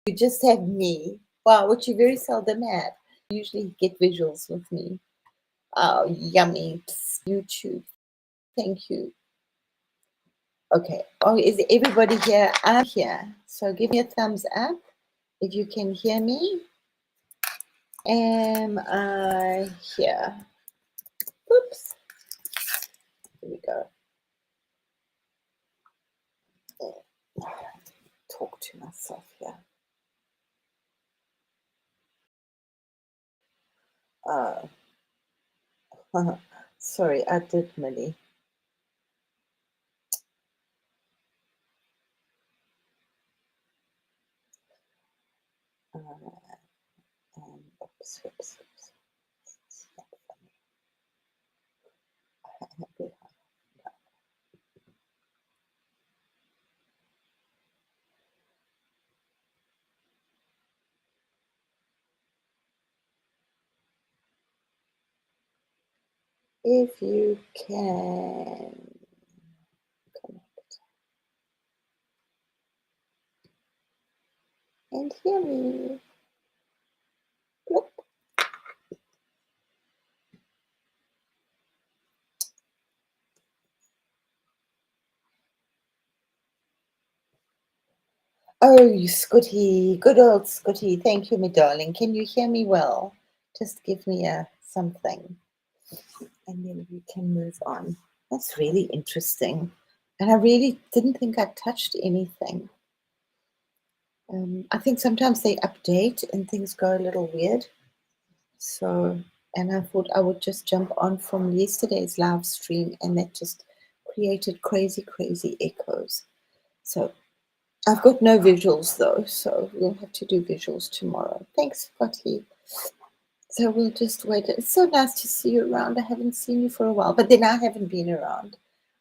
You just have me. Wow, which you very seldom have. You usually get visuals with me. Oh, yummy. YouTube. Thank you. Okay. Oh, is everybody here? I'm here. So give me a thumbs up if you can hear me. Am I here? Oops. Here we go. Talk to myself here. Sorry, I did, Millie. Oops. It's not funny. If you can connect and hear me. Bloop. Oh, you Scotty, good old Scotty. Thank you, my darling. Can you hear me well? Just give me a something and then we can move on. That's really interesting. And I really didn't think I touched anything. I think sometimes they update and things go a little weird. So, and I thought I would just jump on from yesterday's live stream and that just created crazy, crazy echoes. So I've got no visuals though, so we'll have to do visuals tomorrow. Thanks, Scotty. So we'll just wait. It's so nice to see you around. I haven't seen you for a while, but then I haven't been around.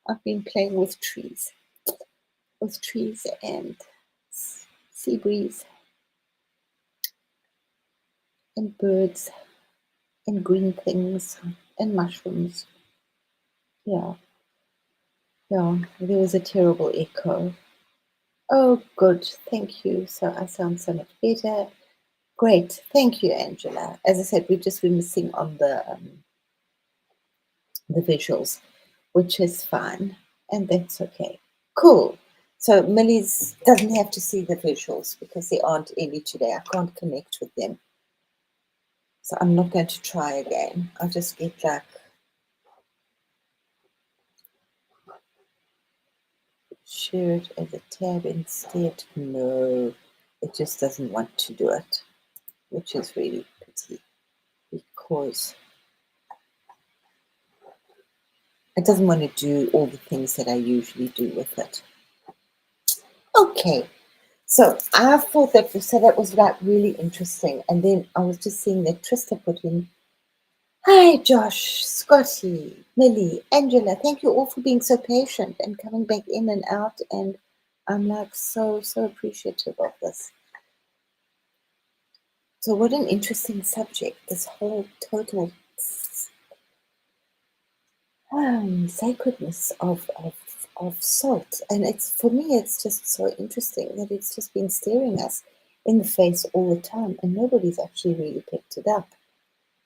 I've been playing with trees and sea breeze and birds and green things and mushrooms. Yeah, there was a terrible echo. Oh, good. Thank you. So I sound so much better. Great. Thank you, Angela. As I said, we've just been missing on the visuals, which is fine. And that's okay. Cool. So Millie's doesn't have to see the visuals because they aren't any today. I can't connect with them. So I'm not going to try again. I'll just get like share it as a tab instead. No, it just doesn't want to do it, which is really pity because it doesn't want to do all the things that I usually do with it. Okay, so I thought that was like really interesting, and then I was just seeing that Trista put in, "Hi, Josh, Scotty, Millie, Angela. Thank you all for being so patient and coming back in and out." And I'm like so appreciative of this. So what an interesting subject! This whole total sacredness of salt, and it's for me it's just so interesting that it's just been staring us in the face all the time and nobody's actually really picked it up.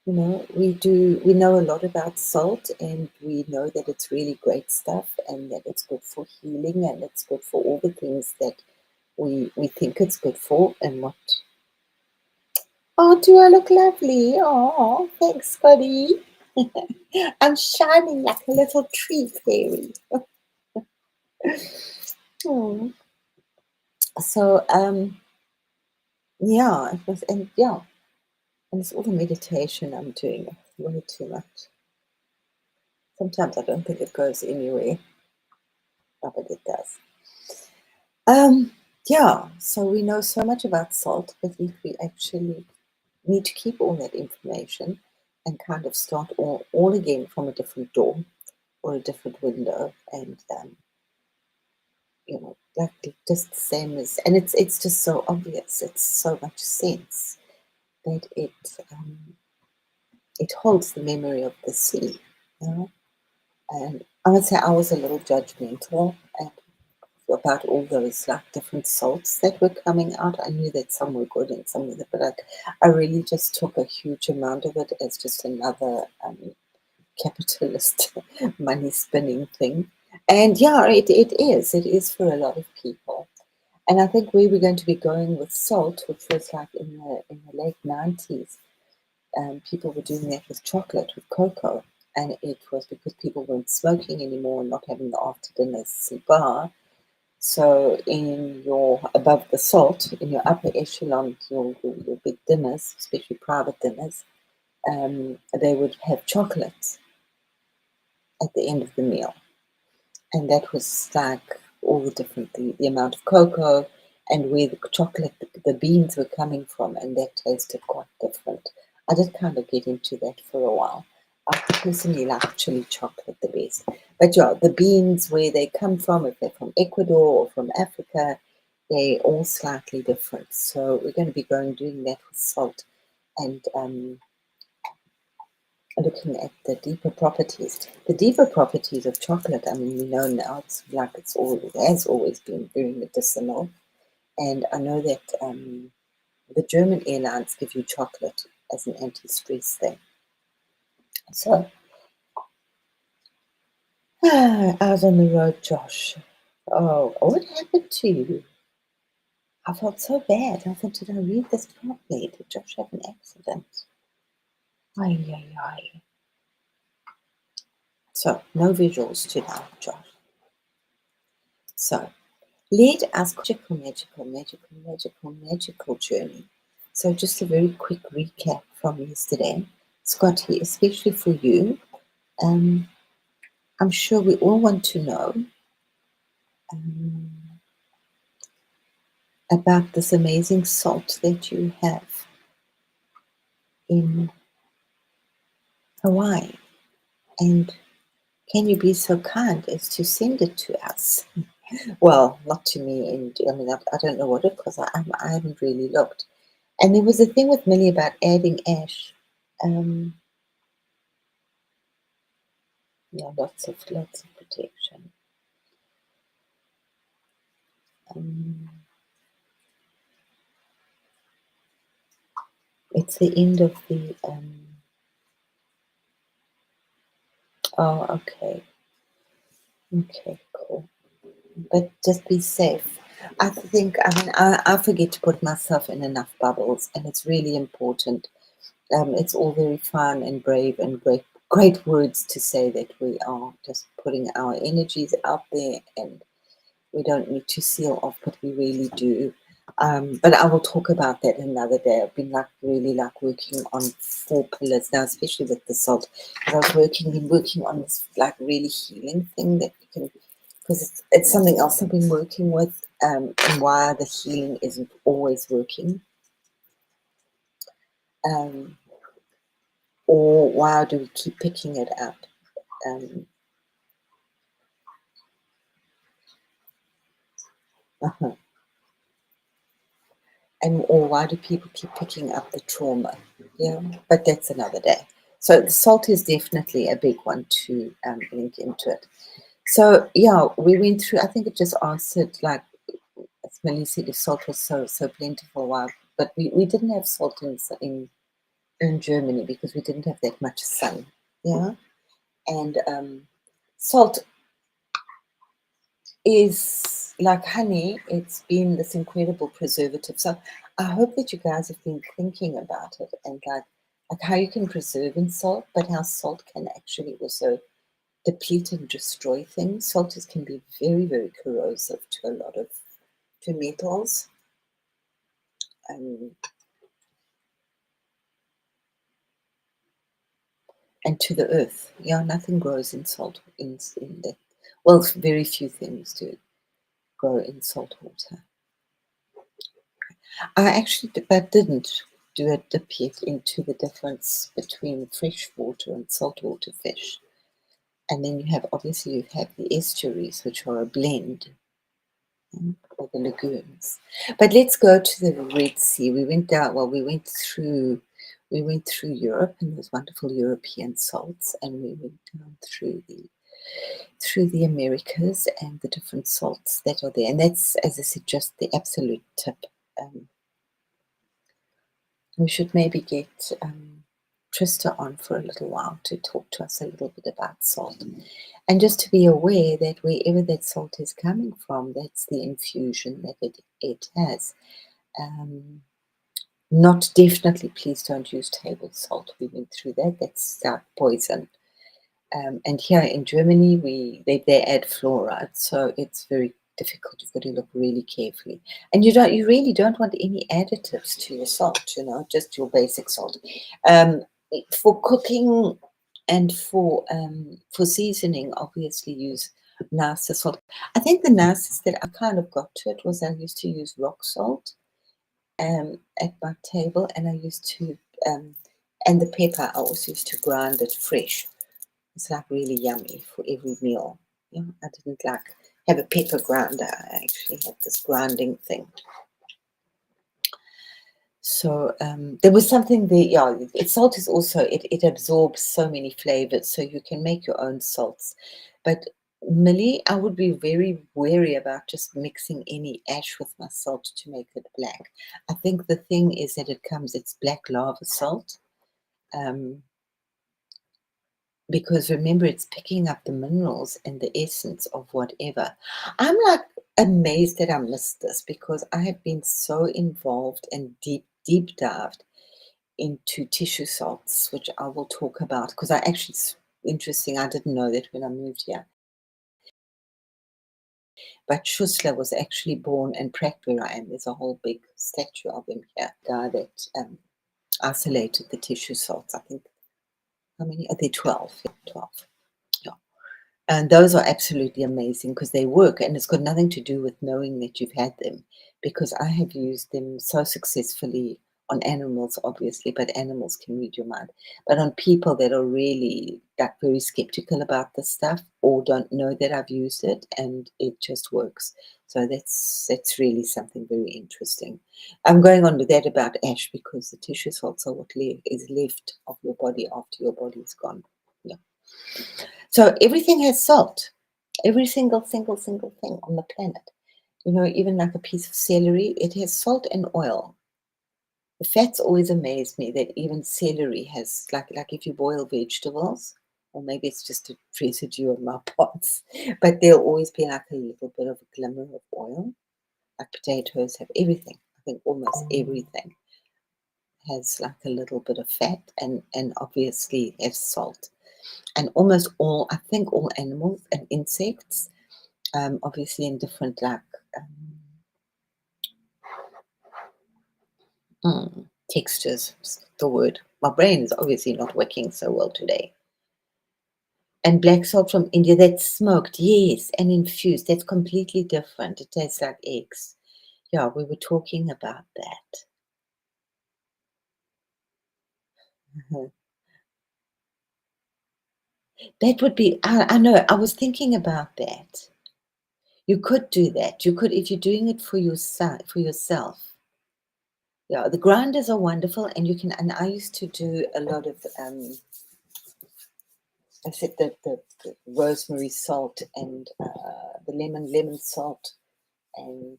You know, we know a lot about salt and we know that it's really great stuff and that it's good for healing and it's good for all the things that we think it's good for. And what, oh, do I look lovely? Oh, thanks, Scotty. I'm shining like a little tree fairy. Oh. So yeah, it was, and it's all the meditation I'm doing way too much. Sometimes I don't think it goes anywhere, but it does. Yeah, so we know so much about salt, but if we actually need to keep all that information and kind of start all again from a different door or a different window, and like just the same as, and it's just so obvious. It's so much sense that it holds the memory of the sea, you know. And I would say I was a little judgmental about all those like different salts that were coming out. I knew that some were good and some were, but like I really just took a huge amount of it as just another capitalist money spinning thing. And yeah, it is. It is for a lot of people. And I think we were going to be going with salt, which was like in the late 90s. People were doing that with chocolate, with cocoa. And it was because people weren't smoking anymore and not having the after dinner cigar. So in your above the salt, in your upper echelon, your big dinners, especially private dinners, they would have chocolate at the end of the meal. And that was like all the different, the amount of cocoa and where the chocolate, the beans were coming from, and that tasted quite different. I did kind of get into that for a while. I personally like chili chocolate the best. But yeah, the beans, where they come from, if they're from Ecuador or from Africa, they're all slightly different. So we're going to be doing that with salt and looking at the deeper properties. The deeper properties of chocolate, I mean, we know now it has always been very medicinal. And I know that the German airlines give you chocolate as an anti-stress thing. So, I was on the road, Josh. Oh, what happened to you? I felt so bad. I thought, did I read this properly? Did Josh have an accident? Ay, ay, ay. So, no visuals tonight, Josh. So, lead us magical journey. So, just a very quick recap from yesterday. Scotty, especially for you, I'm sure we all want to know um, about this amazing salt that you have in Hawaii. And can you be so kind as to send it to us? Well, not to me, and I mean, I don't know what it because I haven't really looked. And there was a thing with Millie about adding ash. Um, yeah, lots of protection. Um, it's the end of the. Oh, okay, okay, cool. But just be safe. I think. I mean, I forget to put myself in enough bubbles, and it's really important. It's all very fun and brave and great words to say that we are just putting our energies out there and we don't need to seal off, but we really do. But I will talk about that another day. I've been really working on 4 pillars now, especially with the salt. I was been working on this really healing thing that we can, because it's something else I've been working with, and why the healing isn't always working. Um, or why do we keep picking it up? Um, uh-huh. And or why do people keep picking up the trauma? Yeah, but that's another day. So the salt is definitely a big one to link into it. So yeah, we went through. I think it just answered as Millie said, if salt was so plentiful, why? But we didn't have salt in Germany because we didn't have that much sun. Yeah, and salt is like honey. It's been this incredible preservative. So I hope that you guys have been thinking about it and like how you can preserve in salt, but how salt can actually also deplete and destroy things. Salt can be very, very corrosive to a lot of to metals. Um, and to the earth. Yeah, nothing grows in salt in that. Well, very few things do grow in salt water. I actually but didn't do a dip yet into the difference between freshwater and saltwater fish. And then you have the estuaries, which are a blend, or the lagoons. But let's go to the Red Sea. We went down. Well, we went through Europe and those wonderful European salts, and we went down through the through the Americas and the different salts that are there. And that's, as I said, just the absolute tip. Um, we should maybe get Trista on for a little while to talk to us a little bit about salt. And just to be aware that wherever that salt is coming from, that's the infusion that it has. Not definitely, please don't use table salt. We went through that. That's poison. And here in Germany, they add fluoride, so it's very difficult. You've got to look really carefully, and you really don't want any additives to your salt. Just your basic salt. For cooking and for seasoning, obviously use nicer salt. I think the nicest that I kind of got to it was I used to use rock salt at my table, and I used to and the pepper I also used to grind it fresh. It's like really yummy for every meal. I didn't like have a pepper grinder. I actually had this grinding thing. So there was something there. Yeah, salt is also it absorbs so many flavors, so you can make your own salts. But Millie, I would be very wary about just mixing any ash with my salt to make it black. I think the thing is that it's black lava salt. Because remember, it's picking up the minerals and the essence of whatever. I'm like amazed that I missed this because I have been so involved and deep dived into tissue salts, which I will talk about because it's interesting. I didn't know that when I moved here. But Schussler was actually born in Prague, where I am. There's a whole big statue of him here. Guy that isolated the tissue salts. I think, how many are there? 12. 12. Yeah. And those are absolutely amazing because they work, and it's got nothing to do with knowing that you've had them, because I have used them so successfully on animals, obviously, but animals can read your mind. But on people that are really like very skeptical about this stuff or don't know that I've used it and it just works. So that's really something very interesting. I'm going on with that about ash because the tissue salts are what is left of your body after your body is gone. Yeah. So everything has salt. Every single thing on the planet. Even like a piece of celery, it has salt and oil. The fats always amaze me that even celery has like if you boil vegetables, or maybe it's just a residue of my pots, but there'll always be like a little bit of a glimmer of oil. Like potatoes have everything. I think almost everything has like a little bit of fat and obviously has salt. And almost I think all animals and insects, obviously in different textures, the word. My brain is obviously not working so well today. And black salt from India, that's smoked, yes, and infused. That's completely different. It tastes like eggs. Yeah, we were talking about that. That would be, I know, I was thinking about that. You could do that. You could, if you're doing it for yourself. Yeah, the grinders are wonderful, and I used to do a lot of, I said the rosemary salt and the lemon salt and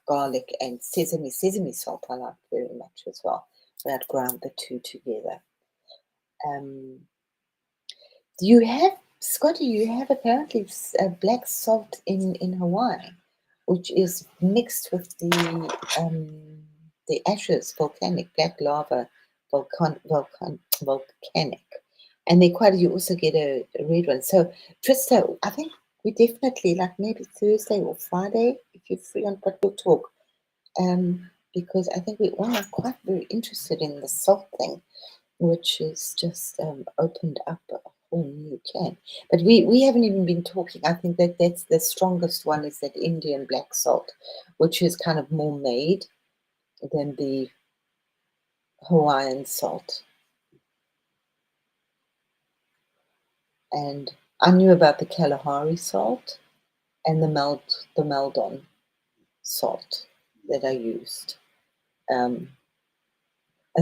garlic and sesame salt I like very much as well. So I'd ground the two together. Do you have, Scotty, you have apparently black salt in Hawaii, which is mixed with the ashes, volcanic, black lava, volcanic. And you also get a red one. So, Trista, I think we definitely, like maybe Thursday or Friday, if you're free on, but we'll talk. Because I think we all are quite very interested in the salt thing, which is just opened up a whole new can. But we haven't even been talking. I think that's the strongest one is that Indian black salt, which is kind of more made than the Hawaiian salt. And I knew about the Kalahari salt and the Maldon salt that I used. And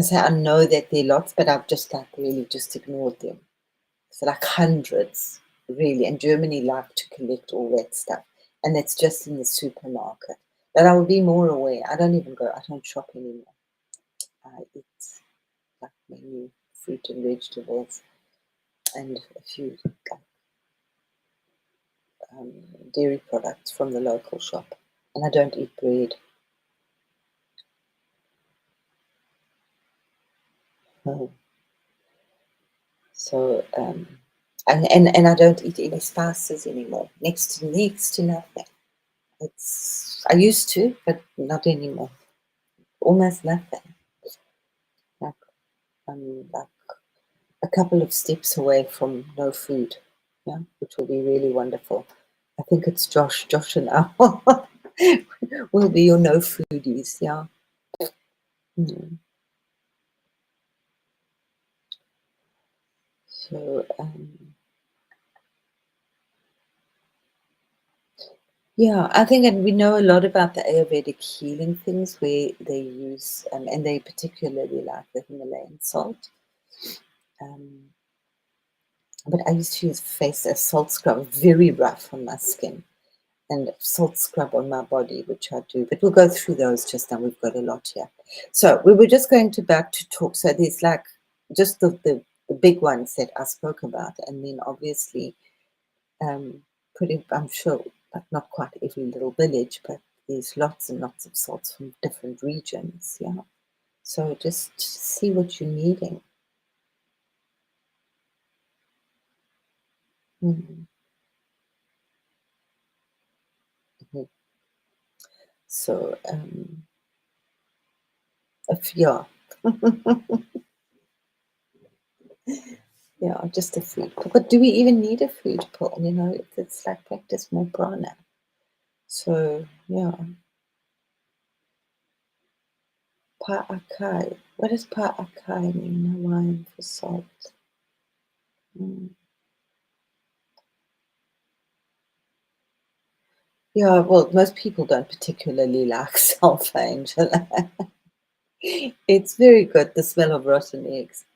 so I know that there are lots, but I've just really just ignored them. So like hundreds. really, and Germany like to collect all that stuff, and it's just in the supermarket. But I will be more aware. I don't shop anymore. I eat like mainly fruit and vegetables and a few um, dairy products from the local shop, and I don't eat bread. No. So and I don't eat any spices anymore. Next to nothing. It's I used to, but not anymore. Almost nothing. Like like a couple of steps away from no food. Yeah, which will be really wonderful. I think it's Josh and I will be your no foodies. Yeah. Mm. So yeah, I think, and we know a lot about the Ayurvedic healing things where they use, and they particularly like the Himalayan salt. Um, but I used to use face as salt scrub, very rough on my skin, and salt scrub on my body, which I do. But we'll go through those just now. We've got a lot here. So we were just going to back to talk. So there's like just the big ones that I spoke about, and then obviously pretty, I'm sure, but not quite every little village, but there's lots and lots of salts from different regions. Yeah. So just see what you're needing. Mhm. Mhm. So if yeah, yeah, just a food pill. But do we even need a food pill? You know, it's like practice more prana. So yeah, pa akai. What does pa akai mean? Hawaiian for salt. Mm. Yeah, well, most people don't particularly like sulfur, Angela. It's very good, the smell of rotten eggs.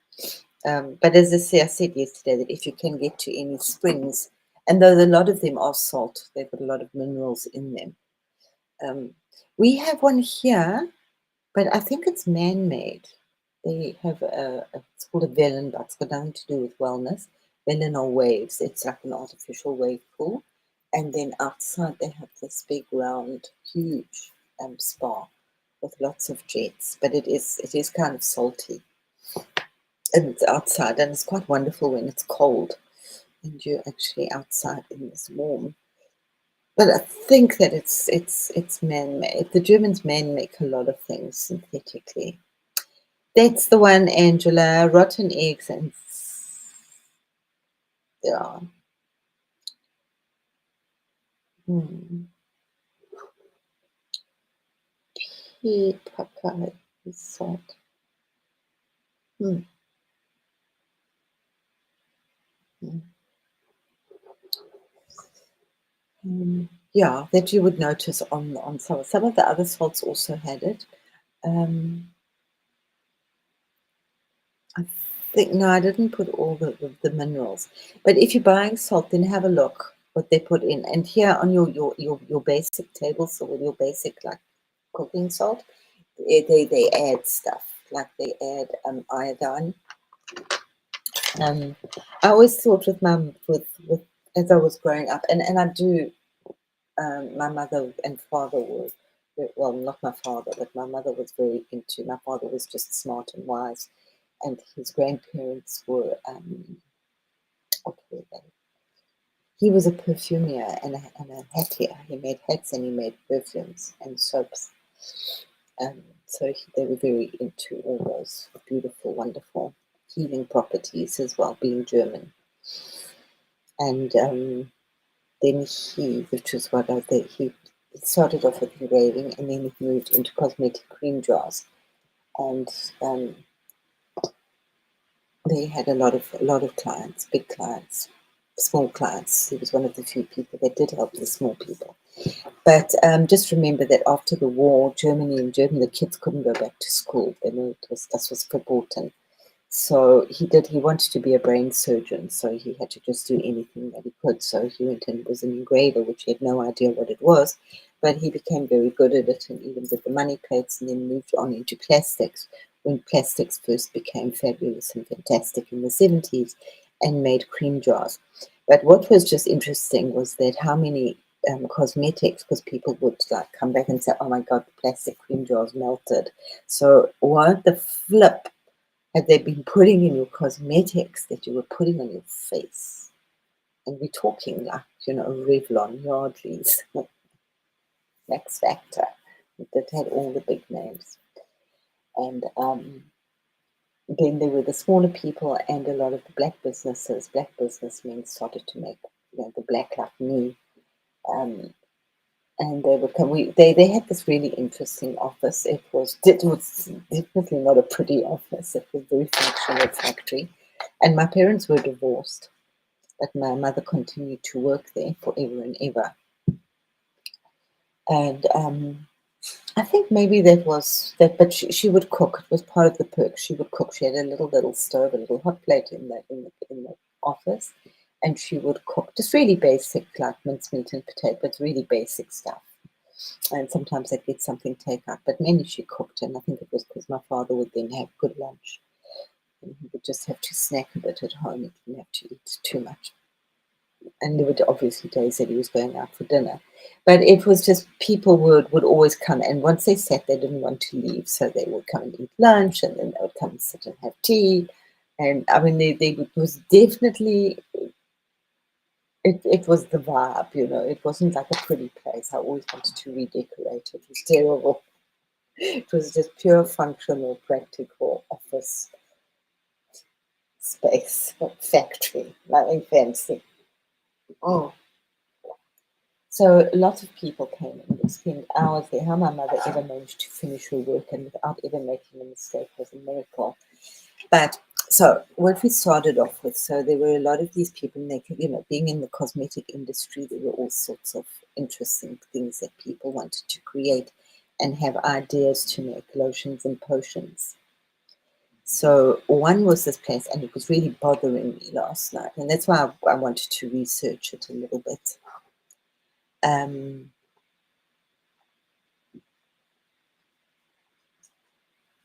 But as I said yesterday, that if you can get to any springs, and though a lot of them are salt, they've got a lot of minerals in them. Um, we have one here, but I think it's man-made. They have it's called a Wellenbad. It's got nothing to do with wellness. Wellen are waves. It's like an artificial wave pool. And then outside they have this big round, huge spa with lots of jets. But it is kind of salty. And it's outside, and it's quite wonderful when it's cold and you're actually outside in this warm. But I think that it's man-made. The Germans man-make a lot of things synthetically. That's the one, Angela. Rotten eggs and yeah. Hmm. Pea pepper is salt. Hmm. Hmm. Yeah, that you would notice on some of the other salts also had it. Um, I think no, I didn't put all the minerals. But if you're buying salt, then have a look what they put in. And here on your basic table, so with your basic like cooking salt, they add stuff like they add iodine. Um, I always thought with with as I was growing up, and I do. My mother and father were well, not my father, but my mother was very into. My father was just smart and wise, and his grandparents were what were they? He was a perfumier and a hatier. He made hats and he made perfumes and soaps. So they were very into all those beautiful, wonderful healing properties as well, being German. And then which was what he started off with engraving, and then he moved into cosmetic cream jars. And they had a lot of clients, big clients, small clients. He was one of the few people that did help the small people. But just remember that after the war, Germany, the kids couldn't go back to school. This was verboten. So he wanted to be a brain surgeon, so he had to just do anything that he could. So he went and was an engraver, which he had no idea what it was, but he became very good at it and even did the money plates and then moved on into plastics when plastics first became fabulous and fantastic in the 70s and made cream jars. But what was just interesting was that how many cosmetics, because people would like come back and say, "Oh my God, the plastic cream jars melted." So what the flip had they been putting in your cosmetics that you were putting on your face? And we're talking like, Revlon, Yardley's, Max Factor, that had all the big names. And then there were the smaller people and a lot of the black businesses. Black businessmen started to make, the black like me. Um, and they would come. They had this really interesting office. It was definitely not a pretty office. It was a very functional factory, and my parents were divorced, but my mother continued to work there forever and ever. And I think maybe that was that, but she would cook. It was part of the perk. She would cook. She had a little stove, a little hot plate in the office, and she would cook just really basic like mincemeat and potato, but really basic stuff. And sometimes I'd get something takeout, but mainly she cooked. And I think it was because my father would then have good lunch, and he would just have to snack a bit at home. He didn't have to eat too much. And there were obviously days that he was going out for dinner, but it was just people would always come, and once they sat, they didn't want to leave, so they would come and eat lunch, and then they would come and sit and have tea. And I mean, it was definitely it was the vibe, It wasn't like a pretty place. I always wanted to redecorate it. It was terrible. It was just pure functional, practical office space, not factory, nothing fancy. Oh. So lots of people came and would spend hours there. How my mother ever managed to finish her work and without ever making a mistake was a miracle. But so what we started off with, so there were a lot of these people, and they could, being in the cosmetic industry, there were all sorts of interesting things that people wanted to create and have ideas to make lotions and potions. So one was this place, and it was really bothering me last night, and that's why I wanted to research it a little bit. Um,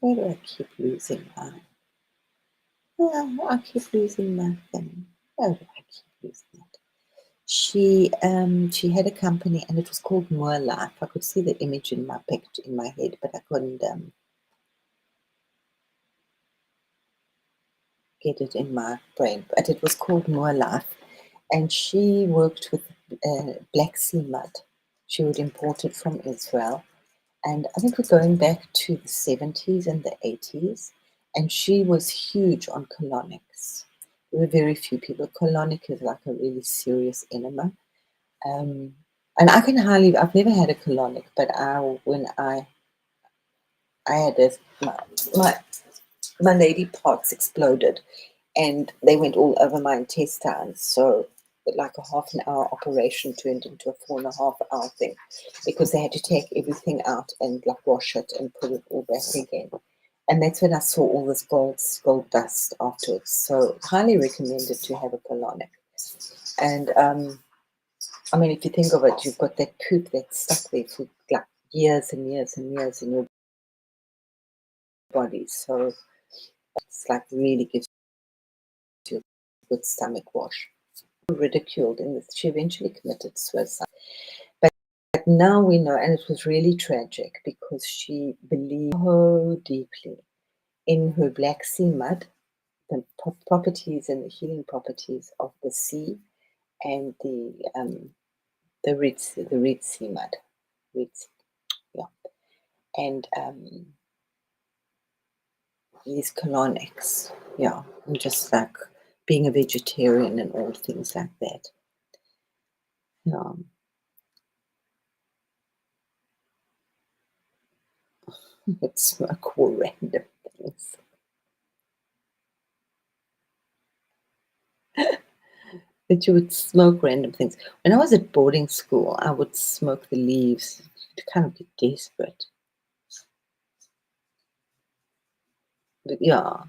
where do I keep losing my? I keep losing my thing. Where do I keep losing it? She had a company, and it was called More Life. I could see the image in my picture in my head, but I couldn't get it in my brain. But it was called More Life, and she worked with Black Sea mud. She would import it from Israel, and I think we're going back to the 70s and the 80s, and she was huge on colonics. There were very few people. Colonic is like a really serious enema. Um, and I've never had a colonic, but when I had this, my, my lady parts exploded and they went all over my intestines. So like a half an hour operation turned into a 4.5 hour thing because they had to take everything out and like wash it and put it all back again. And that's when I saw all this gold dust afterwards. So highly recommended to have a colonic. And I mean, if you think of it, you've got that poop that's stuck there for like years and years and years in your body. So it's like really gives you a good stomach wash. Ridiculed in this. She eventually committed suicide. But now we know, and it was really tragic because she believed so deeply in her Black Sea mud, the properties and the healing properties of the sea and the Red Sea mud. Red Sea, yeah. And these colonics, yeah, and just like being a vegetarian and all things like that. Yeah, would smoke all random things. That you would smoke random things. When I was at boarding school, I would smoke the leaves to kind of get desperate. But yeah,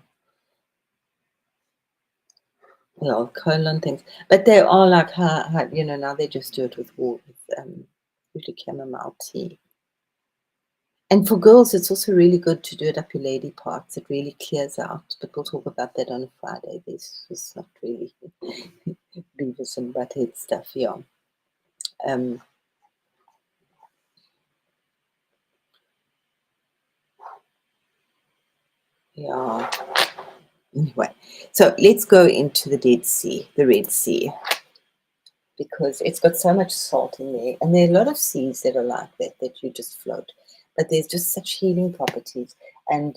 well, colon things, but they are like how now they just do it with water, with usually chamomile tea. And for girls, it's also really good to do it up your lady parts. It really clears out. But we'll talk about that on a Friday. This is not really Beavis and Butthead stuff, yeah. Um, yeah. Anyway, so let's go into the Dead Sea, the Red Sea, because it's got so much salt in there, and there are a lot of seas that are like that you just float. But there's just such healing properties, and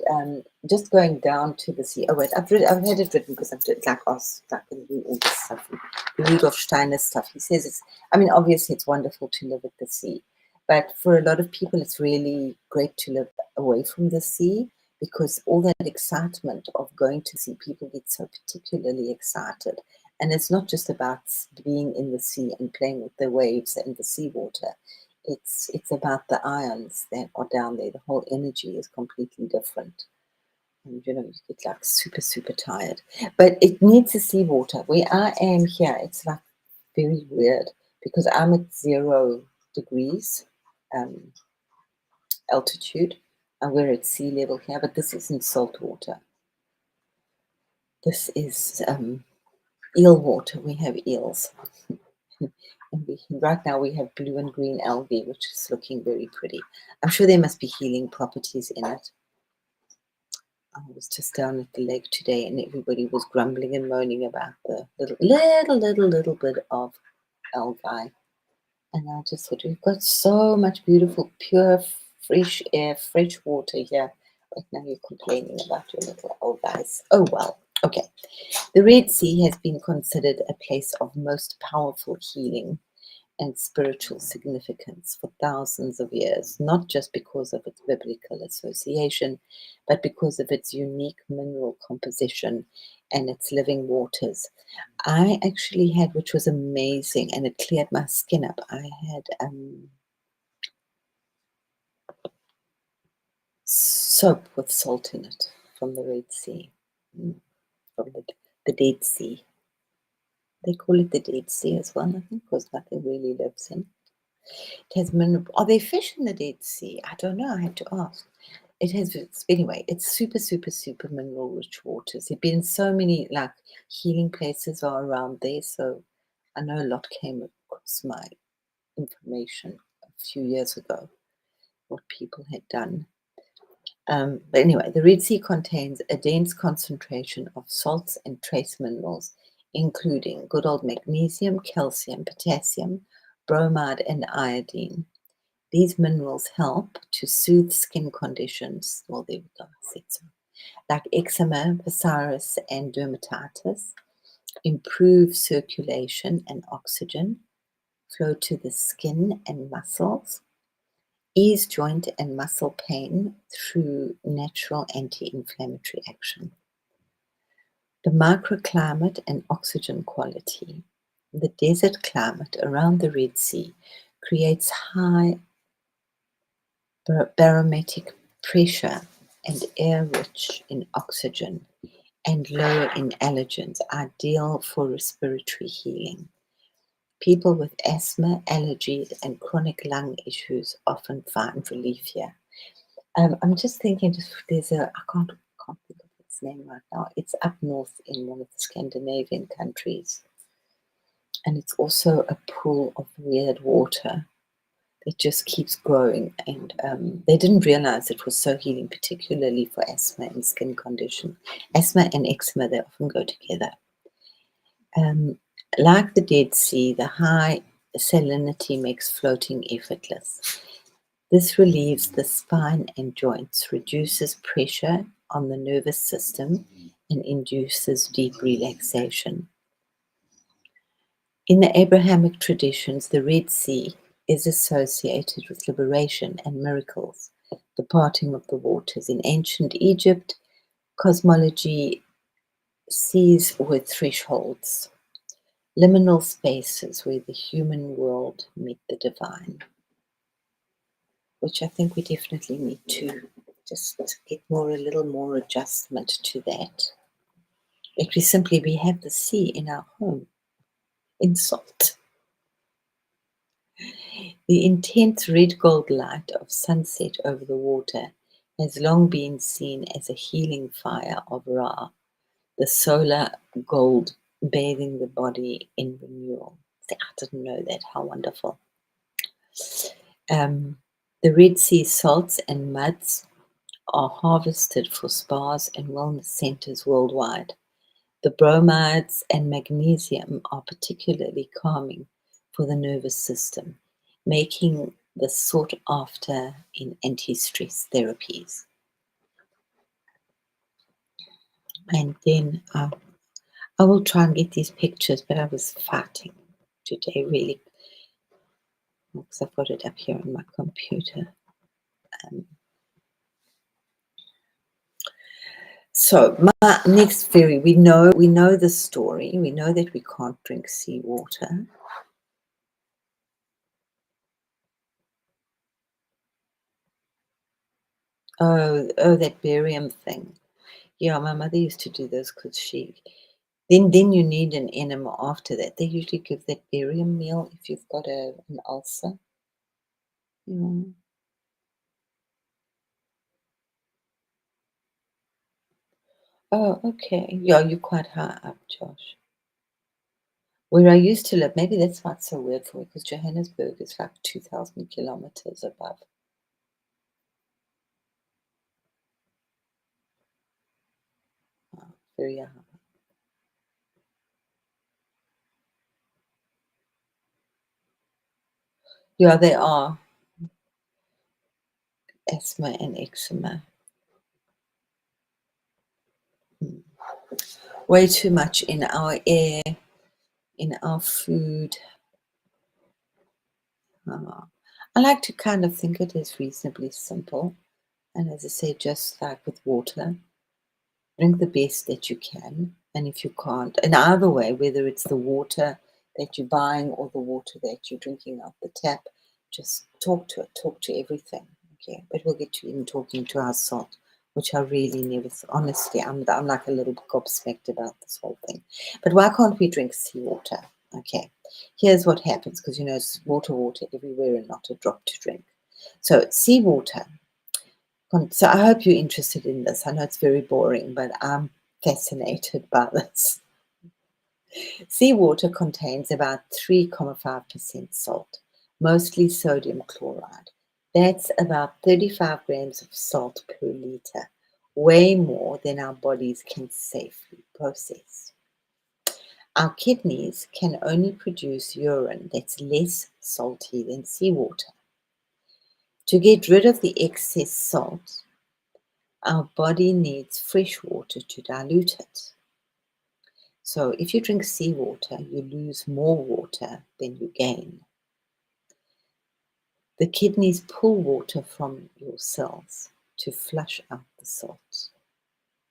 just going down to the sea. Oh wait, I've had it written because I've did like us like in all this stuff, the Rudolf Steiner stuff. He says it's. I mean, obviously it's wonderful to live at the sea, but for a lot of people, it's really great to live away from the sea because all that excitement of going to sea, people get so particularly excited. And it's not just about being in the sea and playing with the waves and the seawater. It's about the ions that are down there. The whole energy is completely different. And you get like super, super tired. But it needs the seawater. Where I am here, it's like very weird because I'm at 0 degrees um, altitude and we're at sea level here, but this isn't salt water. This is eel water. We have eels. And right now we have blue and green algae, which is looking very pretty. I'm sure there must be healing properties in it. I was just down at the lake today and everybody was grumbling and moaning about the little bit of algae. And I just thought, we've got so much beautiful, pure, fresh air, fresh water here. But now you're complaining about your little algae. Oh well. Okay. The Red Sea has been considered a place of most powerful healing and spiritual significance for thousands of years, not just because of its biblical association, but because of its unique mineral composition and its living waters. I actually had, which was amazing, and it cleared my skin up. I had soap with salt in it from the Red Sea, from the Dead Sea. They call it the Dead Sea as well, I think, because nothing really lives in it. It has mineral. Are there fish in the Dead Sea? I don't know. I have to ask. It has. Anyway, it's super, super, super mineral rich waters. There've been so many like healing places are around there. So I know a lot came across my information a few years ago, what people had done. But anyway, the Red Sea contains a dense concentration of salts and trace minerals, including good old magnesium, calcium, potassium, bromide, and iodine. These minerals help to soothe skin conditions, well, there we go, I said so, like eczema, psoriasis, and dermatitis, improve circulation and oxygen flow to the skin and muscles, ease joint and muscle pain through natural anti-inflammatory action. The microclimate and oxygen quality. The desert climate around the Red Sea creates high barometric pressure and air rich in oxygen and low in allergens, ideal for respiratory healing. People with asthma, allergies, and chronic lung issues often find relief here. I'm just thinking, there's I can't think of its name right now. It's up north in one of the Scandinavian countries, and it's also a pool of weird water. It just keeps growing, and they didn't realize it was so healing, particularly for asthma and skin condition. Asthma and eczema, they often go together. Like the Dead Sea, the high salinity makes floating effortless. This relieves the spine and joints, reduces pressure on the nervous system, and induces deep relaxation. In the Abrahamic traditions, the Red Sea is associated with liberation and miracles, the parting of the waters. In ancient Egypt, cosmology seas were thresholds, liminal spaces where the human world met the divine, which I think we definitely need to just get a little more adjustment to that. We have the sea in our home, in salt. The intense red gold light of sunset over the water has long been seen as a healing fire of Ra, the solar gold bathing the body in renewal. I didn't know that. How wonderful. Um, the Red Sea salts and muds are harvested for spas and wellness centers worldwide. The bromides and magnesium are particularly calming for the nervous system, making the sought after in anti-stress therapies. And then I will try and get these pictures, but I was fighting today really because I've got it up here on my computer. Um, so my next theory, we know the story. We know that we can't drink seawater. Oh, that barium thing. Yeah, my mother used to do those because then you need an enema after that. They usually give that barium meal if you've got an ulcer. Yeah. Oh, okay. Yeah, you're quite high up, Josh. Where I used to live, maybe that's why it's so weird for me, because Johannesburg is like 2,000 kilometers above. Very high. Yeah, they are asthma and eczema. Mm. Way too much in our air, in our food. I like to kind of think it is reasonably simple. And as I say, just like with water, drink the best that you can. And if you can't, and either way, whether it's the water that you're buying or the water that you're drinking out the tap, just talk to it, talk to everything. Okay, but we'll get to even talking to our salt, which I really never, honestly, I'm like a little gobsmacked about this whole thing. But why can't we drink seawater? Okay, here's what happens because it's water everywhere and not a drop to drink. So, seawater. So I hope you're interested in this. I know it's very boring, but I'm fascinated by this. Seawater contains about 3.5% salt, mostly sodium chloride. That's about 35 grams of salt per liter, way more than our bodies can safely process. Our kidneys can only produce urine that's less salty than seawater. To get rid of the excess salt, our body needs fresh water to dilute it. So if you drink seawater, you lose more water than you gain. The kidneys pull water from your cells to flush out the salt.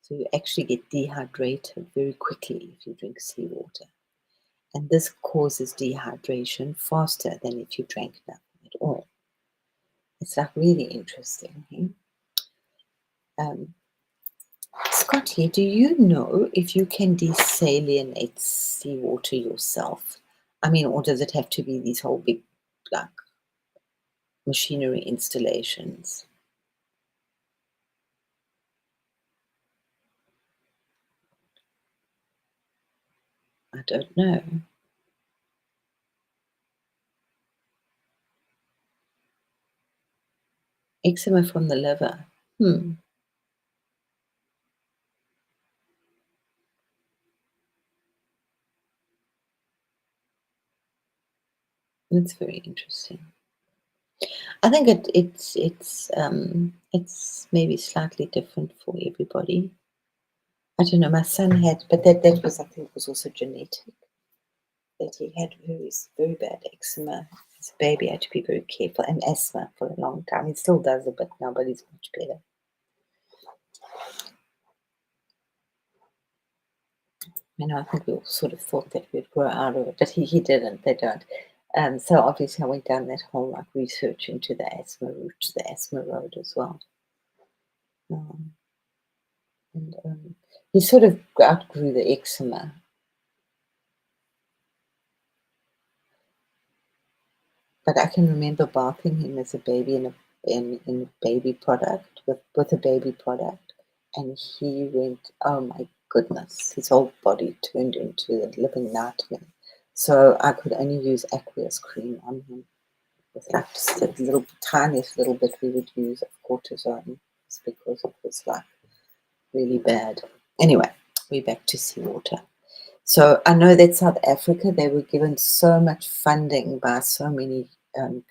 So you actually get dehydrated very quickly if you drink seawater. And this causes dehydration faster than if you drank nothing at all. It's like really interesting. Um, Scotty, do you know if you can desalinate seawater yourself? I mean, or does it have to be these whole big, like, machinery installations? I don't know. Eczema from the liver. That's very interesting. I think it's maybe slightly different for everybody. I don't know. My son had, but that was, I think, was also genetic. That he had very bad eczema as a baby. Had to be very careful, and asthma for a long time. He still does a bit now, but he's much better. I think we all sort of thought that we'd grow out of it, but he didn't. They don't. So obviously, I went down that whole like research into the asthma route, the asthma road as well. Um, and He sort of outgrew the eczema. But I can remember bathing him as a baby in a baby product with a baby product, and he went, oh my goodness, his whole body turned into a living nightmare. So I could only use aqueous cream on him with like just a little tiniest little bit we would use of cortisone, just because it was like really bad. Anyway, we're back to seawater. So I know that South Africa, they were given so much funding by so many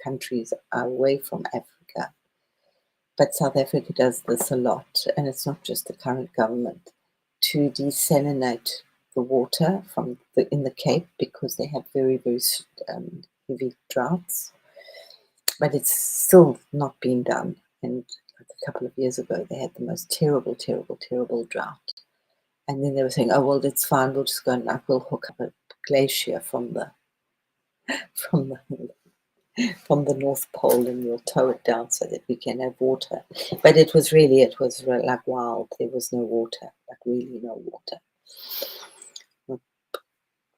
countries away from Africa. But South Africa does this a lot, and it's not just the current government, to desalinate the water from in the Cape because they have very, very heavy droughts. But it's still not been done. And like a couple of years ago, they had the most terrible, terrible, terrible drought. And then they were saying, "Oh well, it's fine. We'll just go and like we'll hook up a glacier from the from the from the North Pole, and we'll tow it down so that we can have water." But it was like wild. There was no water, like really no water.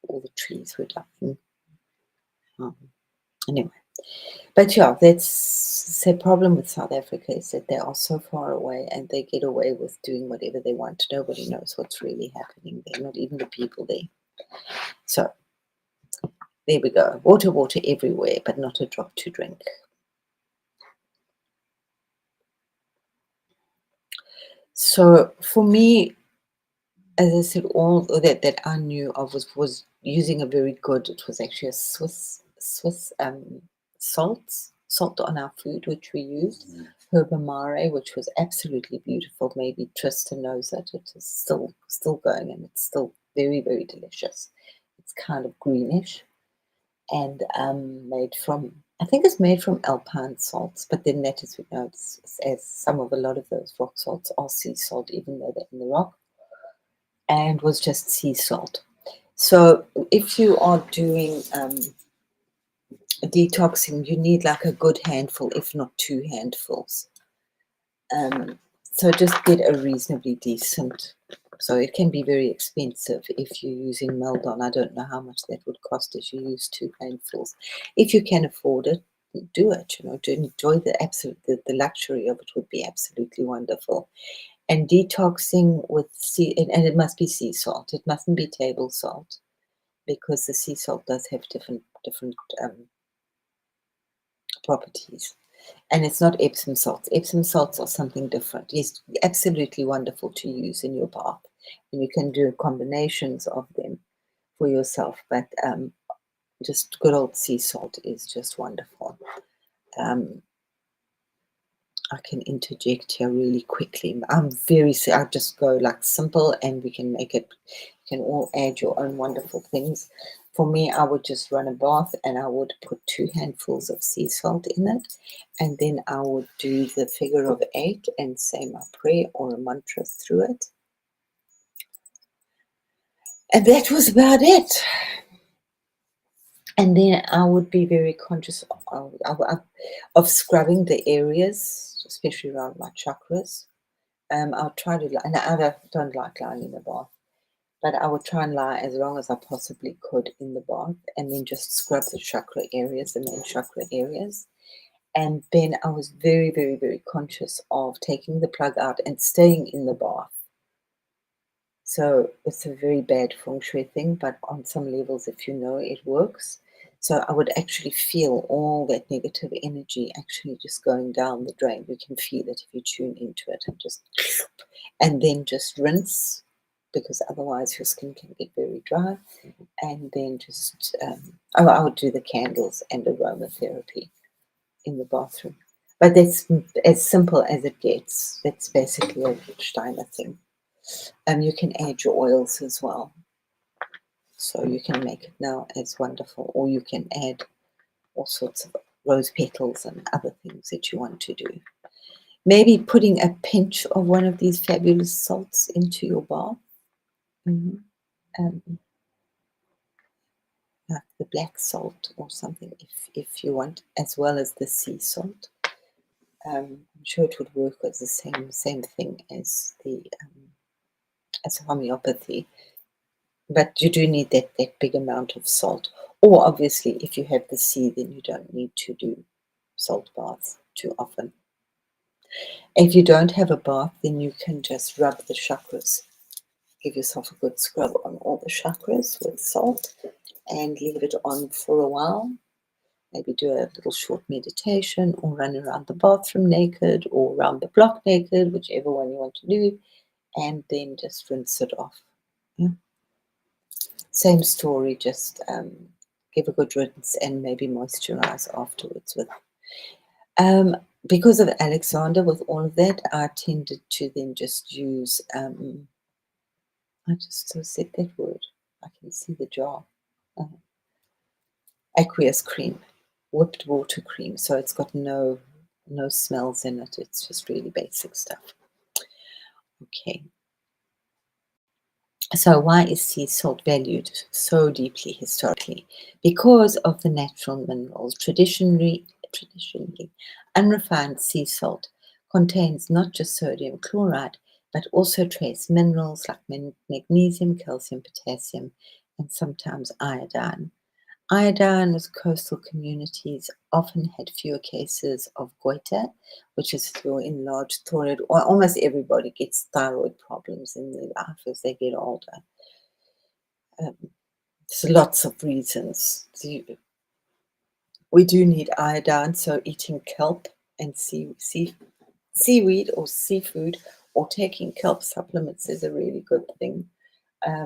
All the trees were dying. Um, anyway, but yeah, that's the problem with South Africa is that they are so far away and they get away with doing whatever they want. Nobody knows what's really happening there, not even the people there. So there we go. Water, water everywhere, but not a drop to drink. So for me, as I said, all that I knew of was using a very good. It was actually a Swiss salt on our food, which we used. Herba Mare, which was absolutely beautiful. Maybe Tristan knows it. It is still going, and it's still very, very delicious. It's kind of greenish and made from. I think it's made from alpine salts, but then that is, as some of a lot of those rock salts are sea salt, even though they're in the rock, and was just sea salt. So if you are doing detoxing, you need like a good handful, if not two handfuls. So just get a reasonably decent. So it can be very expensive if you're using Meldon. I don't know how much that would cost if you use two handfuls. If you can afford it, do it. To enjoy the luxury of it would be absolutely wonderful. And detoxing with and it must be sea salt. It mustn't be table salt because the sea salt does have different properties. And it's not Epsom salts. Epsom salts are something different. Yes, absolutely wonderful to use in your bath, and you can do combinations of them for yourself. But just good old sea salt is just wonderful. I can interject here really quickly. I just go like simple, and we can make it. You can all add your own wonderful things. For me, I would just run a bath, and I would put two handfuls of sea salt in it, and then I would do the figure of eight and say my prayer or a mantra through it, and that was about it. And then I would be very conscious of scrubbing the areas, especially around my chakras. I'll try to, and I don't like lying in the bath, but I would try and lie as long as I possibly could in the bath, and then just scrub the chakra areas, the main chakra areas. And then I was very, very, very conscious of taking the plug out and staying in the bath. So it's a very bad feng shui thing, but on some levels, if you know, it works. So I would actually feel all that negative energy actually just going down the drain. You can feel it if you tune into it, and then just rinse, because otherwise your skin can get very dry. And then just, I would do the candles and aromatherapy in the bathroom. But that's as simple as it gets. That's basically a Steiner thing. You can add your oils as well. So you can make it now as wonderful, or you can add all sorts of rose petals and other things that you want to do. Maybe putting a pinch of one of these fabulous salts into your bath. Like the black salt or something, if you want, as well as the sea salt. I'm sure it would work as the same thing as the as homeopathy. But you do need that big amount of salt. Or obviously, if you have the sea, then you don't need to do salt baths too often. If you don't have a bath, then you can just rub the chakras. Give yourself a good scrub on all the chakras with salt and leave it on for a while. Maybe do a little short meditation or run around the bathroom naked or around the block naked, whichever one you want to do, and then just rinse it off. Yeah. Same story, just give a good rinse and maybe moisturize afterwards with. Um, because of Alexander, with all of that, I tended to then just use, I just so said that word, I can see the jar, aqueous cream, whipped water cream. So it's got no smells in it. It's just really basic stuff. Okay. So why is sea salt valued so deeply historically? Because of the natural minerals. Traditionally, unrefined sea salt contains not just sodium chloride, but also trace minerals like magnesium, calcium, potassium, and sometimes iodine. Iodine with coastal communities often had fewer cases of goiter, which is your enlarged thyroid, or almost everybody gets thyroid problems in their life as they get older. Um, there's lots of reasons. We do need iodine, so eating kelp and seaweed or seafood or taking kelp supplements is a really good thing.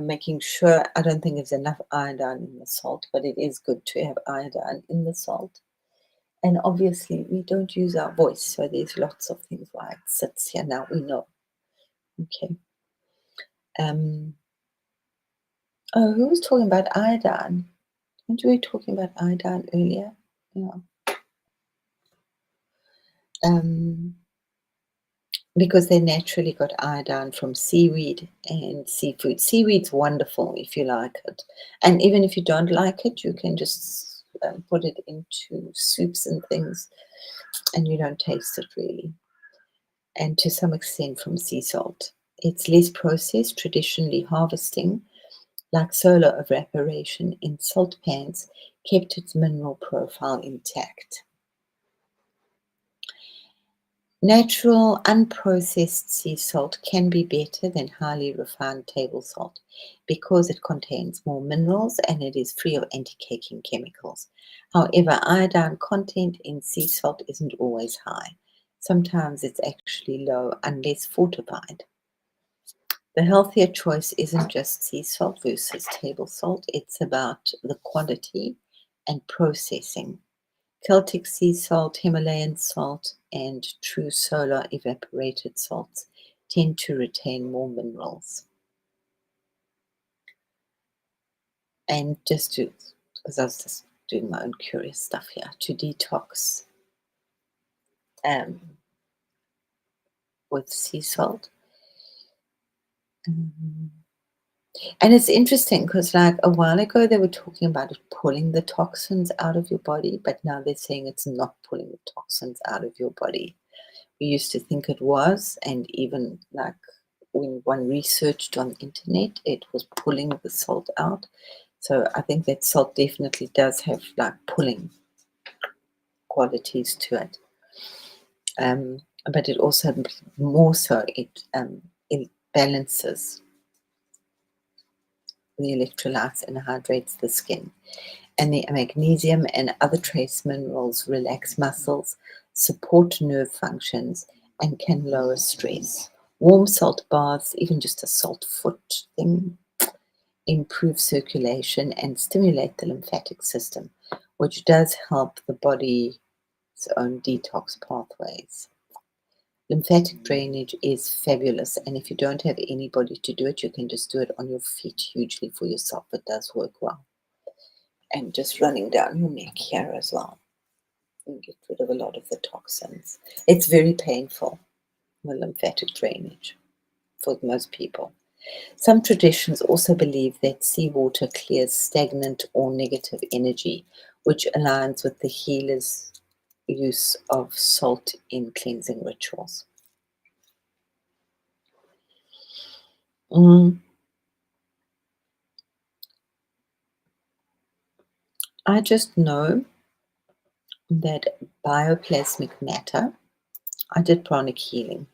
Making sure, I don't think there's enough iodine in the salt, but it is good to have iodine in the salt. And obviously, we don't use our voice, so there's lots of things why it sits here now. We know. Okay. Oh, who was talking about iodine? Weren't we talking about iodine earlier? Yeah. Um, because they naturally got iodine from seaweed and seafood. Seaweed's wonderful if you like it. And even if you don't like it, you can just put it into soups and things and you don't taste it really. And to some extent from sea salt. It's less processed, traditionally harvesting, like solar evaporation in salt pans, kept its mineral profile intact. Natural, unprocessed sea salt can be better than highly refined table salt because it contains more minerals and it is free of anti-caking chemicals. However, iodine content in sea salt isn't always high. Sometimes it's actually low unless fortified. The healthier choice isn't just sea salt versus table salt, it's about the quality and processing. Celtic sea salt, Himalayan salt, and true solar evaporated salts tend to retain more minerals. And just to, because I was just doing my own curious stuff here, to detox um, with sea salt. And it's interesting because, like, a while ago, they were talking about it pulling the toxins out of your body, but now they're saying it's not pulling the toxins out of your body. We used to think it was, and even like when one researched on the internet, it was pulling the salt out. So I think that salt definitely does have like pulling qualities to it. But it also more so it balances the electrolytes and hydrates the skin. And the magnesium and other trace minerals relax muscles, support nerve functions, and can lower stress. Warm salt baths, even just a salt foot thing, improve circulation and stimulate the lymphatic system, which does help the body's own detox pathways. Lymphatic drainage is fabulous, and if you don't have anybody to do it, you can just do it on your feet hugely for yourself. It does work well. And just running down your neck here as well. And get rid of a lot of the toxins. It's very painful, the lymphatic drainage, for most people. Some traditions also believe that seawater clears stagnant or negative energy, which aligns with the healer's use of salt in cleansing rituals. Mm, I just know that bioplasmic matter, I did pranic healing,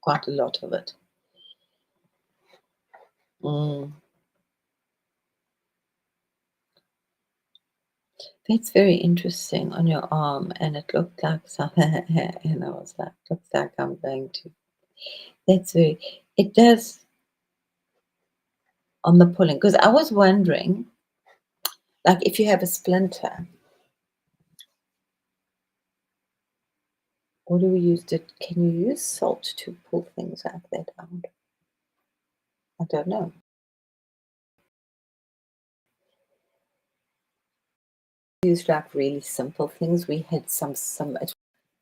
quite a lot of it. Mm, that's very interesting on your arm, and it looked like something, and I was like, looks like I'm going to. That's very, it does on the pulling, because I was wondering, like, if you have a splinter, what do we use? Can you use salt to pull things like that out? I don't know. Use like really simple things. We had some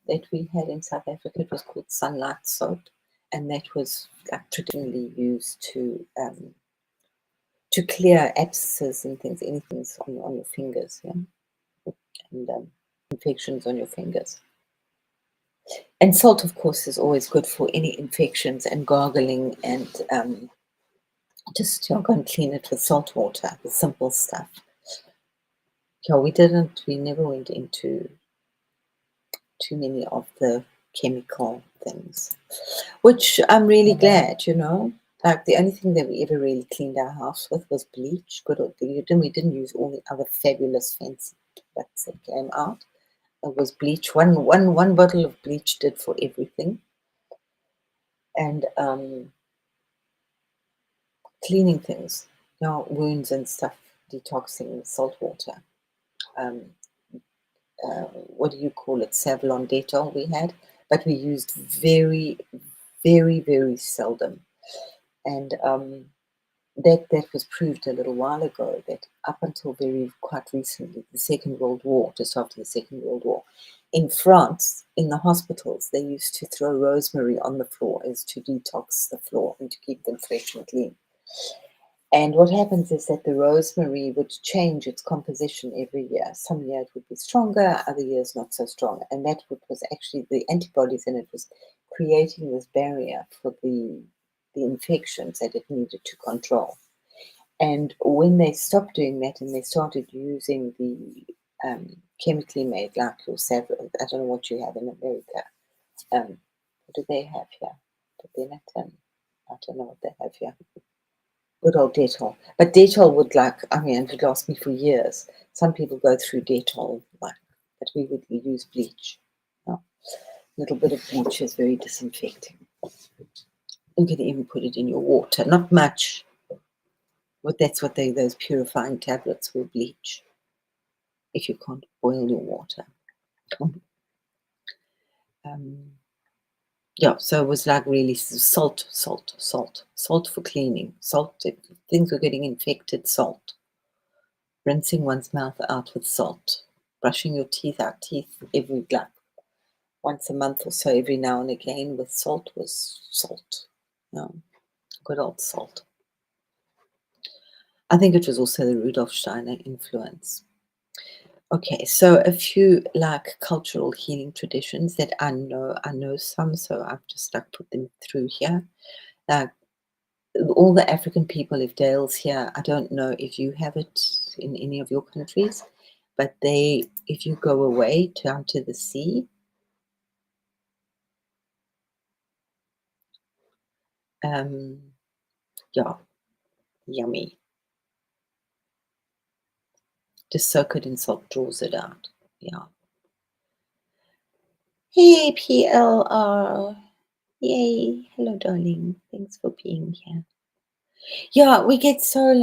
that we had in South Africa. It was called sunlight soap, and that was like traditionally used to clear abscesses and things, anything on your fingers, yeah, and infections on your fingers. And salt, of course, is always good for any infections and gargling and just go and clean it with salt water, the simple stuff. Yeah, we never went into too many of the chemical things, which I'm really glad, Like the only thing that we ever really cleaned our house with was bleach. Good old bleach. And we didn't use all the other fabulous fancy products that came out. It was bleach. One bottle of bleach did for everything. And cleaning things, wounds and stuff, detoxing with salt water. Um, what do you call it? Savlon Dettol we had, but we used very, very, very seldom. And that was proved a little while ago that up until very quite recently, the Second World War, just after the Second World War, in France, in the hospitals, they used to throw rosemary on the floor as to detox the floor and to keep them fresh and clean. And what happens is that the rosemary would change its composition every year. Some years it would be stronger, other years not so strong. And that was actually the antibodies in it was creating this barrier for the infections that it needed to control. And when they stopped doing that and they started using the chemically made, like your Savlon, I don't know what you have in America. What do they have here? The Benetton. I don't know what they have here. Good old Dettol. But Dettol would it would last me for years. Some people go through Dettol, but we would use bleach. A little bit of bleach is very disinfecting. You can even put it in your water. Not much, but that's what those purifying tablets will bleach if you can't boil your water. Um, yeah, so it was like really salt for cleaning. Salt, if things were getting infected, salt. Rinsing one's mouth out with salt, brushing your teeth out, every once a month or so, every now and again with salt was salt. Good old salt. I think it was also the Rudolf Steiner influence. Okay, so a few like cultural healing traditions that I know some, so I've just put them through here. Like all the African people have dales here. I don't know if you have it in any of your countries, but if you go away down to the sea, yeah, yummy. Just soak it in salt, draws it out. Yeah. Hey, PLR. Yay. Hello, darling. Thanks for being here. Yeah, we get so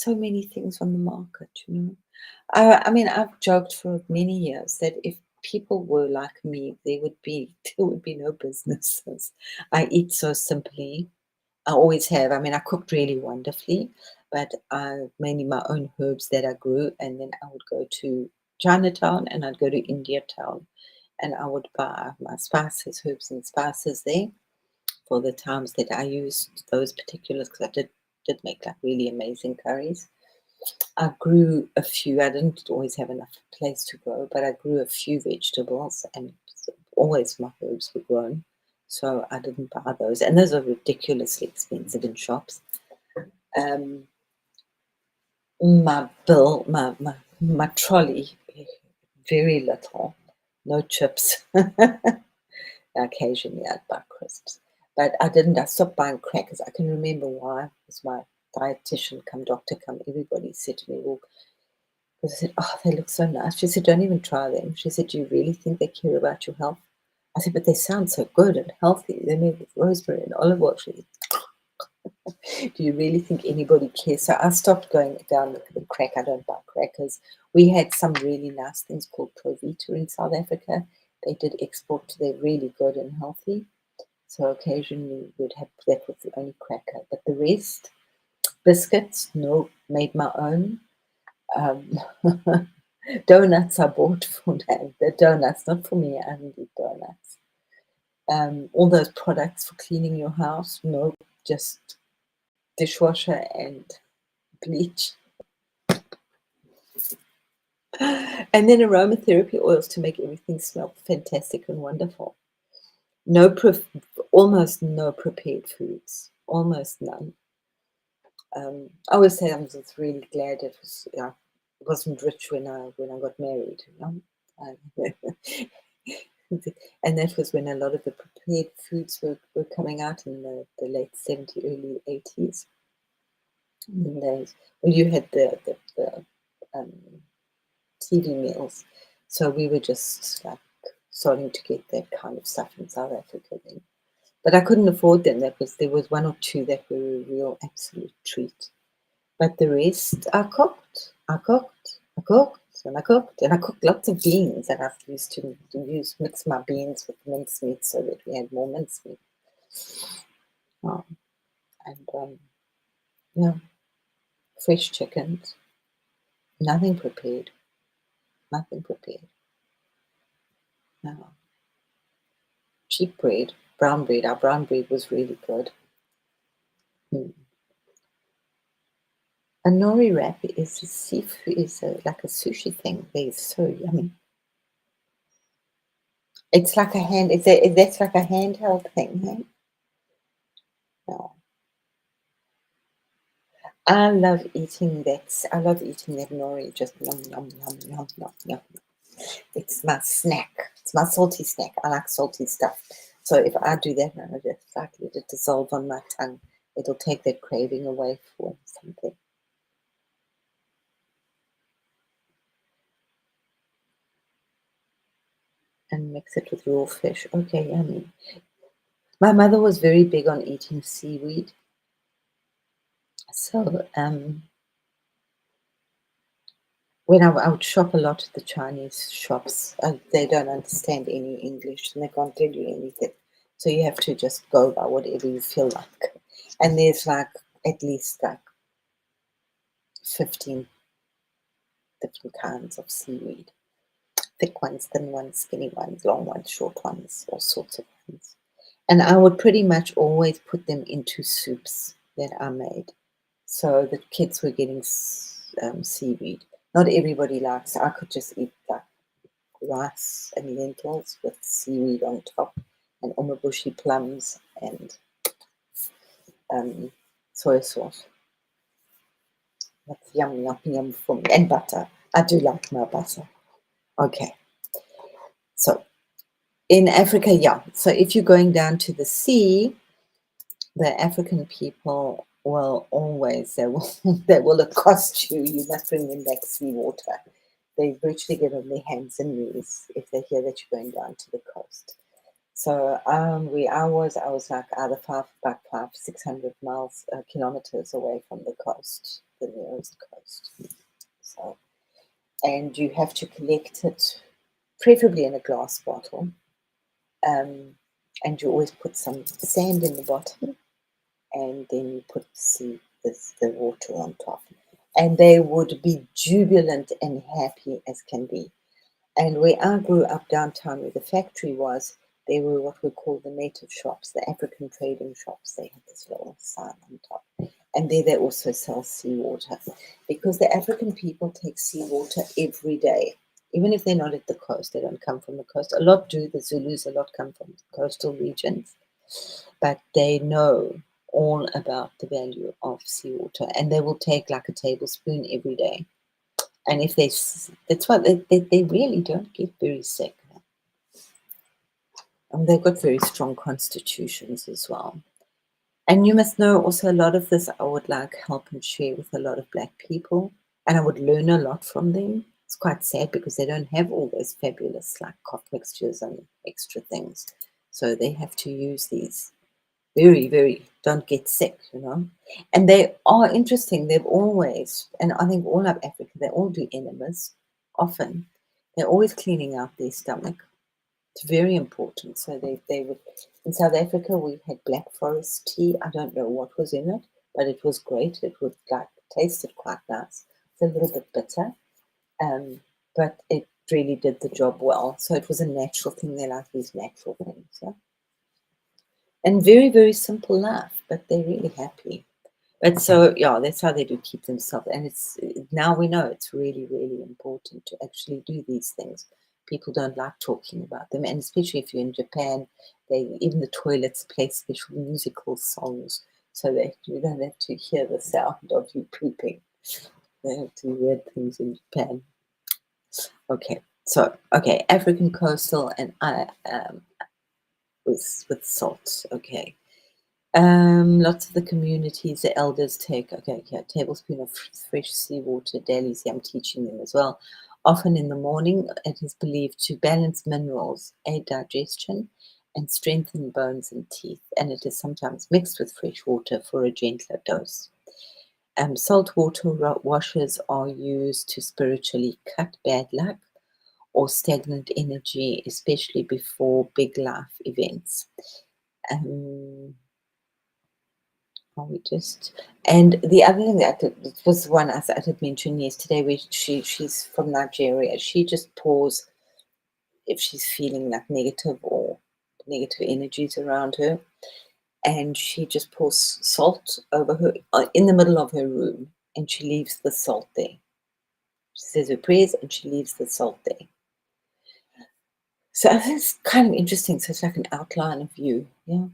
many things on the market. I've joked for many years that if people were like me, there would be no businesses. I eat so simply. I always have. I cooked really wonderfully, but I mainly my own herbs that I grew, and then I would go to Chinatown and I'd go to India Town, and I would buy my spices, herbs and spices there for the times that I used those particulars because I did make really amazing curries. I grew a few. I didn't always have enough place to grow, but I grew a few vegetables, and always my herbs were grown. so I didn't buy those, and those are ridiculously expensive in shops. Um, my trolley, very little, no chips. Occasionally I'd buy crisps, but I stopped buying crackers. I can remember why. Because my dietitian come, doctor come, everybody said to me, well, because I said, oh, they look so nice. She said, don't even try them. She said, do you really think they care about your health? I said, but they sound so good and healthy. They're made with rosemary and olive oil. She said, do you really think anybody cares? So I stopped going down the crack. I don't buy crackers. We had some really nice things called Provita in South Africa. They did export. They're really good and healthy. So occasionally we'd have that was the only cracker. But the rest, biscuits, no, made my own. Um, donuts I bought for them. The donuts, not for me. I don't eat donuts. All those products for cleaning your house, no, just dishwasher and bleach. And then aromatherapy oils to make everything smell fantastic and wonderful. Almost no prepared foods, almost none. I always say I was just really glad it wasn't rich when I got married, you know. And that was when a lot of the prepared foods were coming out in the late 70s, early 80s. And when you had the um, TV meals. So we were just like starting to get that kind of stuff in South Africa then. But I couldn't afford them. There was one or two that were a real absolute treat. But the rest I cooked. And I cooked lots of beans, and I used to mix my beans with mincemeat so that we had more mincemeat. And yeah, fresh chickens, nothing prepared. Nothing prepared. No. Cheap bread, brown bread. Our brown bread was really good. Mm. A nori wrap is a seafood, like a sushi thing. They're so yummy. It's like that's like a handheld thing, hey? No. I love eating that. I love eating that nori. Just yum yum yum yum yum yum. It's my snack. It's my salty snack. I like salty stuff. So if I do that, I just like let it dissolve on my tongue. It'll take that craving away for something. And mix it with raw fish. Okay, yummy. My mother was very big on eating seaweed. So when I would shop a lot at the Chinese shops, they don't understand any English and they can't tell you anything. So you have to just go by whatever you feel like. And there's like at least like 15 different kinds of seaweed. Thick ones, thin ones, skinny ones, long ones, short ones, all sorts of ones. And I would pretty much always put them into soups that I made. So the kids were getting seaweed. Not everybody likes. I could just eat like rice and lentils with seaweed on top, and umabushi plums and soy sauce. That's yum yum yum for me. And butter. I do like my butter. Okay. So in Africa, yeah. So if you're going down to the sea, the African people will always they will accost you. You must bring them back seawater. They virtually get on their hands and knees if they hear that you're going down to the coast. So I was like either about 600 miles kilometers away from the coast, the nearest coast. So, and you have to collect it, preferably in a glass bottle, and you always put some sand in the bottom, and then you put the water on top, and they would be jubilant and happy as can be. And where I grew up downtown, where the factory was, there were what we call the native shops, the African trading shops. They had this little sign on top. And there they also sell seawater, because the African people take seawater every day. Even if they're not at the coast, they don't come from the coast. A lot do. The Zulus, a lot come from coastal regions. but they know all about the value of seawater, and they will take like a tablespoon every day. And if that's why they really don't get very sick. And they've got very strong constitutions as well. And you must know also a lot of this I would like help and share with a lot of Black people, and I would learn a lot from them. It's quite sad because they don't have all those fabulous like cough mixtures and extra things. So they have to use these very, very don't get sick, And they are interesting. They've always, and I think all of Africa, they all do enemas often. They're always cleaning out their stomach. It's very important. So they would in South Africa we had black forest tea. I don't know what was in it, but it was great. It would like tasted quite nice. It's a little bit bitter, but it really did the job well. So it was a natural thing. They like these natural things, yeah. And very, very simple life, but they're really happy. But so yeah, that's how they do keep themselves. And it's now we know it's really, really important to actually do these things. People don't like talking about them, and especially if you're in Japan, they even the toilets play special musical songs so that you don't have to hear the sound of you pooping. They have to weird things in Japan. Okay, so okay, African coastal and I with salt. Okay. Lots of the communities, the elders take, okay, yeah, a tablespoon of fresh seawater daily. See, I'm teaching them as well. Often in the morning, it is believed to balance minerals, aid digestion, and strengthen bones and teeth. And it is sometimes mixed with fresh water for a gentler dose. Saltwater washes are used to spiritually cut bad luck or stagnant energy, especially before big life events. Um, Are we just and the other thing that it was one I did mention yesterday, where she's from Nigeria. She just pours if she's feeling like negative or negative energies around her, and she just pours salt over her in the middle of her room, and she leaves the salt there. She says her prayers and she leaves the salt there. So that's kind of interesting. So it's like an outline of you, yeah.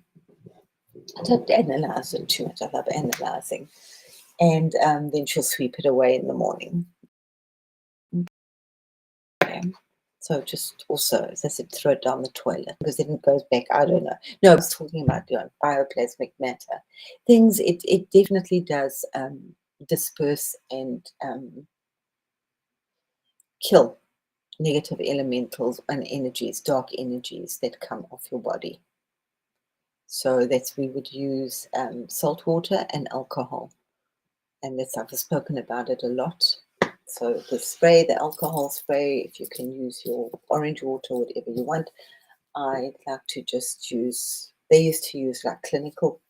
I don't analyze it too much. I love analyzing. And then she'll sweep it away in the morning. Okay. So just also, as I said, throw it down the toilet because then it goes back. I don't know. No, I was talking about bioplasmic matter. Things, it definitely does disperse and kill negative elementals and energies, dark energies that come off your body. So that's we would use salt water and alcohol. And that's I've spoken about it a lot. So the spray, the alcohol spray, if you can use your orange water, whatever you want. I like to just use. They used to use like clinical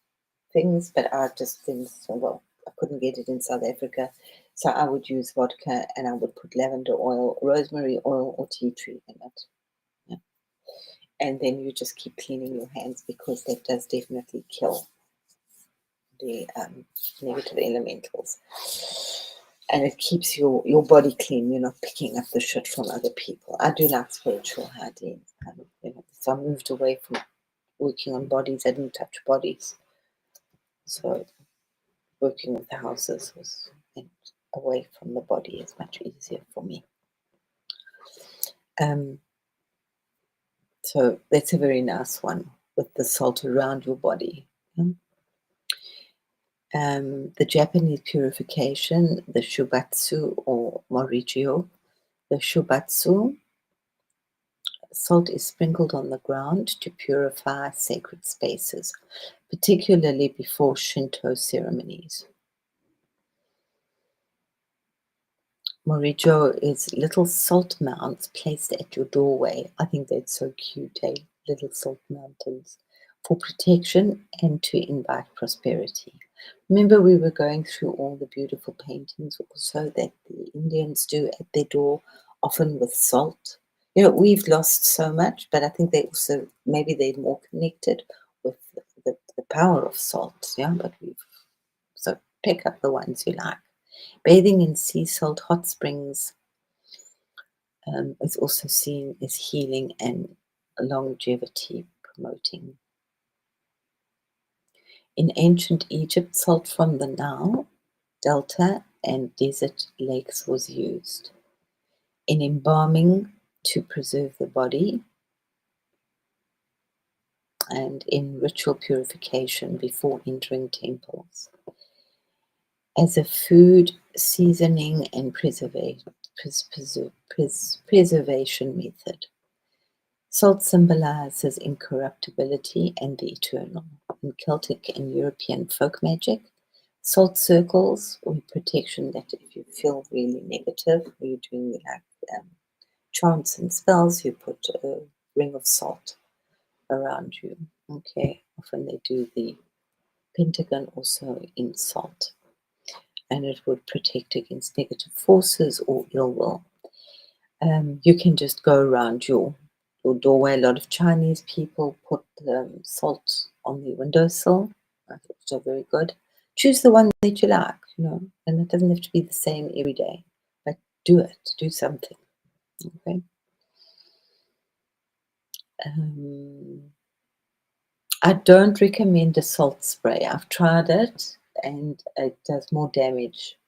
things, but I just didn't. So, well, I couldn't get it in South Africa, so I would use vodka and I would put lavender oil, rosemary oil, or tea tree in it. Yeah. And then you just keep cleaning your hands because that does definitely kill the negative elementals. And it keeps your body clean. You're not picking up the shit from other people. I do like spiritual hygiene. So I moved away from working on bodies. I didn't touch bodies. So working with the houses was and away from the body is much easier for me. So that's a very nice one with the salt around your body. The Japanese purification, the shubatsu or morigyo. The shubatsu, salt is sprinkled on the ground to purify sacred spaces, particularly before Shinto ceremonies. Morigyo is little salt mounds placed at your doorway. I think that's so cute, eh? Little salt mountains for protection and to invite prosperity. Remember, we were going through all the beautiful paintings also that the Indians do at their door, often with salt. We've lost so much, but I think they also, maybe they're more connected with the power of salt, yeah, but so pick up the ones you like. Bathing in sea salt hot springs is also seen as healing and longevity promoting. In ancient Egypt, salt from the Nile, delta, and desert lakes was used. In embalming to preserve the body, and in ritual purification before entering temples. As a food seasoning and preservation method. Salt symbolizes incorruptibility and the eternal. In Celtic and European folk magic, salt circles or protection, that if you feel really negative or you're doing like chants and spells, you put a ring of salt around you. Okay, often they do the pentagon also in salt, and it would protect against negative forces or ill will. You can just go around your doorway. A lot of Chinese people put salt on the windowsill. I thought those are very good. Choose the one that you like, and it doesn't have to be the same every day, but do it. Do something. Okay. I don't recommend a salt spray. I've tried it, and it does more damage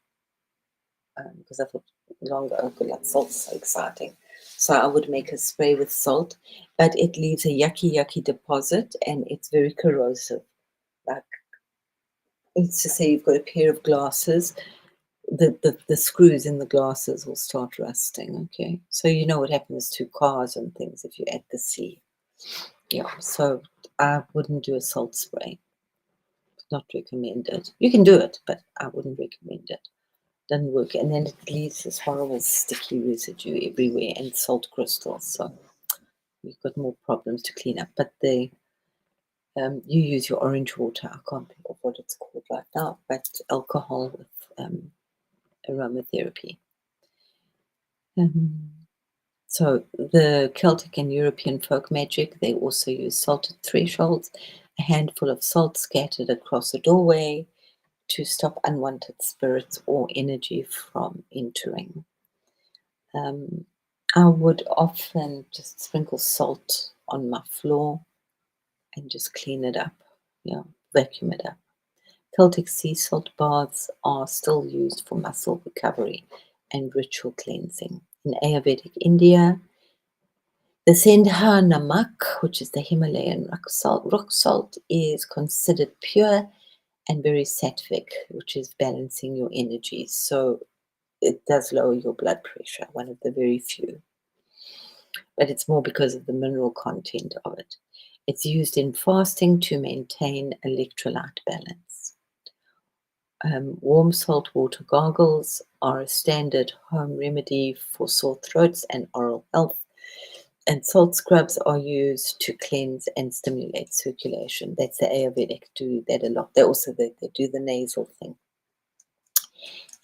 because I thought longer, oh, good, like salt's so exciting. So I would make a spray with salt, but it leaves a yucky deposit, and it's very corrosive. Like, let's just say you've got a pair of glasses, the screws in the glasses will start rusting. Okay, so you know what happens to cars and things if you're at the sea. Yeah, so I wouldn't do a salt spray. Not recommended. You can do it, but I wouldn't recommend it. Doesn't work, and then it leaves this horrible sticky residue everywhere and salt crystals. So you've got more problems to clean up. But you use your orange water. I can't think of what it's called right now, but alcohol with aromatherapy. So the Celtic and European folk magic, they also use salted thresholds, a handful of salt scattered across a doorway to stop unwanted spirits or energy from entering. I would often just sprinkle salt on my floor and just clean it up, vacuum it up. Celtic sea salt baths are still used for muscle recovery and ritual cleansing. In Ayurvedic India, the Sendha Namak, which is the Himalayan rock salt, is considered pure and very sattvic, which is balancing your energies. So it does lower your blood pressure, one of the very few. But it's more because of the mineral content of it. It's used in fasting to maintain electrolyte balance. Warm salt water gargles are a standard home remedy for sore throats and oral health. And salt scrubs are used to cleanse and stimulate circulation. That's the Ayurvedic, do that a lot. They also they do the nasal thing.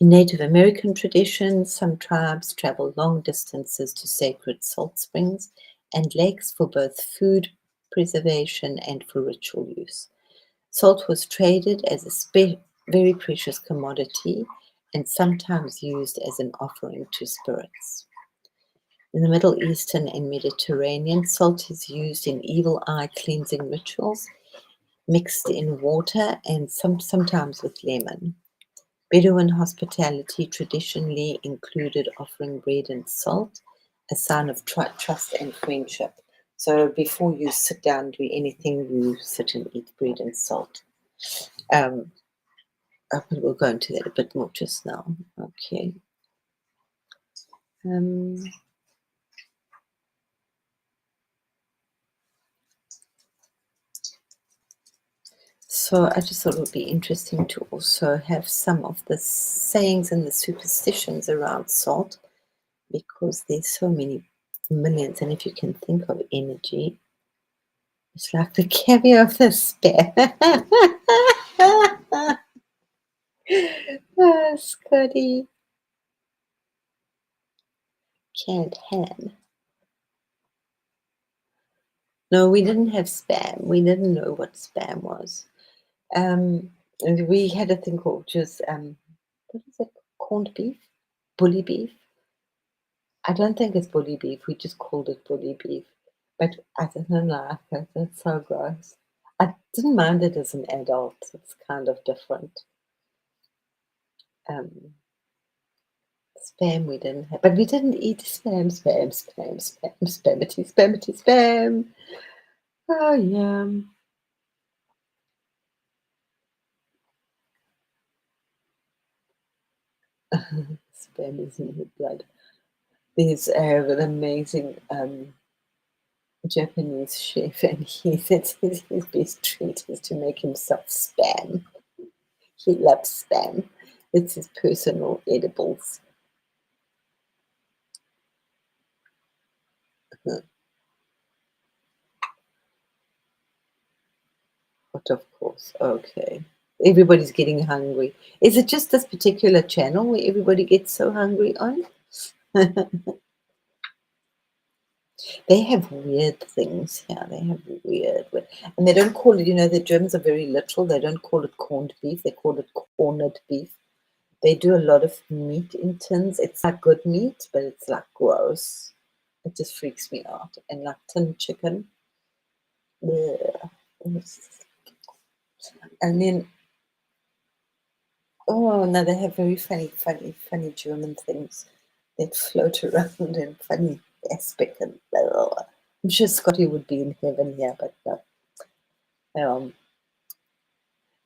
In Native American traditions, some tribes travel long distances to sacred salt springs and lakes for both food preservation and for ritual use. Salt was traded as a very precious commodity and sometimes used as an offering to spirits. In the Middle Eastern and Mediterranean, salt is used in evil eye cleansing rituals, mixed in water and sometimes with lemon. Bedouin hospitality traditionally included offering bread and salt, a sign of trust and friendship. So before you sit down and do anything, you sit and eat bread and salt. We'll go into that a bit more just now. Okay. So I just thought it would be interesting to also have some of the sayings and the superstitions around salt, because there's so many millions, and if you can think of energy, it's like the caviar of the spare. Scotty. Canned ham. No, we didn't have spam. We didn't know what spam was. And we had a thing called just what is it? Corned beef, bully beef. I don't think it's bully beef. We just called it bully beef, but I don't like it. It's so gross. I didn't mind it as an adult. It's kind of different. Um, Spam we didn't have, but we didn't eat spam, spam, spam, spam, spamity, spamity, spam. Oh yeah. Spam is in the blood. There's an amazing Japanese chef, and he says his best treat is to make himself spam. He loves spam. It's his personal edibles. But of course, okay. Everybody's getting hungry. Is it just this particular channel where everybody gets so hungry on? They have weird things here. They have weird, and they don't call it. The Germans are very literal. They don't call it corned beef. They call it cornered beef. They do a lot of meat in tins. It's like good meat, but it's like gross. It just freaks me out. And like tin chicken. Bleh. And then, oh no, they have very funny, funny, funny German things that float around in funny aspect. And blah. I'm sure Scotty would be in heaven here, but no.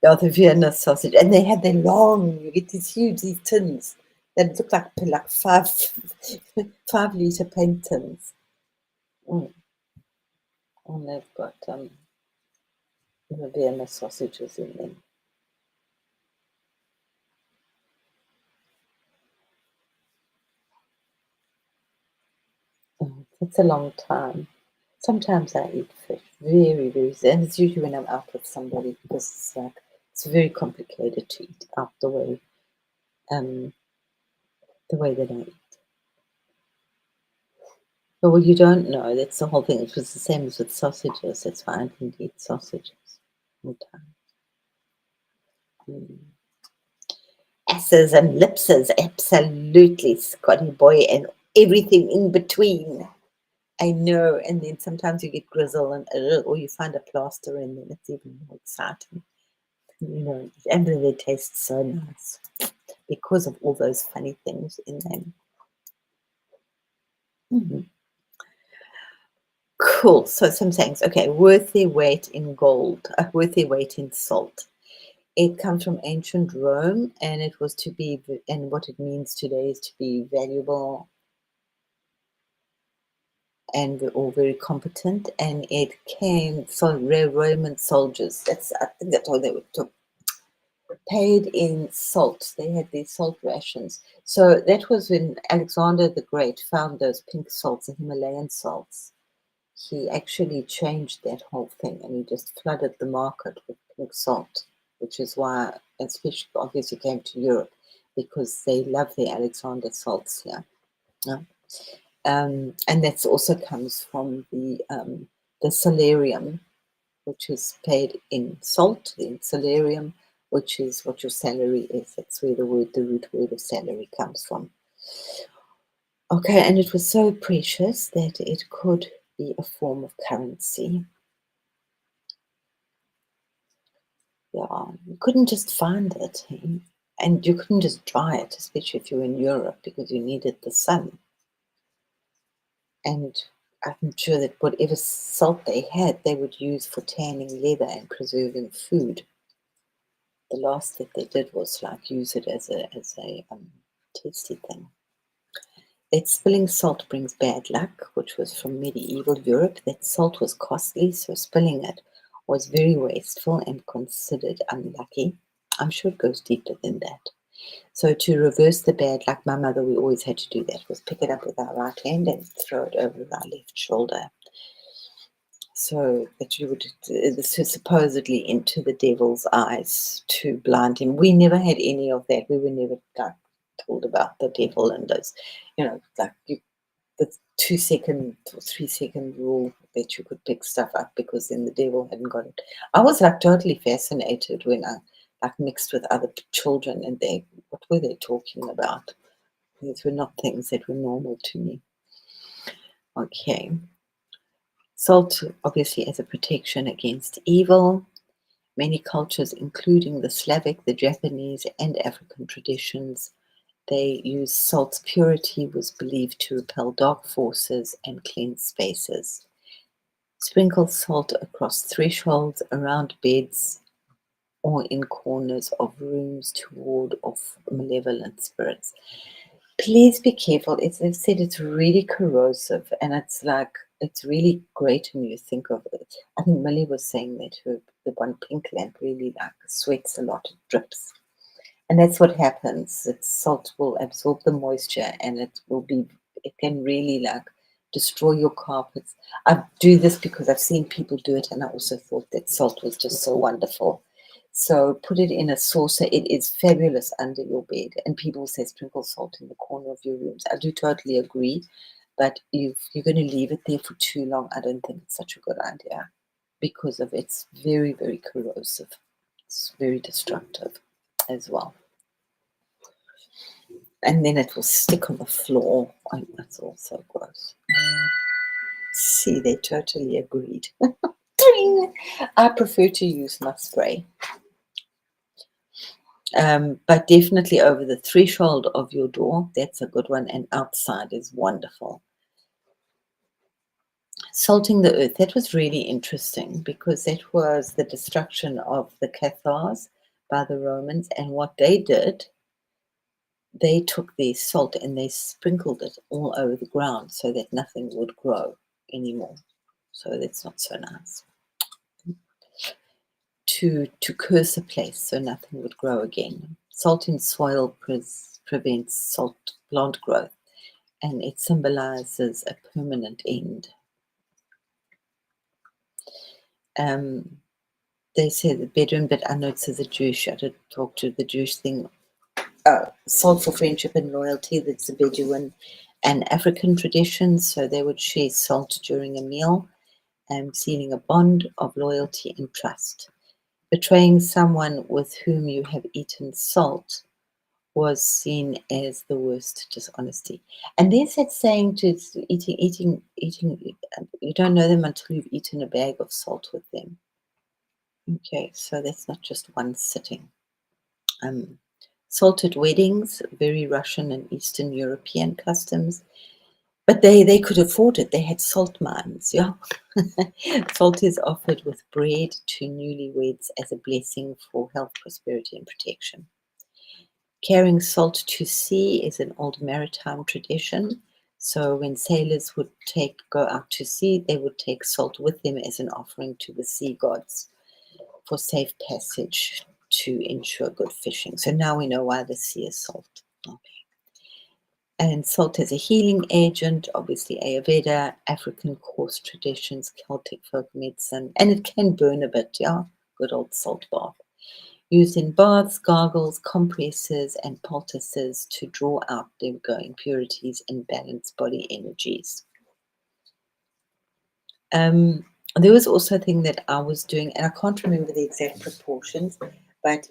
Yeah, the Vienna sausage, and they had their long. You get these tins that look like 5 liter paint tins. Mm. And they've got the Vienna sausages in them. It's a long time. Sometimes I eat fish, very, very, and it's usually when I'm out with somebody because it's very complicated to eat out um, the way that I eat. But what you don't know, that's the whole thing. It was the same as with sausages. That's why I didn't eat sausages all the time. Mm. S's and lipses, absolutely, Scotty boy, and everything in between. I know, and then sometimes you get grizzle or you find a plaster and then it's even more exciting. And then they taste so nice because of all those funny things in them. Mhm. Cool. So some sayings. Okay, worth their weight in gold, worth their weight in salt. It comes from ancient Rome, and it was to be, and what it means today is to be valuable and all very competent. And it came from Roman soldiers. I think that's all they were paid in salt. They had these salt rations. So that was when Alexander the Great found those pink salts, the Himalayan salts. He actually changed that whole thing and he just flooded the market with pink salt, which is why, especially obviously, came to Europe because they love the Alexander salts here. Yeah. And that also comes from the salarium, which is paid in salt, in salarium, which is what your salary is. That's where the root word of salary comes from. Okay, and it was so precious that it could be a form of currency. Yeah, you couldn't just find it, and you couldn't just dry it, especially if you were in Europe, because you needed the sun. And I'm sure that whatever salt they had, they would use for tanning leather and preserving food. The last that they did was like use it as a tasty thing. That spilling salt brings bad luck, which was from medieval Europe. That salt was costly, so spilling it was very wasteful and considered unlucky. I'm sure it goes deeper than that. So to reverse the bad luck, my mother, we always had to do that, was pick it up with our right hand and throw it over our left shoulder. So that you would this is supposedly into the devil's eyes to blind him. We never had any of that. We were never like told about the devil and those, like the 2 second or 3 second rule that you could pick stuff up because then the devil hadn't got it. I was like totally fascinated when I like mixed with other children and what were they talking about? These were not things that were normal to me. Okay. Salt, obviously, as a protection against evil. Many cultures, including the Slavic, the Japanese, and African traditions, they use salt's purity was believed to repel dark forces and cleanse spaces. Sprinkle salt across thresholds, around beds, or in corners of rooms to ward off malevolent spirits. Please be careful. They've said it's really corrosive, and it's really great when you think of it. I think Millie was saying that the one pink lamp really sweats a lot, it drips. And that's what happens. Salt will absorb the moisture, and it can really destroy your carpets. I do this because I've seen people do it, and I also thought that salt was just so wonderful. So put it in a saucer. It is fabulous under your bed. And people say sprinkle salt in the corner of your rooms. I do totally agree. But if you're going to leave it there for too long, I don't think it's such a good idea because of it's very, very corrosive. It's very destructive as well. And then it will stick on the floor. Oh, that's also gross. See, they totally agreed. I prefer to use my spray. But definitely over the threshold of your door, that's a good one. And outside is wonderful. Salting the earth, that was really interesting because that was the destruction of the Cathars by the Romans. And what they did, they took their salt and they sprinkled it all over the ground so that nothing would grow anymore. So that's not so nice. To curse a place so nothing would grow again. Salt in soil prevents salt plant growth, and it symbolizes a permanent end. They say the Bedouin, but I know it says a Jewish. I did talk to the Jewish thing. Salt for friendship and loyalty. That's the Bedouin and African tradition. So they would share salt during a meal, sealing a bond of loyalty and trust. Betraying someone with whom you have eaten salt was seen as the worst dishonesty. And there's that saying to eating, you don't know them until you've eaten a bag of salt with them. Okay, so that's not just one sitting. Salted weddings, very Russian and Eastern European customs. But they could afford it. They had salt mines, yeah. Salt is offered with bread to newlyweds as a blessing for health, prosperity, and protection. Carrying salt to sea is an old maritime tradition. So when sailors would go out to sea, they would take salt with them as an offering to the sea gods for safe passage to ensure good fishing. So now we know why the sea is salt. Okay. And salt as a healing agent, obviously Ayurveda, African coarse traditions, Celtic folk medicine, and it can burn a bit, yeah, good old salt bath. Used in baths, gargles, compresses, and poultices to draw out the impurities and balance body energies. There was also a thing that I was doing, and I can't remember the exact proportions, but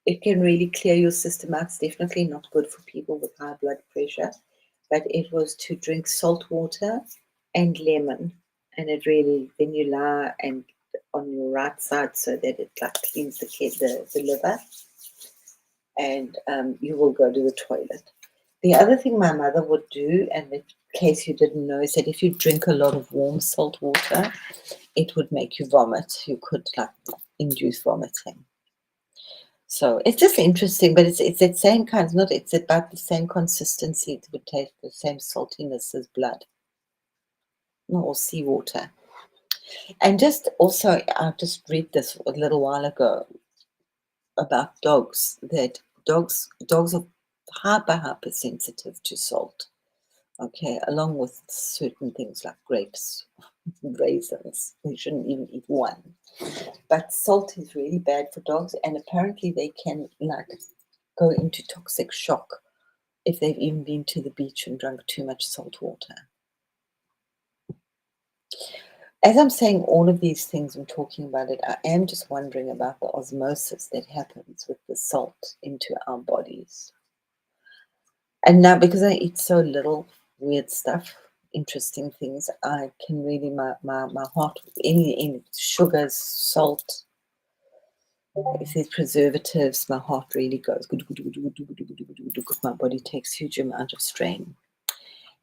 it can really clear your system out. It's definitely not good for people with high blood pressure, but it was to drink salt water and lemon, and it really, then you lie and on your right side so that it cleans the liver, and you will go to the toilet. The other thing my mother would do, and in case you didn't know, is that if you drink a lot of warm salt water, it would make you vomit. You could induce vomiting. So it's just interesting, but it's that same kind. It's about the same consistency. It would taste the same saltiness as blood, or seawater. And just also, I just read this a little while ago about dogs. That dogs are hypersensitive to salt. Okay, along with certain things like grapes, raisins. They shouldn't even eat one. But salt is really bad for dogs, and apparently they can go into toxic shock if they've even been to the beach and drunk too much salt water. As I'm saying all of these things and talking about it, I am just wondering about the osmosis that happens with the salt into our bodies. And now, because I eat so little weird stuff, interesting things. I can really, my heart, any sugars, salt, if there's preservatives, my heart really goes because my body takes huge amount of strain.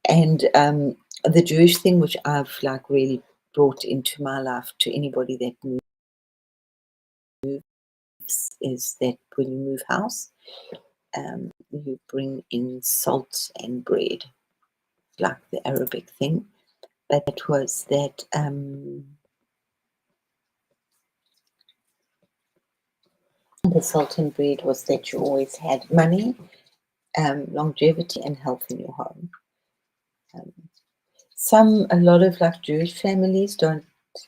And the Jewish thing, which I've like really brought into my life to anybody that moves, is that when you move house, you bring in salt and bread, like the Arabic thing. But it was that the salt and bread was that you always had money, longevity, and health in your home. A lot of like Jewish families don't,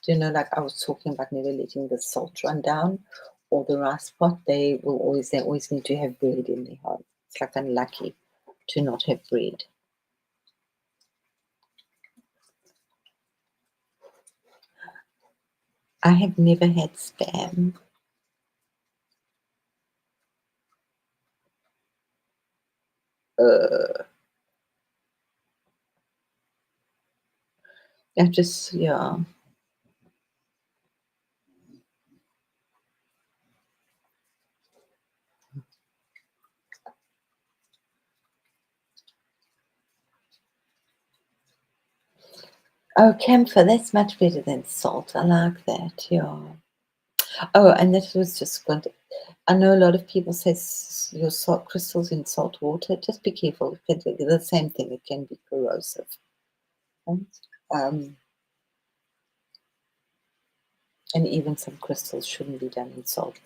like I was talking about never letting the salt run down or the rice pot. They always need to have bread in their home. It's like unlucky to not have bread. I have never had spam. I just, yeah. Oh, camphor, that's much better than salt. I like that, yeah. Oh, and that was just going to, I know a lot of people say your salt crystals in salt water. Just be careful. It can be the same thing. It can be corrosive. Right? Um, and even some crystals shouldn't be done in salt.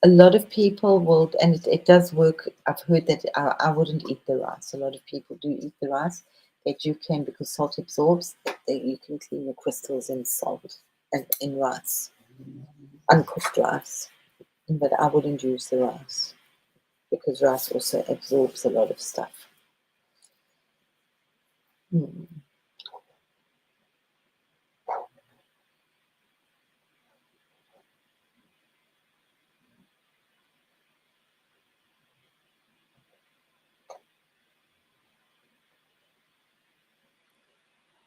A lot of people will, and it does work. I've heard that I wouldn't eat the rice. A lot of people do eat the rice. That you can, because salt absorbs, that you can clean your crystals in salt and in rice, uncooked rice. But I wouldn't use the rice because rice also absorbs a lot of stuff. Mm.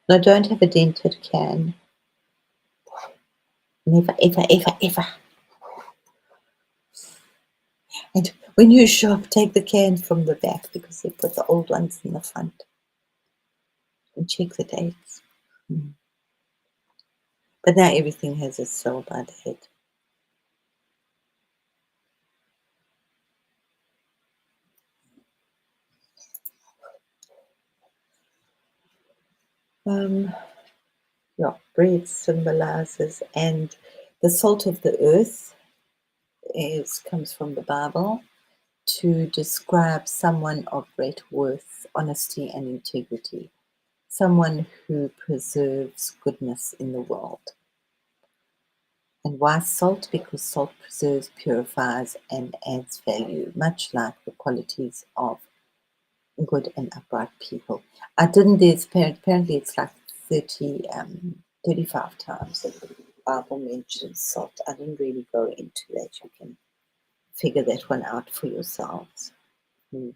No, don't have a dented can. Never, ever, ever, ever. And when you shop, take the cans from the back because they put the old ones in the front. And check the dates. Mm. But now everything has a sell-by date. Yeah, bread symbolizes, and the salt of the earth comes from the Bible to describe someone of great worth, honesty, and integrity. Someone who preserves goodness in the world. And why salt? Because salt preserves, purifies, and adds value, much like the qualities of good and upright people. I didn't, apparently it's like 35 times that the Bible mentions salt. I didn't really go into that. You can figure that one out for yourselves. Mm.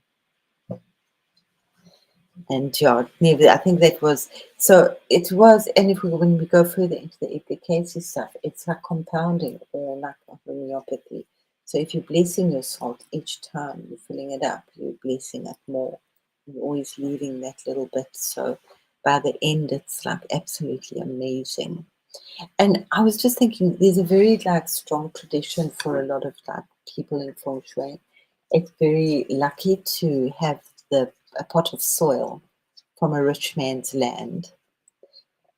And yeah, maybe I think that was, so it was. And if when we go further into the efficacy stuff, it's like compounding or like homeopathy. So if you're blessing your salt each time you're filling it up, you're blessing it more. You're always leaving that little bit. So by the end, it's like absolutely amazing. And I was just thinking, there's a very like strong tradition for a lot of like people in feng shui. It's very lucky to have a pot of soil from a rich man's land.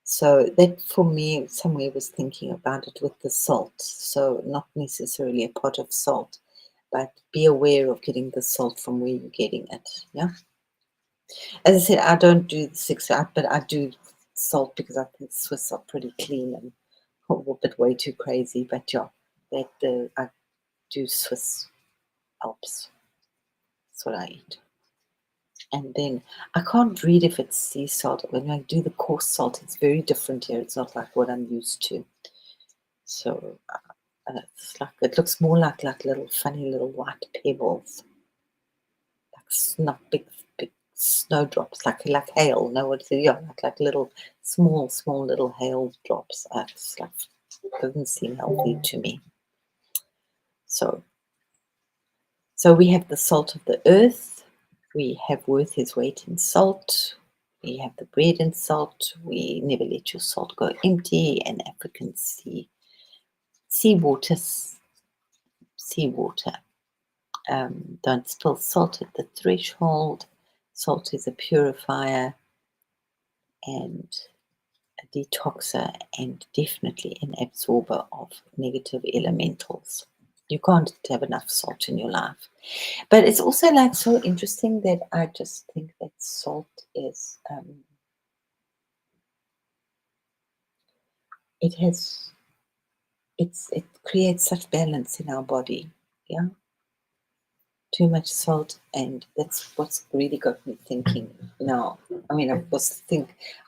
So that for me, somewhere was thinking about it with the salt. So not necessarily a pot of salt, but be aware of getting the salt from where you're getting it. Yeah. As I said, I don't do the 6 out, but I do salt because I think Swiss are pretty clean and a bit way too crazy. But yeah, that I do Swiss Alps. That's what I eat. And then I can't read if it's sea salt. When I do the coarse salt, it's very different here. It's not like what I'm used to. So it's like it looks more like little funny little white pebbles, like not big snowdrops, like hail. No, what's it? Yeah, like little small little hail drops. It's like doesn't seem healthy to me. So we have the salt of the earth. We have worth his weight in salt. We have the bread and salt. We never let your salt go empty. And African seawater. Don't spill salt at the threshold. Salt is a purifier and a detoxer and definitely an absorber of negative elementals. You can't have enough salt in your life. But it's also like so interesting that I just think that salt is, it creates such balance in our body. Yeah. Too much salt, and that's what's really got me thinking now. I mean, I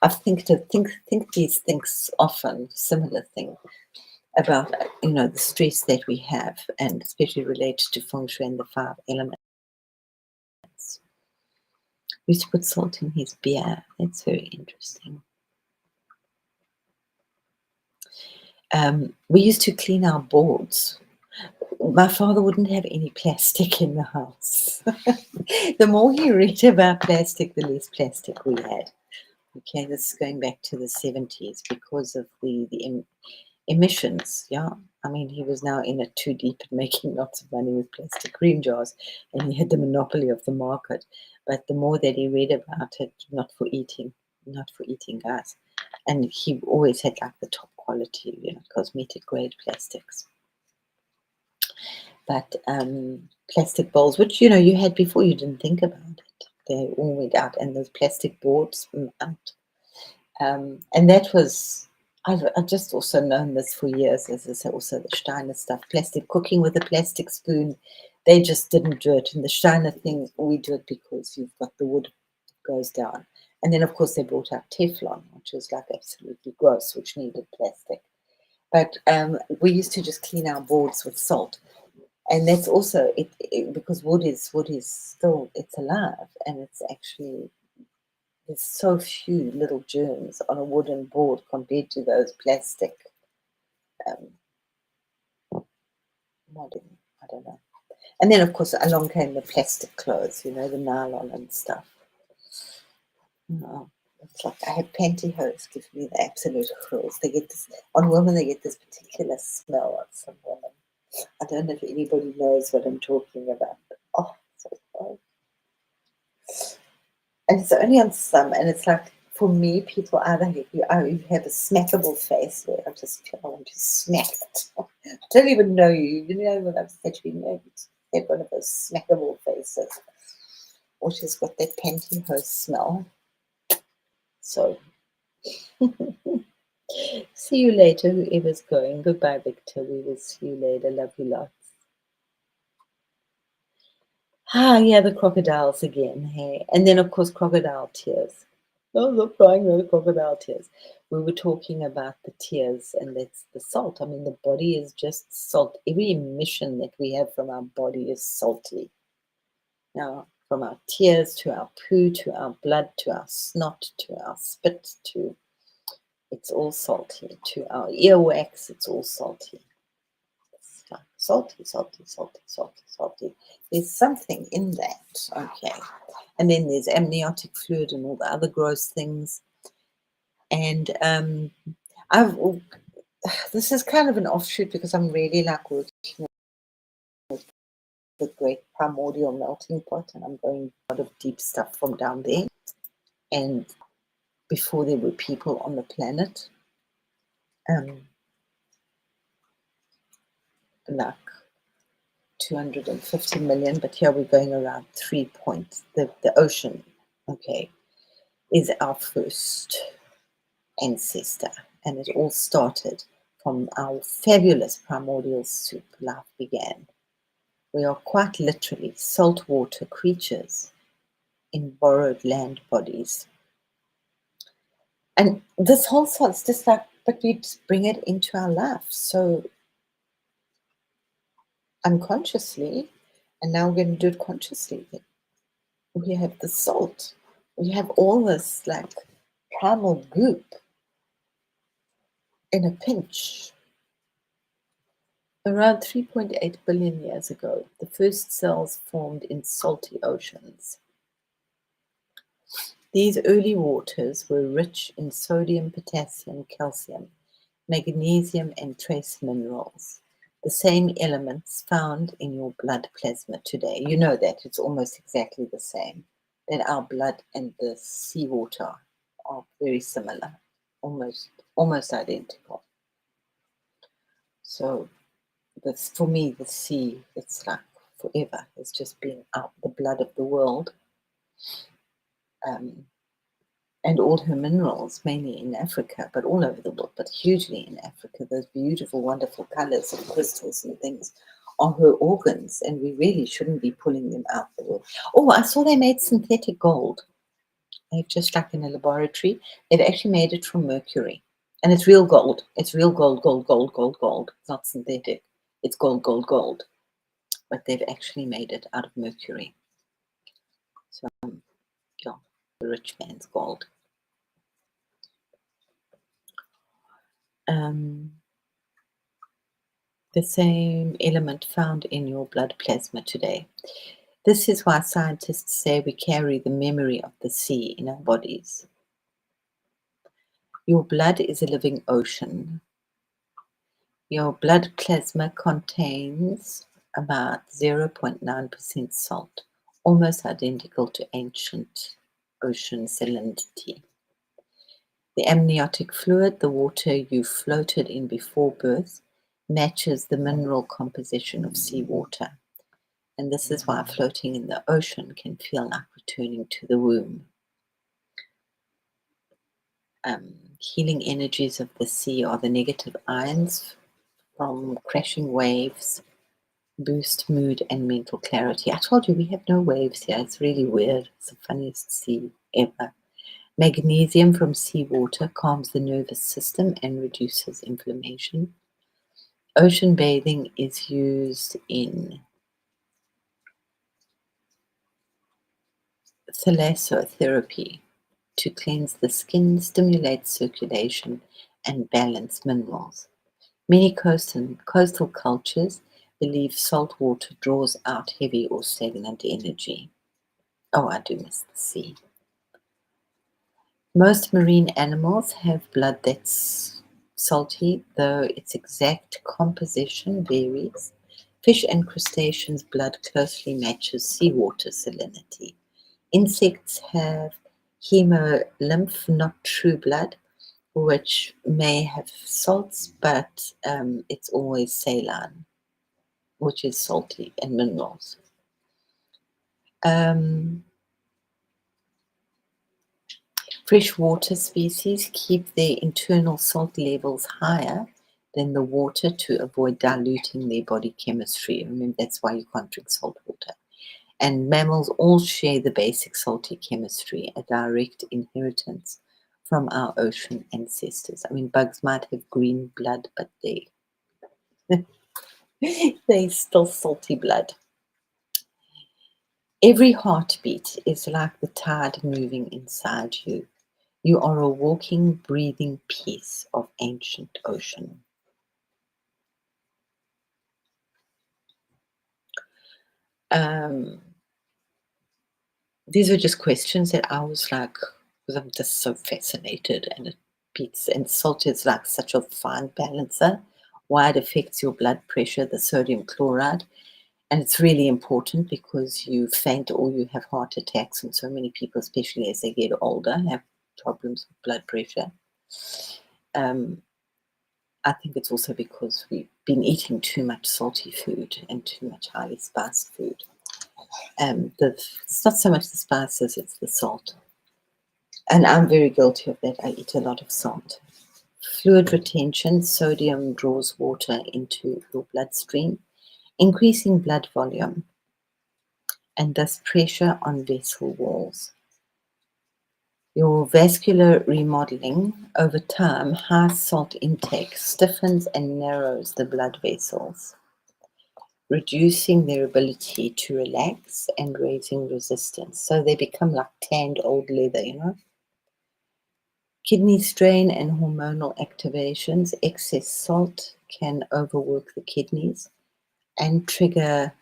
think these things often, similar thing about the stress that we have, and especially related to feng shui and the 5 elements. We used to put salt in his beer. That's very interesting. We used to clean our boards. My father wouldn't have any plastic in the house. The more he read about plastic, the less plastic we had. Okay, this is going back to the 70s because of the emissions. Yeah, I mean, he was now in it too deep and making lots of money with plastic cream jars, and he had the monopoly of the market. But the more that he read about it, not for eating, guys. And he always had like the top quality, cosmetic grade plastics. But plastic bowls, which you had before, you didn't think about it. They all went out, and those plastic boards went out. And that was, I've just also known this for years, as I say, also the Steiner stuff, plastic cooking with a plastic spoon. They just didn't do it. And the Steiner thing, we do it because you've got the wood that goes down. And then, of course, they brought out Teflon, which was like absolutely gross, which needed plastic. But we used to just clean our boards with salt. And that's also because wood is still, it's alive, and it's actually, there's so few little germs on a wooden board compared to those plastic modern, I don't know. And then of course along came the plastic clothes, the nylon and stuff. No, it's like I have pantyhose give me the absolute chills. They get this on women. They get this particular smell on some women. I don't know if anybody knows what I'm talking about. Oh, so cold. And it's only on some, and it's like, for me, people either you have a smackable face where I want to smack it. I don't even know you. You know what I've said to you, have one of those smackable faces, or she's got that pantyhose smell. So, see you later, whoever's going. Goodbye, Victor. We will see you later. Love you lots. Yeah, the crocodiles again, hey. And then, of course, crocodile tears. Oh, look, crying, no crocodile tears. We were talking about the tears, and that's the salt. I mean, the body is just salt. Every emission that we have from our body is salty. Now, from our tears to our poo, to our blood, to our snot, to our spit, it's all salty. To our earwax, it's all salty. Salty, salty, salty, salty, salty. There's something in that. Okay. And then there's amniotic fluid and all the other gross things. And this is kind of an offshoot because I'm really like working with the great primordial melting pot, and I'm going a lot of deep stuff from down there. And before there were people on the planet, like 250 million, but here we're going around 3 points. The ocean, okay, is our first ancestor, and it all started from our fabulous primordial soup. Life began. We are quite literally saltwater creatures in borrowed land bodies. And this whole salt's just like, but we just bring it into our life so unconsciously, and now we're going to do it consciously. We have the salt. You have all this like primal goop in a pinch. Around 3.8 billion years ago, the first cells formed in salty oceans. These early waters were rich in sodium, potassium, calcium, magnesium, and trace minerals, the same elements found in your blood plasma today. You know that it's almost exactly the same, that our blood and the seawater are very similar, almost identical. So that's, for me, the sea, it's like forever. It's just been out the blood of the world. And all her minerals, mainly in Africa, but all over the world, but hugely in Africa. Those beautiful, wonderful colors of crystals and things are her organs, and we really shouldn't be pulling them out the world. Oh, I saw they made synthetic gold. They've just, like in a laboratory, they've actually made it from mercury. And it's real gold. It's real gold, gold, gold, gold, gold. It's not synthetic. It's gold, gold, gold. But they've actually made it out of mercury. So, yeah, the rich man's gold. The same element found in your blood plasma today. This is why scientists say we carry the memory of the sea in our bodies. Your blood is a living ocean. Your blood plasma contains about 0.9% salt, almost identical to ancient ocean salinity. The amniotic fluid, the water you floated in before birth, matches the mineral composition of seawater. And this is why floating in the ocean can feel like returning to the womb. Healing energies of the sea are the negative ions from crashing waves, boost mood and mental clarity. I told you we have no waves here. It's really weird. It's the funniest sea ever. Magnesium from seawater calms the nervous system and reduces inflammation. Ocean bathing is used in thalassotherapy to cleanse the skin, stimulate circulation, and balance minerals. Many coastal cultures believe salt water draws out heavy or stagnant energy. Oh, I do miss the sea. Most marine animals have blood that's salty, though its exact composition varies. Fish and crustaceans' blood closely matches seawater salinity. Insects have hemolymph, not true blood, which may have salts, but it's always saline, which is salty, and minerals. Freshwater species keep their internal salt levels higher than the water to avoid diluting their body chemistry. Remember, that's why you can't drink salt water. And mammals all share the basic salty chemistry, a direct inheritance from our ocean ancestors. I mean, bugs might have green blood, but they still salty blood. Every heartbeat is like the tide moving inside you. You are a walking, breathing piece of ancient ocean. These are just questions that I was like, because I'm just so fascinated, and it beats, and salt is like such a fine balancer. Why it affects your blood pressure, the sodium chloride. And it's really important because you faint or you have heart attacks, and so many people, especially as they get older, have problems with blood pressure. I think it's also because we've been eating too much salty food and too much highly spiced food. It's not so much the spices, it's the salt. And I'm very guilty of that. I eat a lot of salt. Fluid retention, sodium draws water into your bloodstream, increasing blood volume and thus pressure on vessel walls. Your vascular remodeling over time, high salt intake stiffens and narrows the blood vessels. reducing their ability to relax and raising resistance. So they become like tanned old leather, you know. Kidney strain and hormonal activations. Excess salt can overwork the kidneys and trigger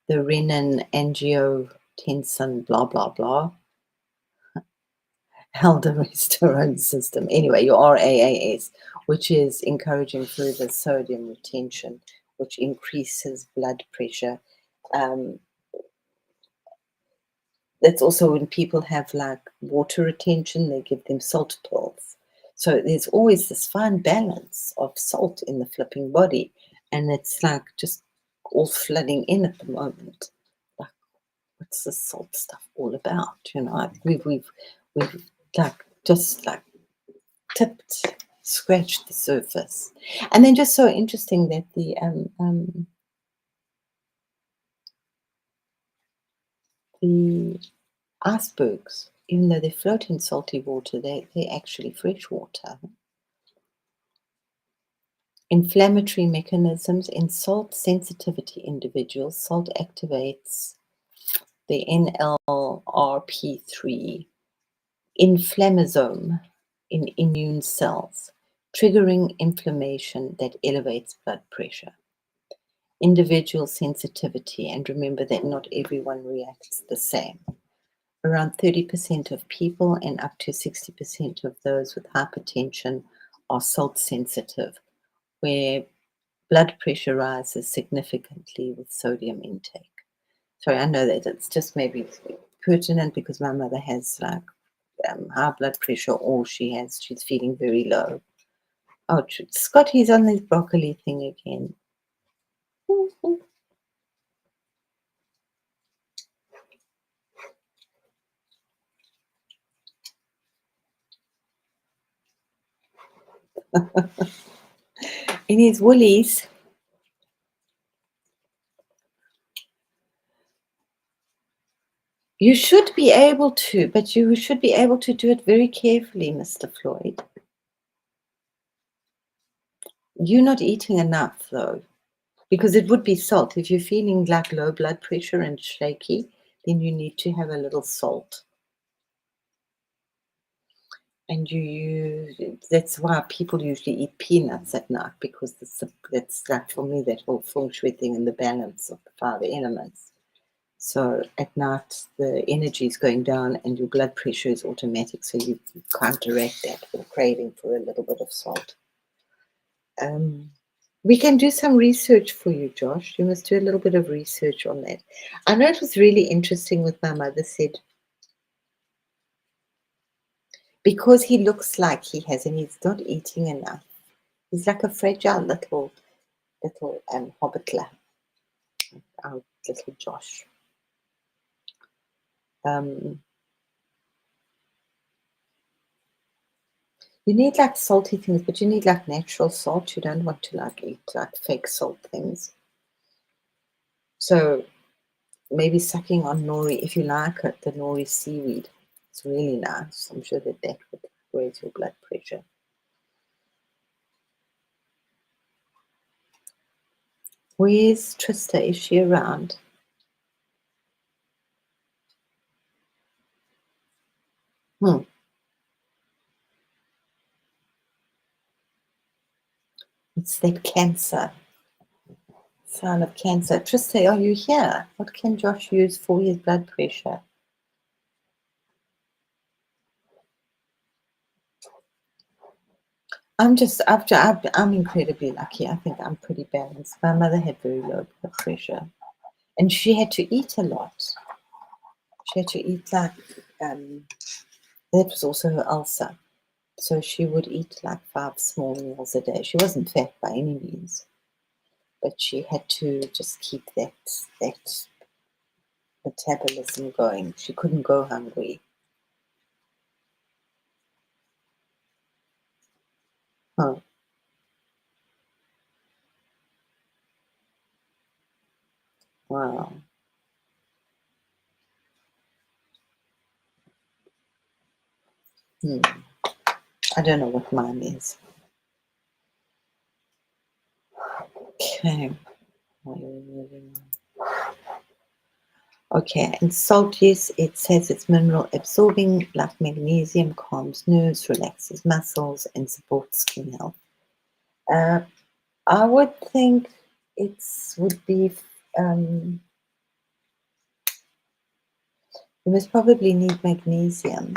the renin angiotensin, blah, blah, blah, aldosterone system. Anyway, your RAAS, which is encouraging further sodium retention, which increases blood pressure. Um, that's also when people have like water retention, they give them salt pills. So there's always this fine balance of salt in the flipping body, and it's like just all flooding in at the moment. Like, what's the salt stuff all about? You know, we've like just like scratched the surface, and then just so interesting that the icebergs, even though they float in salty water, they're actually fresh water. Inflammatory mechanisms in salt sensitivity individuals. Salt activates the NLRP3 inflammasome in immune cells, triggering inflammation that elevates blood pressure. Individual sensitivity, and remember that not everyone reacts the same. Around 30% of people and up to 60% of those with hypertension are salt sensitive, where blood pressure rises significantly with sodium intake. Sorry, I know that it's just maybe pertinent because my mother has like high blood pressure, or she's feeling very low. Oh, Scotty's on this broccoli thing again. In his woolies. You should be able to, but you should be able to do it very carefully, Mr. Floyd. You're not eating enough, though, because it would be salt. If you're feeling like low blood pressure and shaky, then you need to have a little salt. And that's why people usually eat peanuts at night, because that's like, for me, that whole feng shui thing and the balance of the 5 elements. So at night, the energy is going down and your blood pressure is automatic. So you counteract that with craving for a little bit of salt. We can do some research for you, Josh. You must do a little bit of research on that. I know it was really interesting what my mother said. Because he looks like he has, and he's not eating enough. He's like a fragile little hobbitler, our little Josh. You need like salty things, but you need like natural salt. You don't want to like eat like fake salt things. So maybe sucking on nori, if you like it, the nori seaweed. It's really nice. I'm sure that would raise your blood pressure. Where's Trista? Is she around? It's that cancer. Sign of cancer. Trista, are you here? What can Josh use for his blood pressure? I'm incredibly lucky. I think I'm pretty balanced. My mother had very low blood pressure, and she had to eat a lot. She had to eat like that was also her ulcer. So she would eat like 5 small meals a day. She wasn't fat by any means, but she had to just keep that metabolism going. She couldn't go hungry. Huh. Wow. I don't know what mine is. Okay. Okay, and salt, yes, it says it's mineral absorbing, like magnesium, calms nerves, relaxes muscles, and supports skin health. I would think it would be, um, you must probably need magnesium,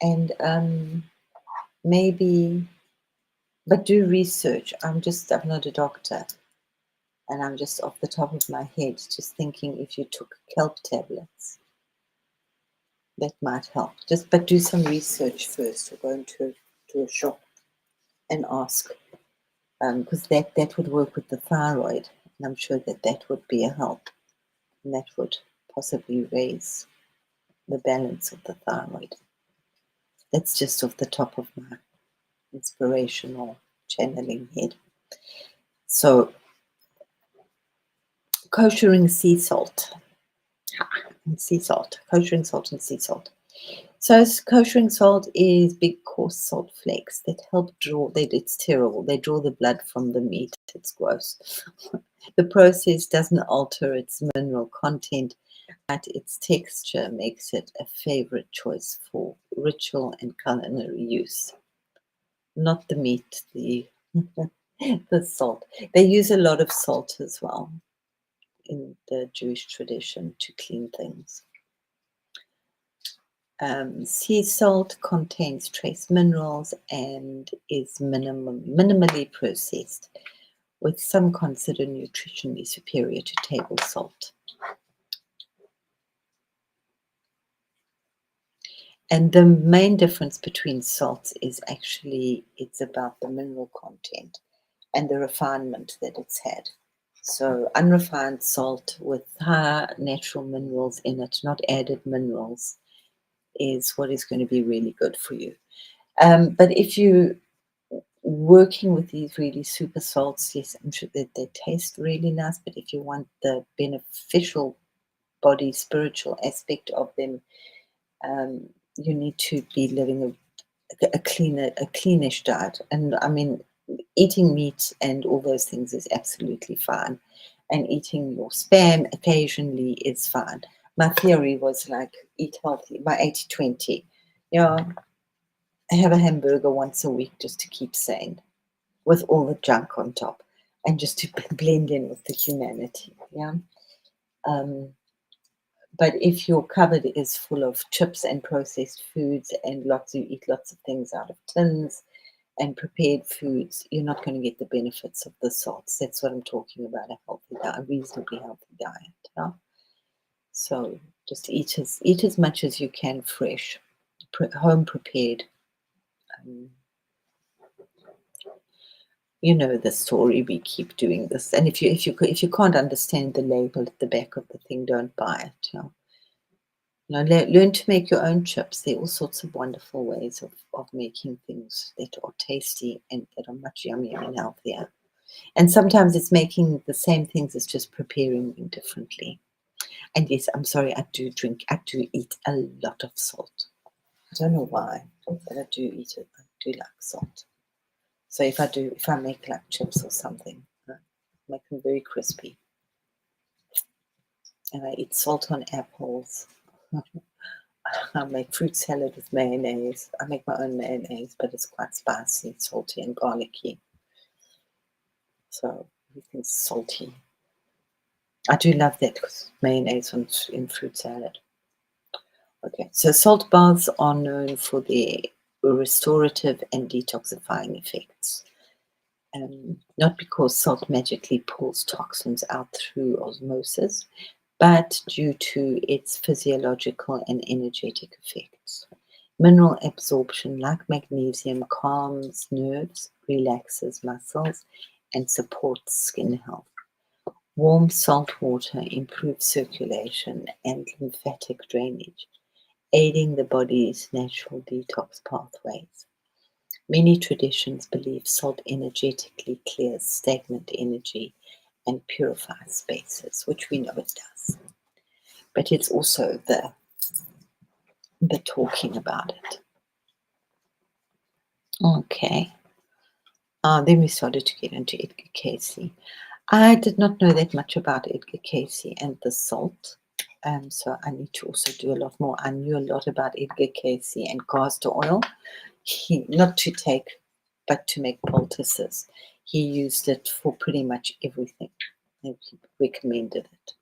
and maybe, but do research. I'm not a doctor, and I'm just off the top of my head just thinking if you took kelp tablets, that might help. But do some research first, or go into a shop and ask, because that would work with the thyroid, and I'm sure that would be a help, and that would possibly raise the balance of the thyroid. That's just off the top of my inspirational channeling head. So, koshering sea salt. And sea salt. Koshering salt and sea salt. So koshering salt is big coarse salt flakes that help draw. It's terrible. They draw the blood from the meat. It's gross. The process doesn't alter its mineral content, but its texture makes it a favorite choice for ritual and culinary use. Not the meat, the the salt. They use a lot of salt as well in the Jewish tradition to clean things. Sea salt contains trace minerals and is minimally processed, with some considered nutritionally superior to table salt. And the main difference between salts is actually it's about the mineral content and the refinement that it's had. So unrefined salt with high natural minerals in it, not added minerals, is what is going to be really good for you. But if you working with these really super salts, yes, I'm sure that they taste really nice. But if you want the beneficial body, spiritual aspect of them, you need to be living a cleanish diet. And I mean, eating meat and all those things is absolutely fine. And eating your spam occasionally is fine. My theory was like eat healthy, my 80-20. Yeah, I have a hamburger once a week just to keep sane, with all the junk on top, and just to blend in with the humanity. Yeah. Um, but if your cupboard is full of chips and processed foods and you eat lots of things out of tins and prepared foods, you're not going to get the benefits of the salts. That's what I'm talking about, a healthy diet, a reasonably healthy diet. Yeah? So just eat as much as you can fresh, home prepared. Um, you know the story. We keep doing this, and if you can't understand the label at the back of the thing, don't buy it. Learn to make your own chips. There are all sorts of wonderful ways of making things that are tasty and that are much yummier and healthier. And sometimes it's making the same things, it's just preparing them differently. And yes, I'm sorry, I do eat a lot of salt. I don't know why, but I do eat it. I do like salt. So if I make like chips or something, I make them very crispy. And I eat salt on apples. I make fruit salad with mayonnaise. I make my own mayonnaise, but it's quite spicy, salty, and garlicky. So everything's salty. I do love that mayonnaise in fruit salad. Okay, so salt baths are known for their restorative and detoxifying effects. Not because salt magically pulls toxins out through osmosis, but due to its physiological and energetic effects. Mineral absorption, like magnesium, calms nerves, relaxes muscles, and supports skin health. Warm salt water improves circulation and lymphatic drainage, aiding the body's natural detox pathways. Many traditions believe salt energetically clears stagnant energy and purifies spaces, which we know it does. But it's also the talking about it. Okay. Then we started to get into Edgar Cayce. I did not know that much about Edgar Cayce and the salt. So I need to also do a lot more. I knew a lot about Edgar Cayce and castor oil. Not to take, but to make poultices. He used it for pretty much everything. And he recommended it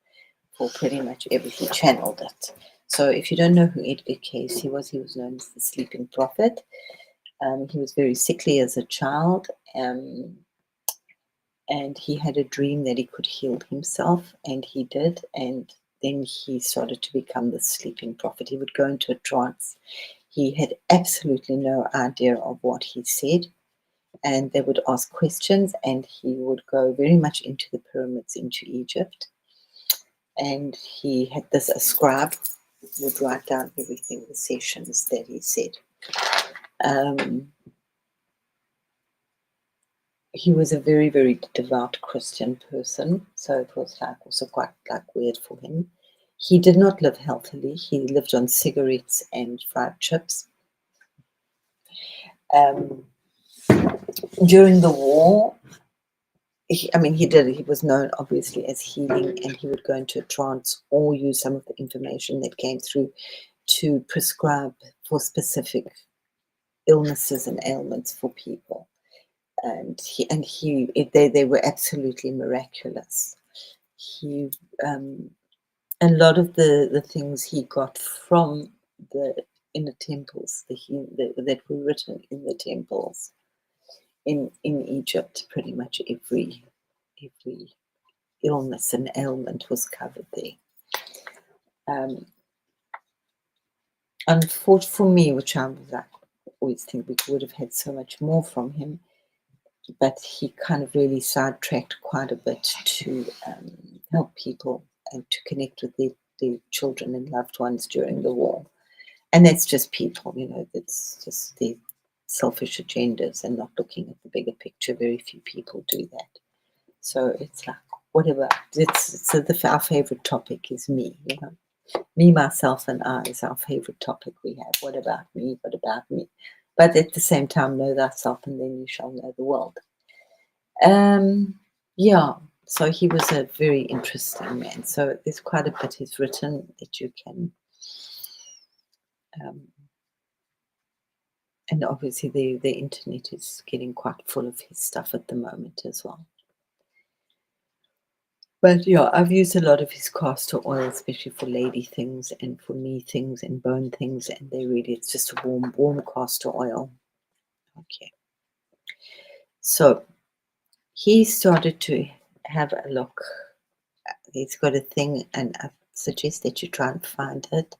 for pretty much everything. He channeled it. So if you don't know who Edgar Cayce was, he was known as the Sleeping Prophet. He was very sickly as a child. And he had a dream that he could heal himself, and he did. And then he started to become the sleeping prophet. He would go into a trance. He had absolutely no idea of what he said, and they would ask questions, and he would go very much into the pyramids, into Egypt. And he had this, a scribe would write down everything, the sessions that he said. He was a very, very devout Christian person, so it was like also quite like weird for him. He did not live healthily. He lived on cigarettes and fried chips. During the war, he was known obviously as healing, and he would go into a trance or use some of the information that came through to prescribe for specific illnesses and ailments for people. And they were absolutely miraculous. He a lot of the things he got from the inner temples, that were written in the temples in Egypt. Pretty much every illness and ailment was covered there. Unfortunately for me, which I always think we would have had so much more from him, but he kind of really sidetracked quite a bit to help people and to connect with their children and loved ones during the war. And that's just people, that's just their selfish agendas and not looking at the bigger picture. Very few people do that. So it's like, whatever. Our favorite topic is me, Me, myself, and I is our favorite topic we have. What about me? What about me? But at the same time, know thyself, and then you shall know the world. Yeah, so he was a very interesting man. So there's quite a bit he's written that you can, and obviously the internet is getting quite full of his stuff at the moment as well. But yeah, I've used a lot of his castor oil, especially for lady things and for knee things and bone things, and it's just a warm castor oil. Okay. So he started to have a look. He's got a thing, and I suggest that you try and find it.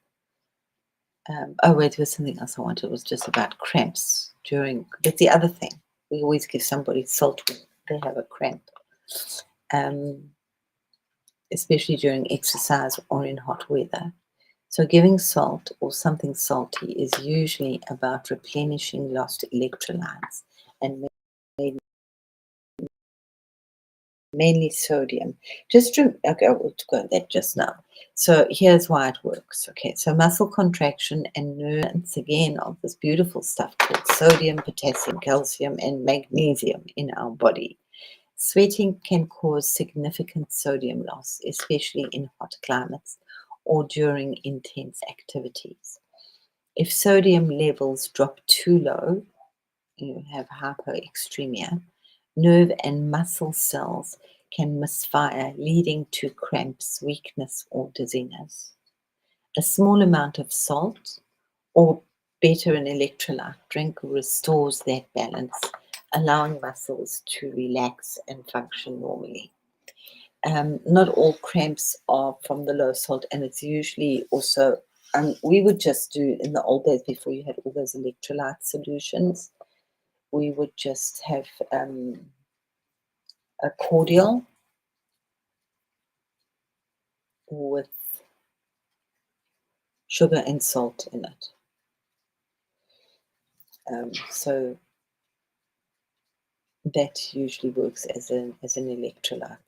Wait, there was something else I wanted. It was just about cramps that's the other thing. We always give somebody salt when they have a cramp. Especially during exercise or in hot weather. So giving salt or something salty is usually about replenishing lost electrolytes and mainly sodium. Okay, I will go that just now. So here's why it works. Okay, so muscle contraction and nerves again of this beautiful stuff called sodium, potassium, calcium, and magnesium in our body. Sweating can cause significant sodium loss, especially in hot climates or during intense activities. If sodium levels drop too low, you have hypoextremia, nerve and muscle cells can misfire, leading to cramps, weakness, or dizziness. A small amount of salt, or better, an electrolyte drink, restores that balance, allowing muscles to relax and function normally. Not all cramps are from the low salt, and it's usually also, we would just do, in the old days before you had all those electrolyte solutions, we would just have a cordial with sugar and salt in it. So that usually works as an electrolyte.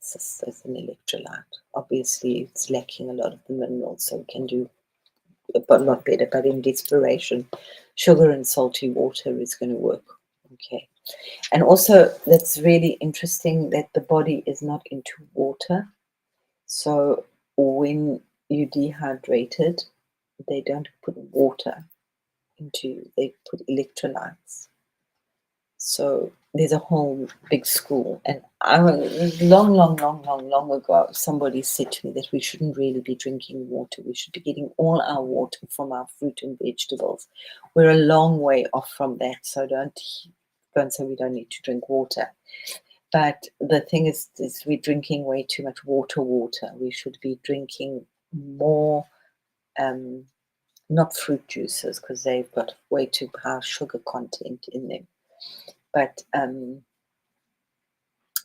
Obviously, it's lacking a lot of the minerals, so we can do a lot better. But in desperation, sugar and salty water is going to work. Okay. And also, that's really interesting that the body is not into water. So when you dehydrated, they don't put water into you, they put electrolytes. So there's a whole big school. And long ago, somebody said to me that we shouldn't really be drinking water. We should be getting all our water from our fruit and vegetables. We're a long way off from that. So don't say we don't need to drink water. But the thing is we're drinking way too much water. We should be drinking more, not fruit juices, because they've got way too high sugar content in them. But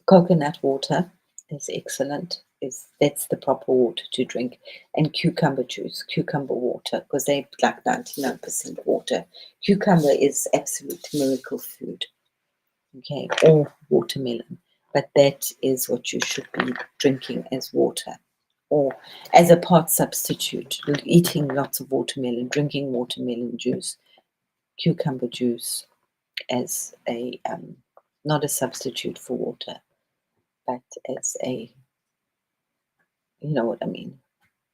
coconut water is excellent. That's the proper water to drink. And cucumber juice, cucumber water, because they're like 99% water. Cucumber is absolute miracle food. Okay, or watermelon. But that is what you should be drinking as water, or as a part substitute, eating lots of watermelon, drinking watermelon juice, cucumber juice as a not a substitute for water, but as a, you know what I mean,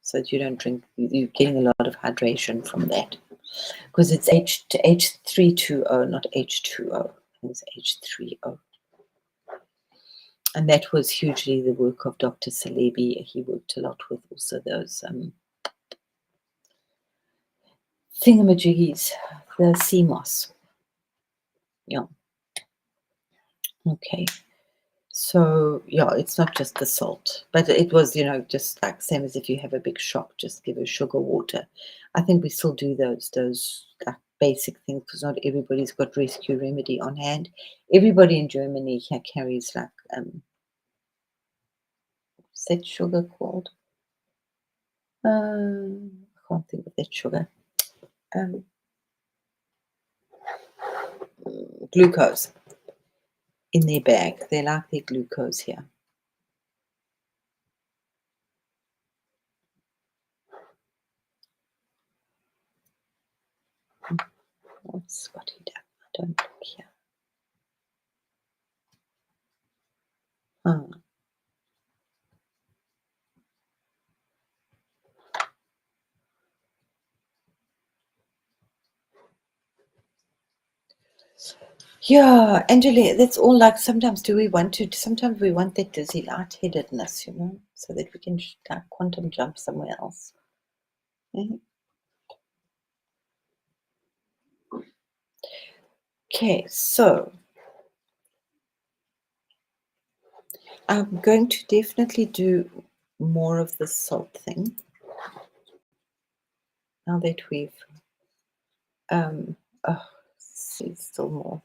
so that you don't drink, you're getting a lot of hydration from that, because it's H320, not H2O, it's H3O. And that was hugely the work of Dr. Salebi. He worked a lot with also those thingamajiggies, the sea moss. Yeah. Okay. So yeah, it's not just the salt, but it was, just like same as if you have a big shock, just give her sugar water. I think we still do those like basic things, because not everybody's got rescue remedy on hand. Everybody in Germany here carries like what's that sugar called? I can't think of that sugar. Glucose in their bag. They like their glucose here. What's Scotty done? I don't look here. Yeah, Angela, that's all. Like sometimes we want that dizzy lightheadedness, so that we can like quantum jump somewhere else. Okay, so I'm going to definitely do more of the salt thing now that we've see, still more.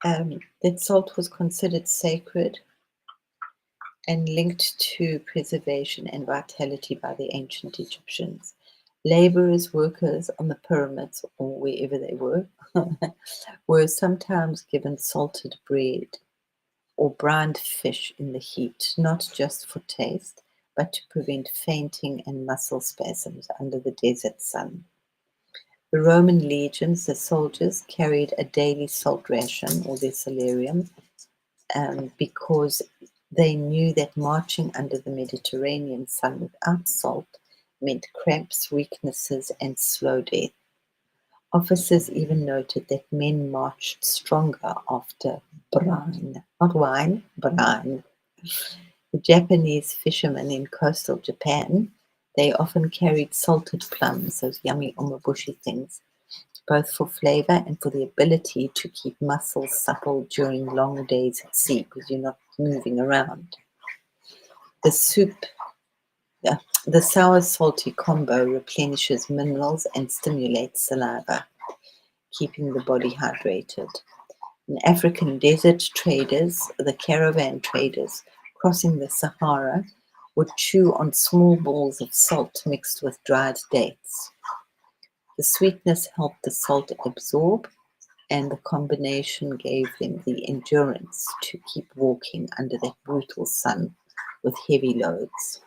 That salt was considered sacred and linked to preservation and vitality by the ancient Egyptians. Laborers, workers on the pyramids or wherever they were sometimes given salted bread or brined fish in the heat, not just for taste, but to prevent fainting and muscle spasms under the desert sun. The Roman legions, the soldiers, carried a daily salt ration, or their salarium, because they knew that marching under the Mediterranean sun without salt meant cramps, weaknesses, and slow death. Officers even noted that men marched stronger after brine, not wine, brine. The Japanese fishermen in coastal Japan, they often carried salted plums, those yummy umabushi things, both for flavor and for the ability to keep muscles supple during long days at sea, because you're not moving around. The sour salty combo replenishes minerals and stimulates saliva, keeping the body hydrated. And African desert traders, the caravan traders crossing the Sahara, would chew on small balls of salt mixed with dried dates. The sweetness helped the salt absorb, and the combination gave them the endurance to keep walking under that brutal sun with heavy loads.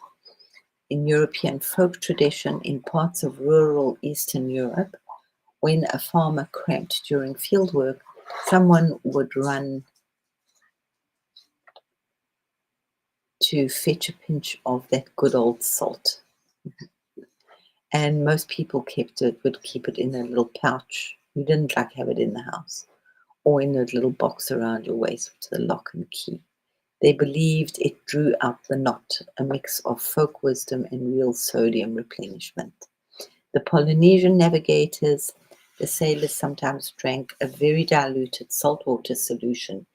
In European folk tradition, in parts of rural Eastern Europe, when a farmer cramped during fieldwork, someone would run to fetch a pinch of that good old salt. And most people would keep it in a little pouch. You didn't like have it in the house or in a little box around your waist with the lock and key. They believed it drew out the knot, a mix of folk wisdom and real sodium replenishment. The Polynesian navigators, the sailors sometimes drank a very diluted saltwater solution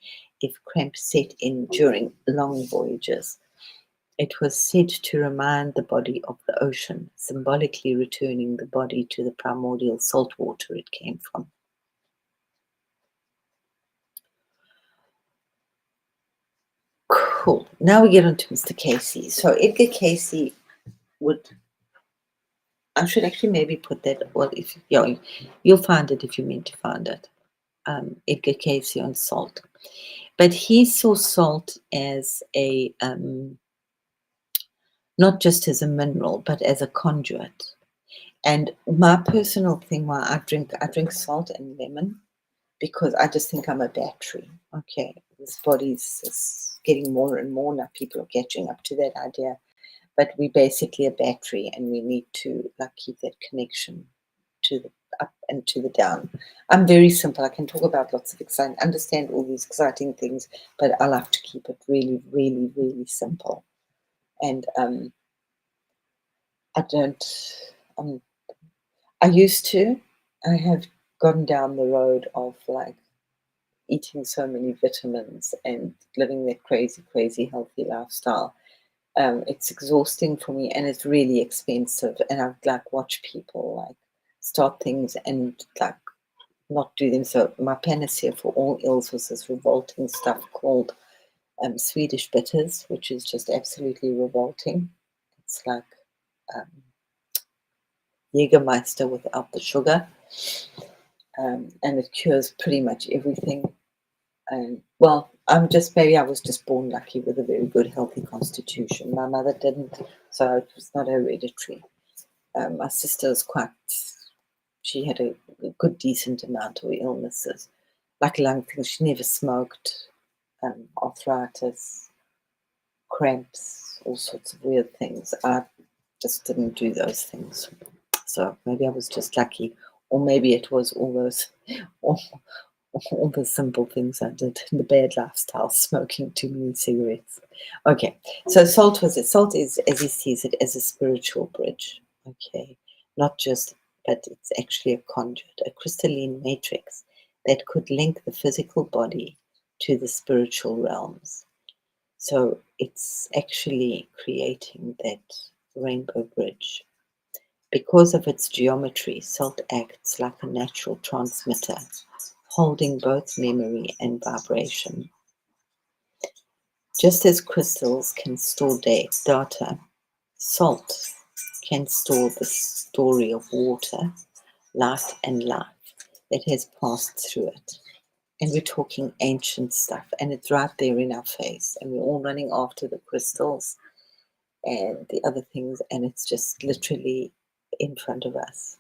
if cramps set in during long voyages. It was said to remind the body of the ocean, symbolically returning the body to the primordial salt water it came from. Cool. Now we get on to Mr. Casey. So Edgar Casey would, I should actually maybe put that, well, if you'll find it if you mean to find it. Edgar Casey on salt. But he saw salt as a, not just as a mineral, but as a conduit. And my personal thing, why I drink salt and lemon because I just think I'm a battery. Okay, this body's is getting more and more now. People are catching up to that idea, but we're basically a battery, and we need to like keep that connection to the up and to the down. I'm very simple. I can talk about lots of exciting, understand all these exciting things, but I like to keep it really, really, really simple. And I don't. I used to. I have gone down the road of like eating so many vitamins and living that crazy, crazy healthy lifestyle. It's exhausting for me and it's really expensive. And I like watch people like start things and like not do them. So my panacea for all ills was this revolting stuff called Swedish bitters, which is just absolutely revolting. It's like um, Jägermeister without the sugar. And it cures pretty much everything. And well, maybe I was just born lucky with a very good, healthy constitution. My mother didn't, so it was not hereditary. My sister was she had a good, decent amount of illnesses, like lung things. She never smoked, arthritis, cramps, all sorts of weird things. I just didn't do those things. So maybe I was just lucky, or maybe it was all those, all the simple things I did, the bad lifestyle, smoking too many cigarettes. Okay, so salt is, as he sees it, as a spiritual bridge. Okay, not just, but it's actually a conduit, a crystalline matrix that could link the physical body to the spiritual realms. So it's actually creating that rainbow bridge. Because of its geometry, salt acts like a natural transmitter, holding both memory and vibration. Just as crystals can store data, salt can store the story of water, light, and life that has passed through it. And we're talking ancient stuff, and it's right there in our face, and we're all running after the crystals and the other things, and it's just literally in front of us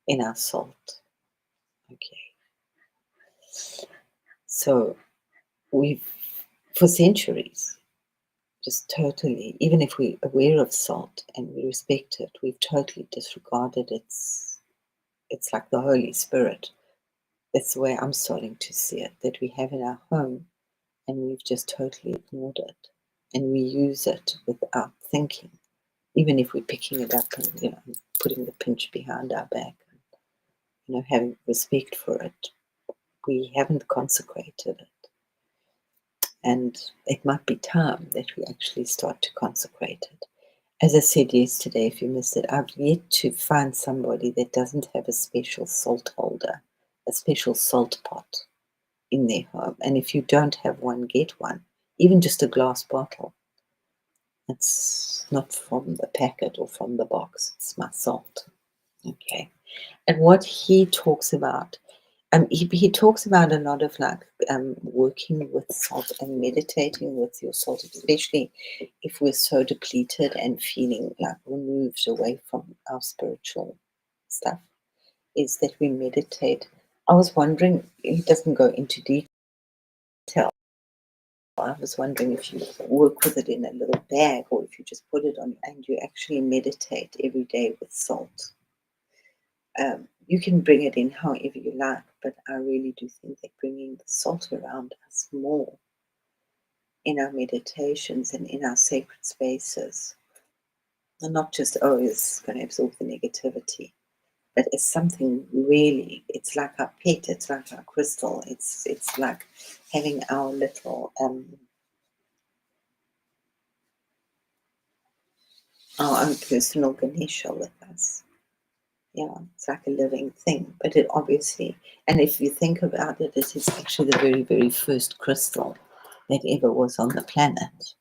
in our salt. Okay. So we've, for centuries, just totally, even if we're aware of salt and we respect it, we've totally disregarded it's like the Holy Spirit. That's the way I'm starting to see it, that we have in our home and we've just totally ignored it. And we use it without thinking, even if we're picking it up and, putting the pinch behind our back, and, having respect for it. We haven't consecrated it. And it might be time that we actually start to consecrate it. As I said yesterday, if you missed it, I've yet to find somebody that doesn't have a special salt holder, a special salt pot in their home. And if you don't have one, get one, even just a glass bottle. It's not from the packet or from the box, it's my salt. Okay. And what he talks about, he talks about a lot of like working with salt and meditating with your salt, especially if we're so depleted and feeling like removed away from our spiritual stuff, is that we meditate I was wondering, he doesn't go into detail. I was wondering if you work with it in a little bag or if you just put it on and you actually meditate every day with salt. You can bring it in however you like, but I really do think that bringing the salt around us more in our meditations and in our sacred spaces, and not just, oh, it's going to absorb the negativity, but it's something really, it's like our pet, it's like our crystal, it's like having our little, our own personal Ganesha with us. Yeah, it's like a living thing, but it obviously, and if you think about it, it is actually the very, very first crystal that ever was on the planet.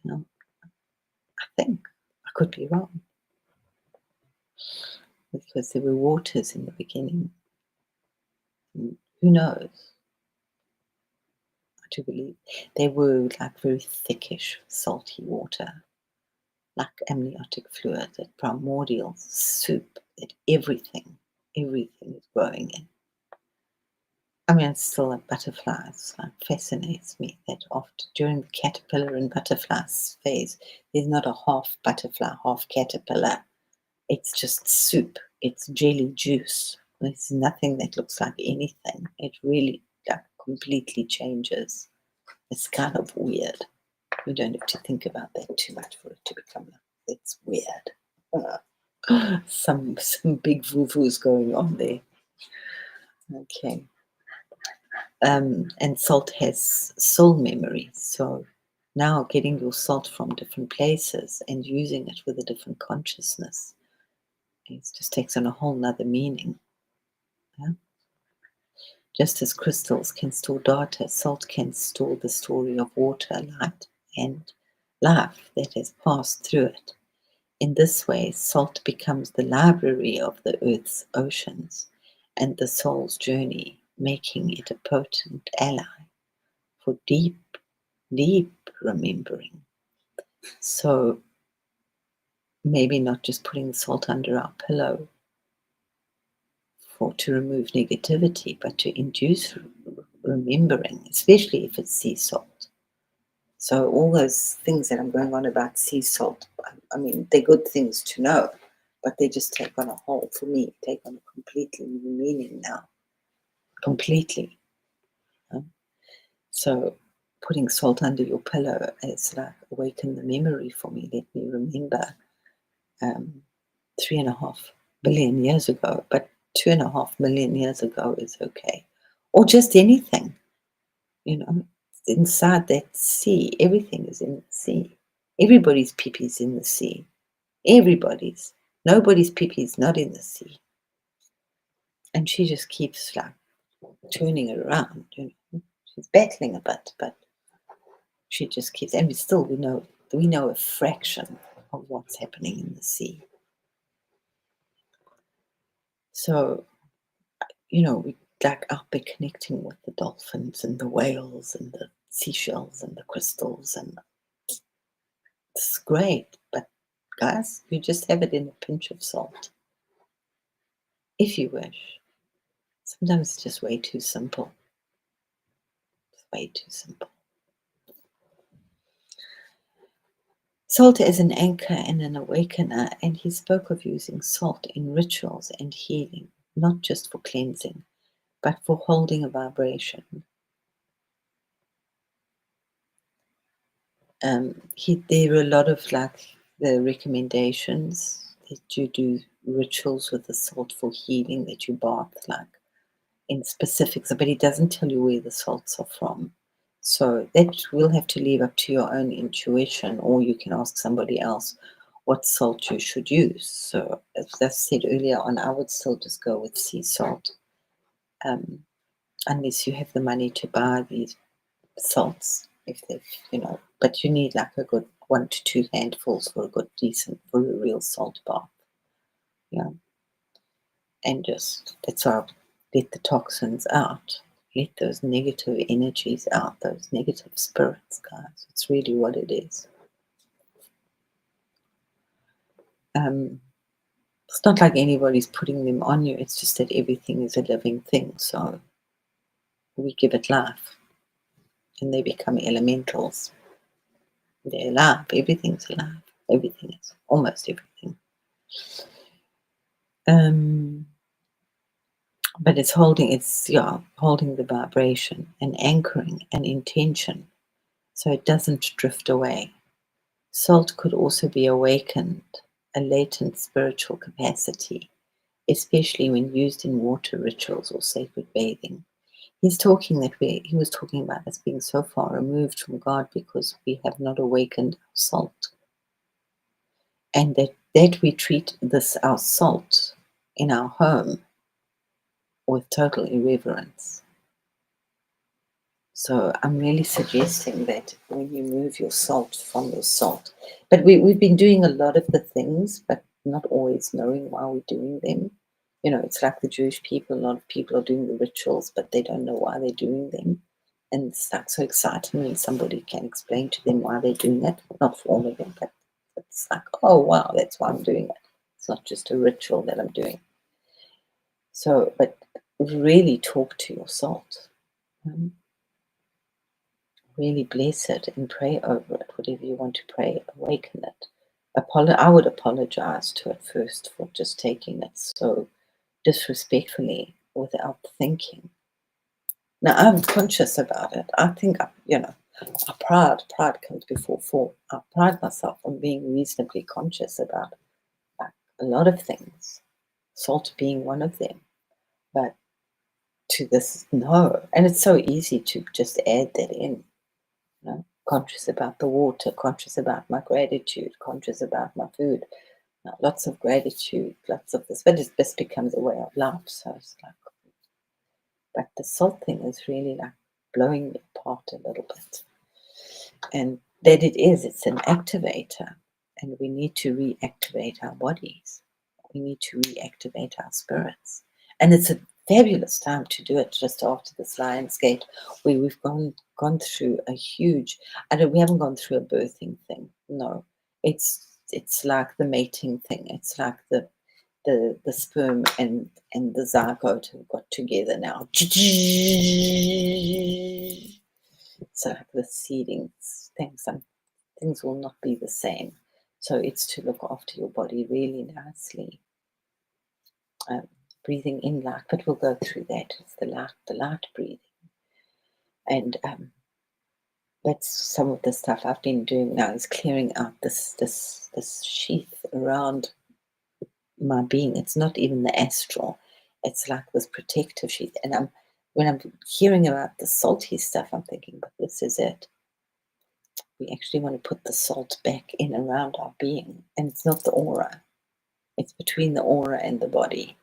You know, I think I could be wrong because there were waters in the beginning. And who knows? I do believe they were like very thickish, salty water, like amniotic fluid, that primordial soup that everything is growing in. I mean, it's still like butterflies. Like fascinates me that after during the caterpillar and butterfly phase, there's not a half butterfly, half caterpillar. It's just soup. It's jelly juice. There's nothing that looks like anything. It really like completely changes. It's kind of weird. We don't have to think about that too much for it to become like it's weird. Some big voo-voos going on there. Okay. And salt has soul memory. So now getting your salt from different places and using it with a different consciousness, it just takes on a whole nother meaning. Yeah? Just as crystals can store data, salt can store the story of water, light, and life that has passed through it. In this way, salt becomes the library of the earth's oceans and the soul's journey, making it a potent ally for deep remembering. So maybe not just putting salt under our pillow for to remove negativity, but to induce remembering, especially if it's sea salt. So all those things that I'm going on about sea salt, I mean, they're good things to know, but they just take on a whole, for me, take on a completely new meaning now. Completely. So putting salt under your pillow is like awaken the memory for me. Let me remember 3.5 billion years ago, but 2.5 million years ago is okay. Or just anything, you know, inside that sea, everything is in the sea. Everybody's pee is in the sea. Everybody's. Nobody's pee is not in the sea. And she just keeps like turning it around, you know. She's battling a bit, but she just keeps, and we know a fraction of what's happening in the sea. So, you know, we like out there connecting with the dolphins and the whales and the seashells and the crystals, and it's great. But guys, you just have it in a pinch of salt, if you wish. Sometimes it's just way too simple. It's way too simple. Salt is an anchor and an awakener, and he spoke of using salt in rituals and healing, not just for cleansing, but for holding a vibration. There are a lot of like the recommendations that you do rituals with the salt for healing, that you bath like in specifics, but he doesn't tell you where the salts are from. So that we'll have to leave up to your own intuition, or you can ask somebody else what salt you should use. So as I said earlier on, I would still just go with sea salt, um, unless you have the money to buy these salts, if they've, you know, but you need like a good 1 to 2 handfuls for a good decent, for a real salt bath. Yeah. And just that's how, let the toxins out, let those negative energies out, those negative spirits, guys. It's really what it is. It's not like anybody's putting them on you. It's just that everything is a living thing. So we give it life and they become elementals. They're alive. Everything's alive. Everything is. Almost everything. But it's holding the vibration and anchoring an intention so it doesn't drift away. Salt could also be awakened, a latent spiritual capacity, especially when used in water rituals or sacred bathing. He was talking about us being so far removed from God because we have not awakened our salt. And that we treat this our salt in our home with total irreverence. So I'm really suggesting that when you move your salt from your salt, but we've been doing a lot of the things, but not always knowing why we're doing them. It's like the Jewish people. A lot of people are doing the rituals, but they don't know why they're doing them. And it's like so exciting when somebody can explain to them why they're doing it. Not for all of them, but it's like, oh wow, that's why I'm doing it. It's not just a ritual that I'm doing. So, but really talk to your salt. Really bless it and pray over it, whatever you want to pray, awaken it. I would apologize to it first for just taking it so disrespectfully without thinking. Now I'm conscious about it. I think, pride comes before fall. I pride myself on being reasonably conscious about like, a lot of things, salt being one of them. But to this, no. And it's so easy to just add that in. Conscious about the water, conscious about my gratitude, conscious about my food. Lots of gratitude, lots of this, but it just becomes a way of life. So it's like, but the salt thing is really like blowing me apart a little bit. And that it's an activator, and we need to reactivate our bodies. We need to reactivate our spirits. And it's a fabulous time to do it just after this Lions Gate, where we've gone through a huge. We haven't gone through a birthing thing. No, it's like the mating thing. It's like the sperm and the zygote have got together now. So like the seeding things, things will not be the same. So it's to look after your body really nicely. Breathing in light, but we'll go through that. It's the light breathing. And that's some of the stuff I've been doing now, is clearing out this sheath around my being. It's not even the astral. It's like this protective sheath. And when I'm hearing about the salty stuff, I'm thinking, but this is it. We actually want to put the salt back in around our being. And it's not the aura. It's between the aura and the body.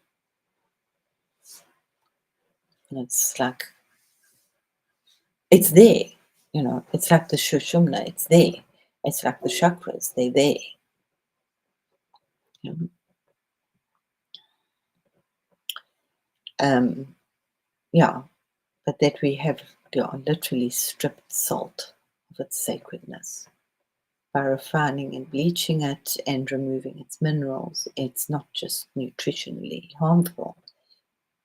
And it's like, it's there. It's like the Shushumna, it's there. It's like the chakras, they're there. Yeah, but that we have literally stripped salt of its sacredness by refining and bleaching it and removing its minerals. It's not just nutritionally harmful.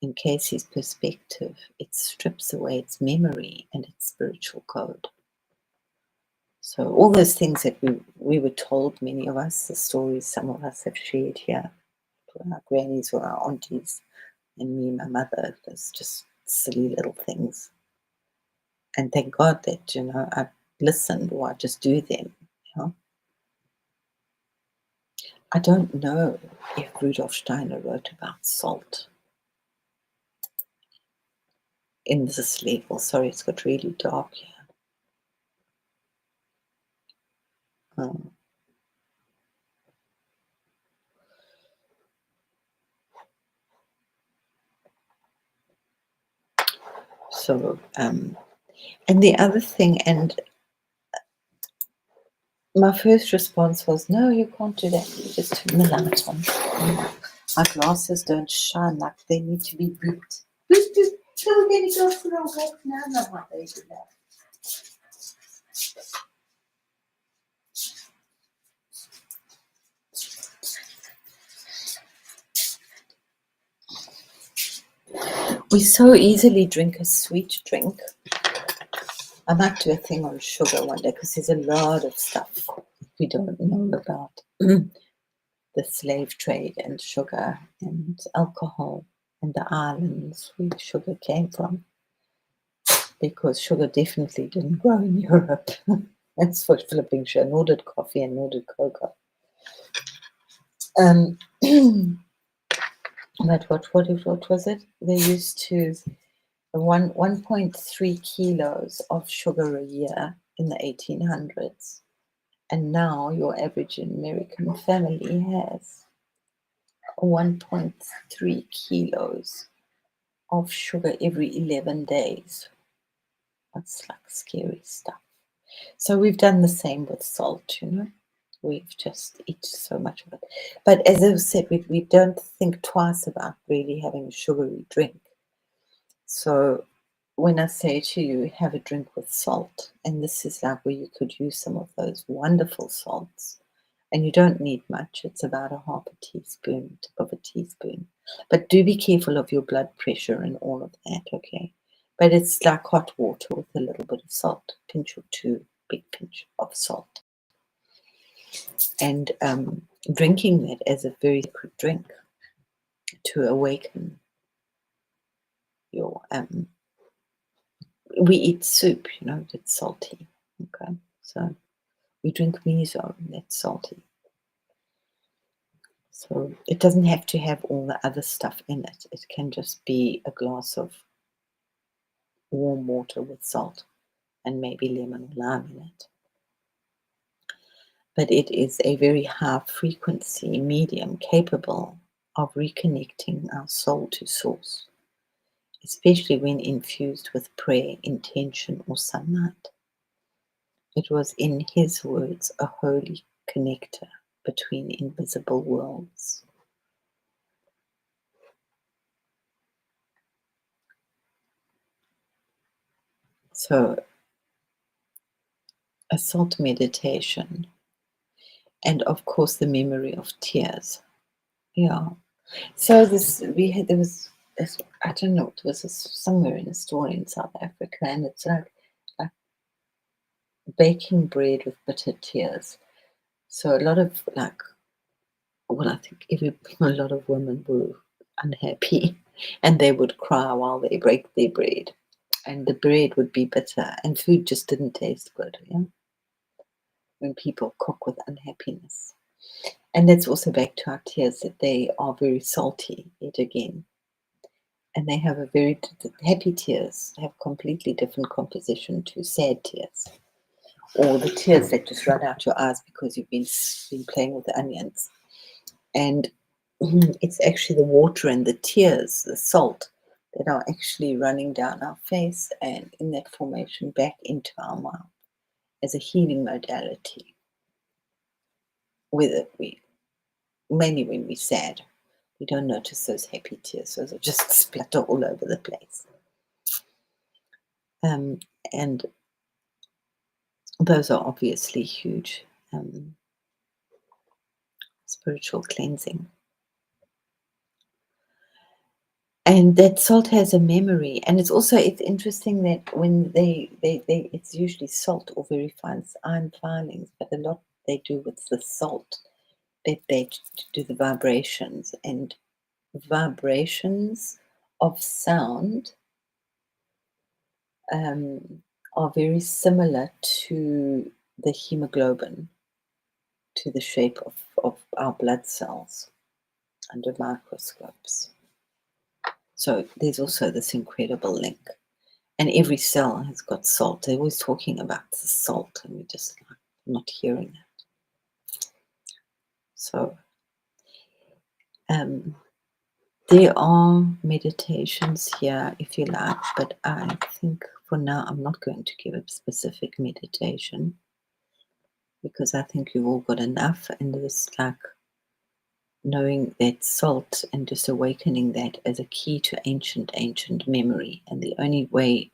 In Casey's perspective, it strips away its memory and its spiritual code. So all those things that we were told, many of us, the stories some of us have shared here, our grannies or our aunties, and me and my mother, there's just silly little things. And thank God that, I listened, or I just do them. I don't know if Rudolf Steiner wrote about salt in this level. Sorry, it's got really dark here. So, and the other thing, and my first response was, no, you can't do that. You just turn the light on. My glasses don't shine like they need to be booped. Boop, boop. Little baby girls for a walk now. No, why they do that. We so easily drink a sweet drink. I might do a thing on sugar one day because there's a lot of stuff we don't know about the slave trade and sugar and alcohol and the islands where sugar came from, because sugar definitely didn't grow in Europe. That's for flipping sure. Nor did coffee and nor did cocoa. But what was it? They used to 1.3 kilos of sugar a year in the 1800s, and now your average American family has 1.3 kilos of sugar every 11 days. That's like scary stuff. So we've done the same with salt, We've just eaten so much of it. But as I've said, we don't think twice about really having a sugary drink. So when I say to you, have a drink with salt, and this is like where you could use some of those wonderful salts, and you don't need much. It's about a half a teaspoon, tip of a teaspoon. But do be careful of your blood pressure and all of that, okay? But it's like hot water with a little bit of salt, pinch or two, big pinch of salt. And drinking that as a very quick drink to awaken your we eat soup, that's salty. Okay, so we drink miso, that's salty. So it doesn't have to have all the other stuff in it. It can just be a glass of warm water with salt and maybe lemon or lime in it. But it is a very high frequency medium capable of reconnecting our soul to source, especially when infused with prayer, intention, or sunlight. It was, in his words, a holy connector between invisible worlds. So, a salt meditation, and of course, the memory of tears. Yeah. So there was this, I don't know, it was somewhere in a store in South Africa, and it's like baking bread with bitter tears. So a lot of I think a lot of women were unhappy, and they would cry while they break their bread, and the bread would be bitter, and food just didn't taste good. Yeah, when people cook with unhappiness, and that's also back to our tears, that they are very salty yet again, and they have a very happy tears have completely different composition to sad tears, or the tears that just run out your eyes because you've been playing with the onions. And it's actually the water and the tears, the salt, that are actually running down our face and in that formation back into our mouth as a healing modality. Mainly when we're sad, we don't notice those happy tears, those are just splatter all over the place. And those are obviously huge spiritual cleansing. And that salt has a memory, and it's interesting that when it's usually salt or very fine iron filings, but a lot they do with the salt, that they do the vibrations, and vibrations of sound are very similar to the hemoglobin, to the shape of our blood cells under microscopes. So there's also this incredible link. And every cell has got salt. They're always talking about the salt, and we're just not hearing it. So there are meditations here if you like, but I think for now I'm not going to give a specific meditation, because I think you've all got enough, and this knowing that salt and just awakening that as a key to ancient memory. And the only way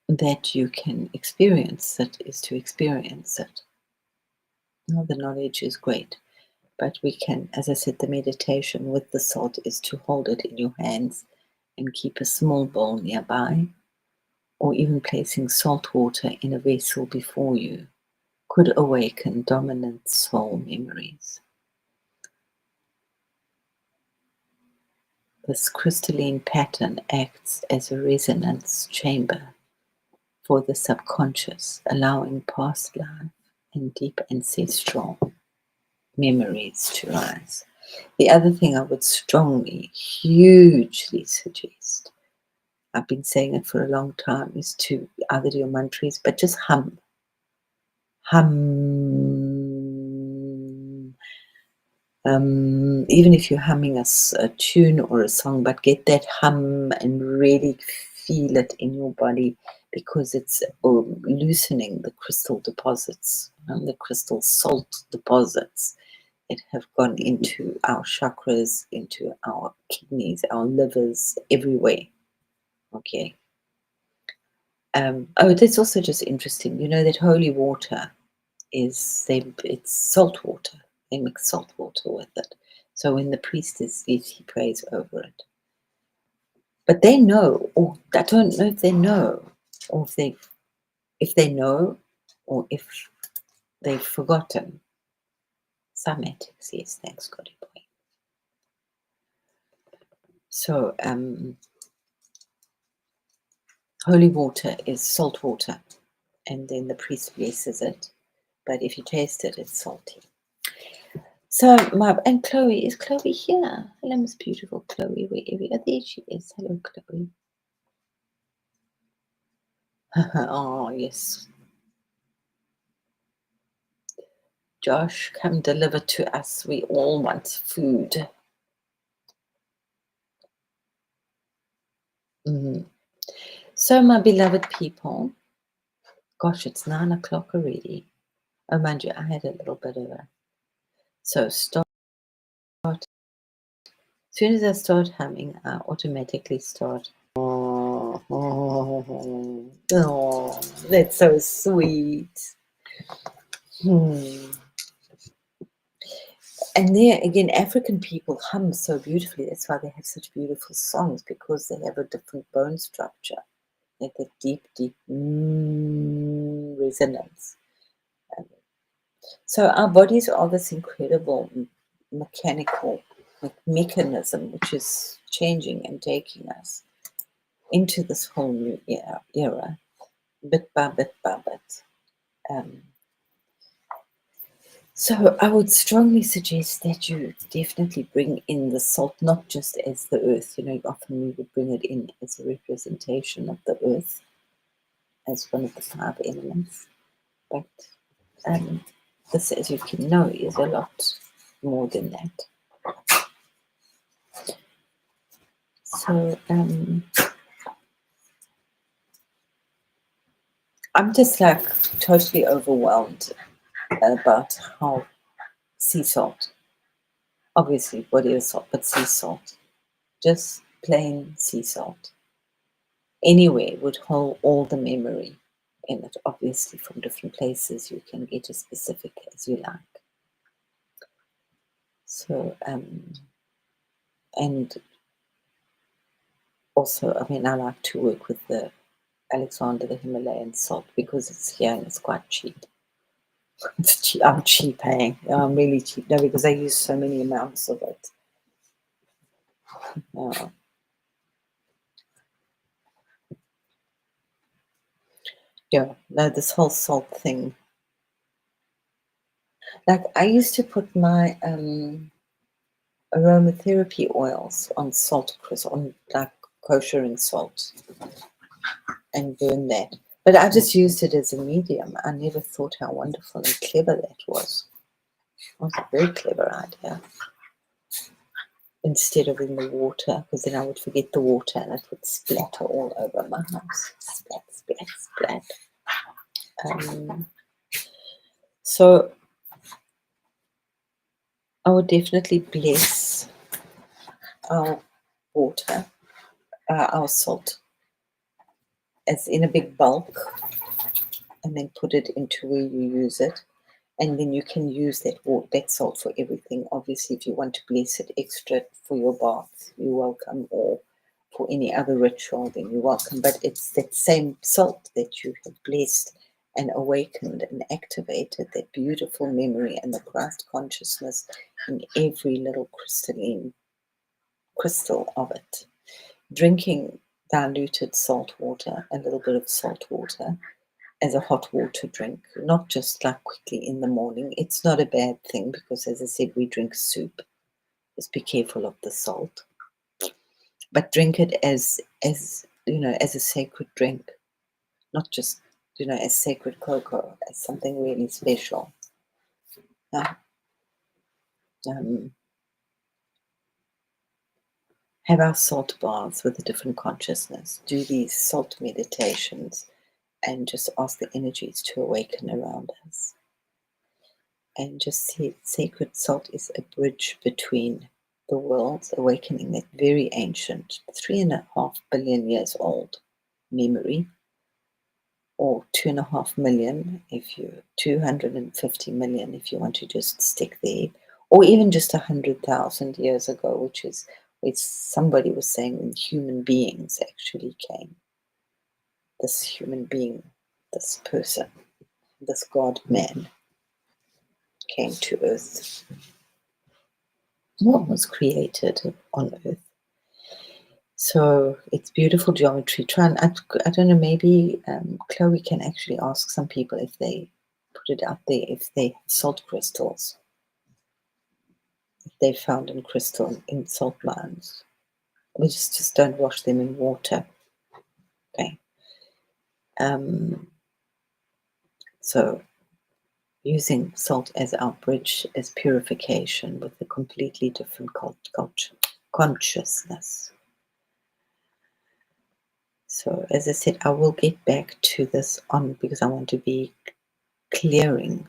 that you can experience it is to experience it. The knowledge is great, But we can, as I said, the meditation with the salt is to hold it in your hands and keep a small bowl nearby, or even placing salt water in a vessel before you could awaken dominant soul memories. This crystalline pattern acts as a resonance chamber for the subconscious, allowing past life and deep ancestral memories to rise. The other thing I would strongly, hugely suggest, I've been saying it for a long time, is to either do your mantras, but just hum. Even if you're humming a tune or a song, but get that hum and really feel it in your body, because it's loosening the crystal deposits and the crystal salt deposits that have gone into our chakras, into our kidneys, our livers, everywhere. Okay. That's also just interesting. You know that holy water it's salt water. They mix salt water with it. So when the priest he prays over it. But they know, or I don't know if they know, or if they know, or if they've forgotten. Cymatics, yes, thanks, Scotty boy. So holy water is salt water, and then the priest blesses it. But if you taste it, it's salty. So and Chloe, is Chloe here? Hello, Miss Beautiful Chloe, wherever. Oh, there she is. Hello, Chloe. Oh, yes. Josh, come deliver to us. We all want food. So, my beloved people, gosh, it's 9 o'clock already. Oh, mind you, I had a little bit of a... So, start. As soon as I start humming, I automatically start. Oh, that's so sweet. And there again, African people hum so beautifully. That's why they have such beautiful songs, because they have a different bone structure, like a deep, deep resonance. So our bodies are this incredible mechanical mechanism, which is changing and taking us into this whole new era, bit by bit by bit. So I would strongly suggest that you definitely bring in the salt, not just as the earth. You know, often we would bring it in as a representation of the earth, as one of the 5 elements. But this, as you can know, is a lot more than that. So I'm just like totally overwhelmed about how sea salt, obviously body of salt, but sea salt, just plain sea salt, anywhere would hold all the memory in it. Obviously, from different places, you can get as specific as you like. So, and also, I mean, I like to work with the Alexander the Himalayan salt because it's here and it's quite cheap. It's cheap. I'm cheap, hey? I'm really cheap. No, because I use so many amounts of it. Yeah, no, this whole salt thing. Like, I used to put my aromatherapy oils on salt, on like koshering salt, and burn that. But I just used it as a medium. I never thought how wonderful and clever that was. It was a very clever idea. Instead of in the water, because then I would forget the water and it would splatter all over my house. Splat, splat, splat. So I would definitely bless our water, our salt, as in a big bulk, and then put it into where you use it. And then you can use that salt for everything. Obviously, if you want to bless it extra for your bath, you're welcome, or for any other ritual, then you're welcome. But it's that same salt that you have blessed and awakened and activated, that beautiful memory and the Christ consciousness in every little crystalline crystal of it. Drinking diluted salt water, a little bit of salt water, as a hot water drink, not just like quickly in the morning. It's not a bad thing because, as I said, we drink soup. Just be careful of the salt, but drink it as as a sacred drink, not just as sacred cocoa, as something really special. Yeah. Have our salt baths with a different consciousness. Do these salt meditations, and just ask the energies to awaken around us. And just see sacred salt is a bridge between the worlds, awakening that very ancient, 3.5 billion years old memory, or 2.5 million, if you 250 million, if you want to just stick there, or even just 100,000 years ago, which is where somebody was saying when human beings actually came. This human being, this person, this God man came to Earth. What was created on Earth? So it's beautiful geometry. Try and I don't know. Maybe Chloe can actually ask some people if they put it out there, if they have salt crystals, if they found in crystal in salt mines. We just don't wash them in water. Okay. So using salt as our bridge is purification with a completely different consciousness. So as I said, I will get back to this on because I want to be clearing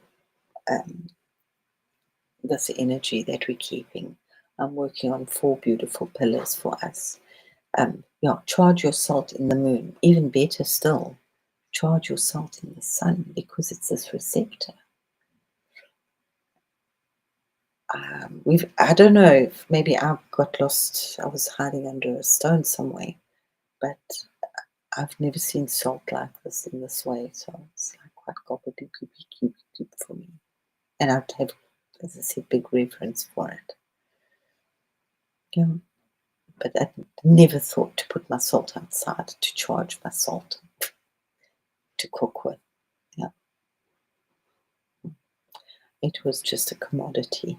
this energy that we're keeping. I'm working on 4 beautiful pillars for us. Charge your salt in the moon. Even better still, charge your salt in the sun because it's this receptor. I don't know if maybe I got lost. I was hiding under a stone somewhere, but I've never seen salt like this in this way. So it's like quite gobbledygook for me. And I'd have, as I said, big reverence for it. Yeah. But I never thought to put my salt outside, to charge my salt, to cook with. Yeah. It was just a commodity.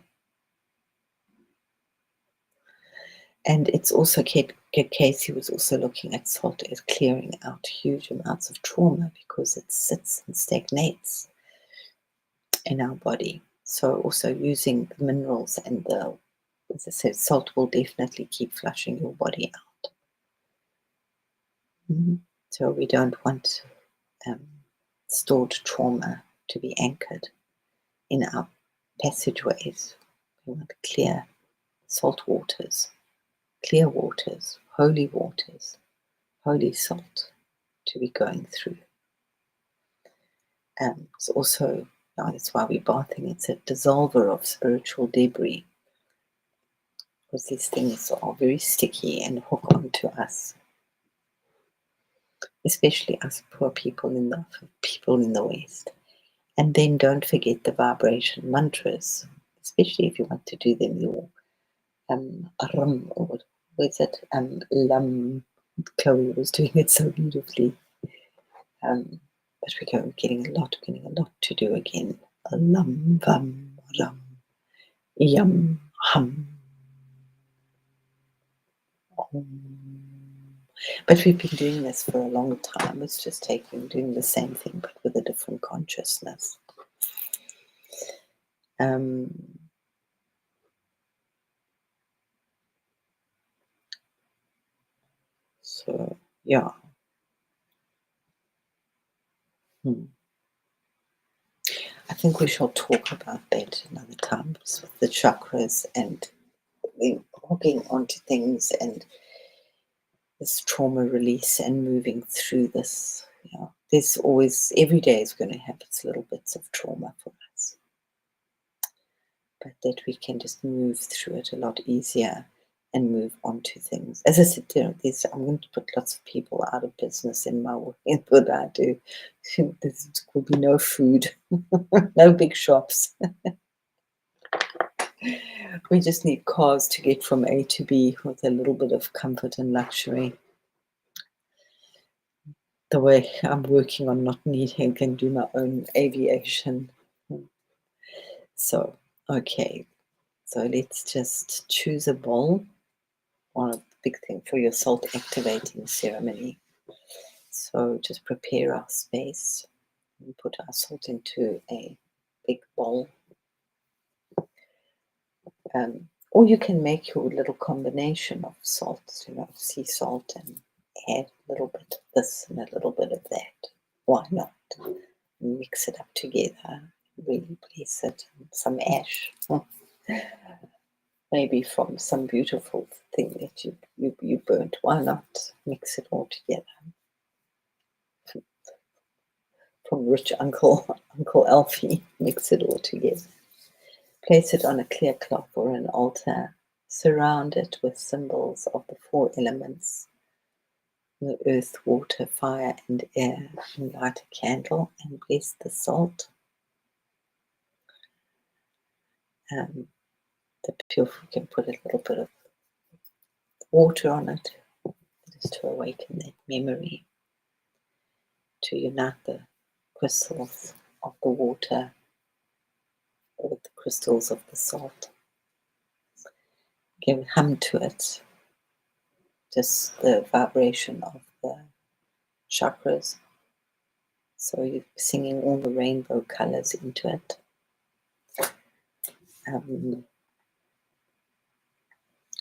And it's also, Casey was also looking at salt as clearing out huge amounts of trauma because it sits and stagnates in our body. So also using the minerals and as I said, salt will definitely keep flushing your body out. So we don't want stored trauma to be anchored in our passageways. We want clear salt waters, clear waters, holy salt to be going through. It's also, that's why we're bathing, it's a dissolver of spiritual debris, because these things are very sticky and hook onto us, especially us poor people in the West. And then don't forget the vibration mantras, especially if you want to do them your rum, or what is it? Lam. Chloe was doing it so beautifully. But we're getting a lot to do again. Lam, vam, ram, yum, hum. But we've been doing this for a long time. It's just doing the same thing, but with a different consciousness. So, yeah. I think we shall talk about that another time with the chakras and hooking onto things and this trauma release and moving through this. There's always, every day is going to have its little bits of trauma for us. but that we can just move through it a lot easier and move on to things. As I said, I'm going to put lots of people out of business in my work, in what I do. There will be no food, no big shops. We just need cars to get from A to B with a little bit of comfort and luxury. The way I'm working on not needing, can do my own aviation. So, okay. So let's just choose a bowl. One big thing for your salt activating ceremony. So just prepare our space and put our salt into a big bowl. Or you can make your little combination of salts, sea salt, and add a little bit of this and a little bit of that. Why not? Mix it up together, really bless it. Some ash, maybe from some beautiful thing that you burnt. Why not mix it all together? From rich Uncle Alfie, mix it all together. Place it on a clear cloth or an altar. Surround it with symbols of the 4 elements: the earth, water, fire, and air. And light a candle and bless the salt. The pure, you can put a little bit of water on it, just to awaken that memory, to unite the crystals of the water with the crystals of the salt. Give hum to it, just the vibration of the chakras. So you're singing all the rainbow colors into it.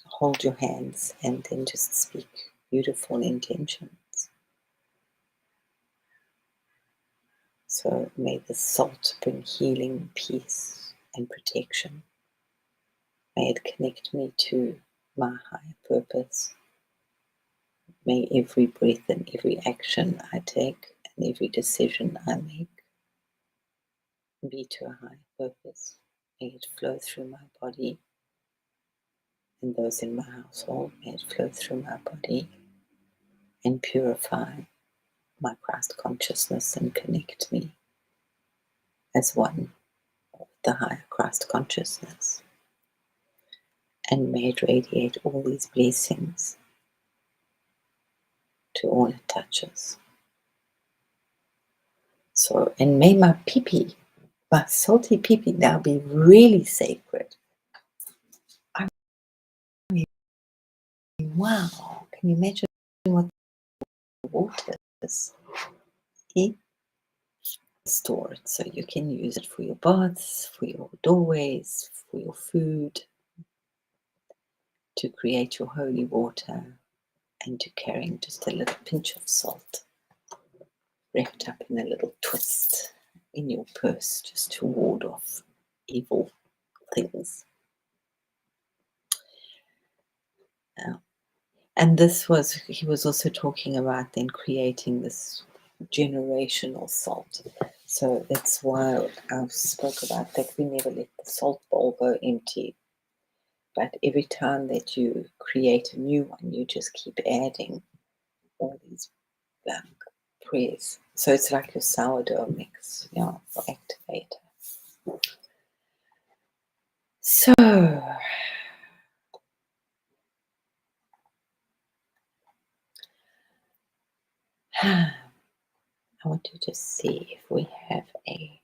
Hold your hands and then just speak beautiful intentions. So may the salt bring healing, peace, and protection. May it connect me to my higher purpose. May every breath and every action I take and every decision I make be to a higher purpose. May it flow through my body and those in my household. May it flow through my body and purify my Christ consciousness and connect me as one with the higher Christ consciousness. And may it radiate all these blessings to all it touches. So, and may my pee-pee, my salty pee-pee, now be really sacred. I mean, wow, can you imagine what the water is? Store it so you can use it for your baths, for your doorways, for your food, to create your holy water, and to carrying just a little pinch of salt wrapped up in a little twist in your purse, just to ward off evil things. And he was also talking about then creating this generational salt. So that's why I spoke about that we never let the salt bowl go empty. But every time that you create a new one, you just keep adding all these prayers. So it's like your sourdough mix, for activator. So I want to just see if we have a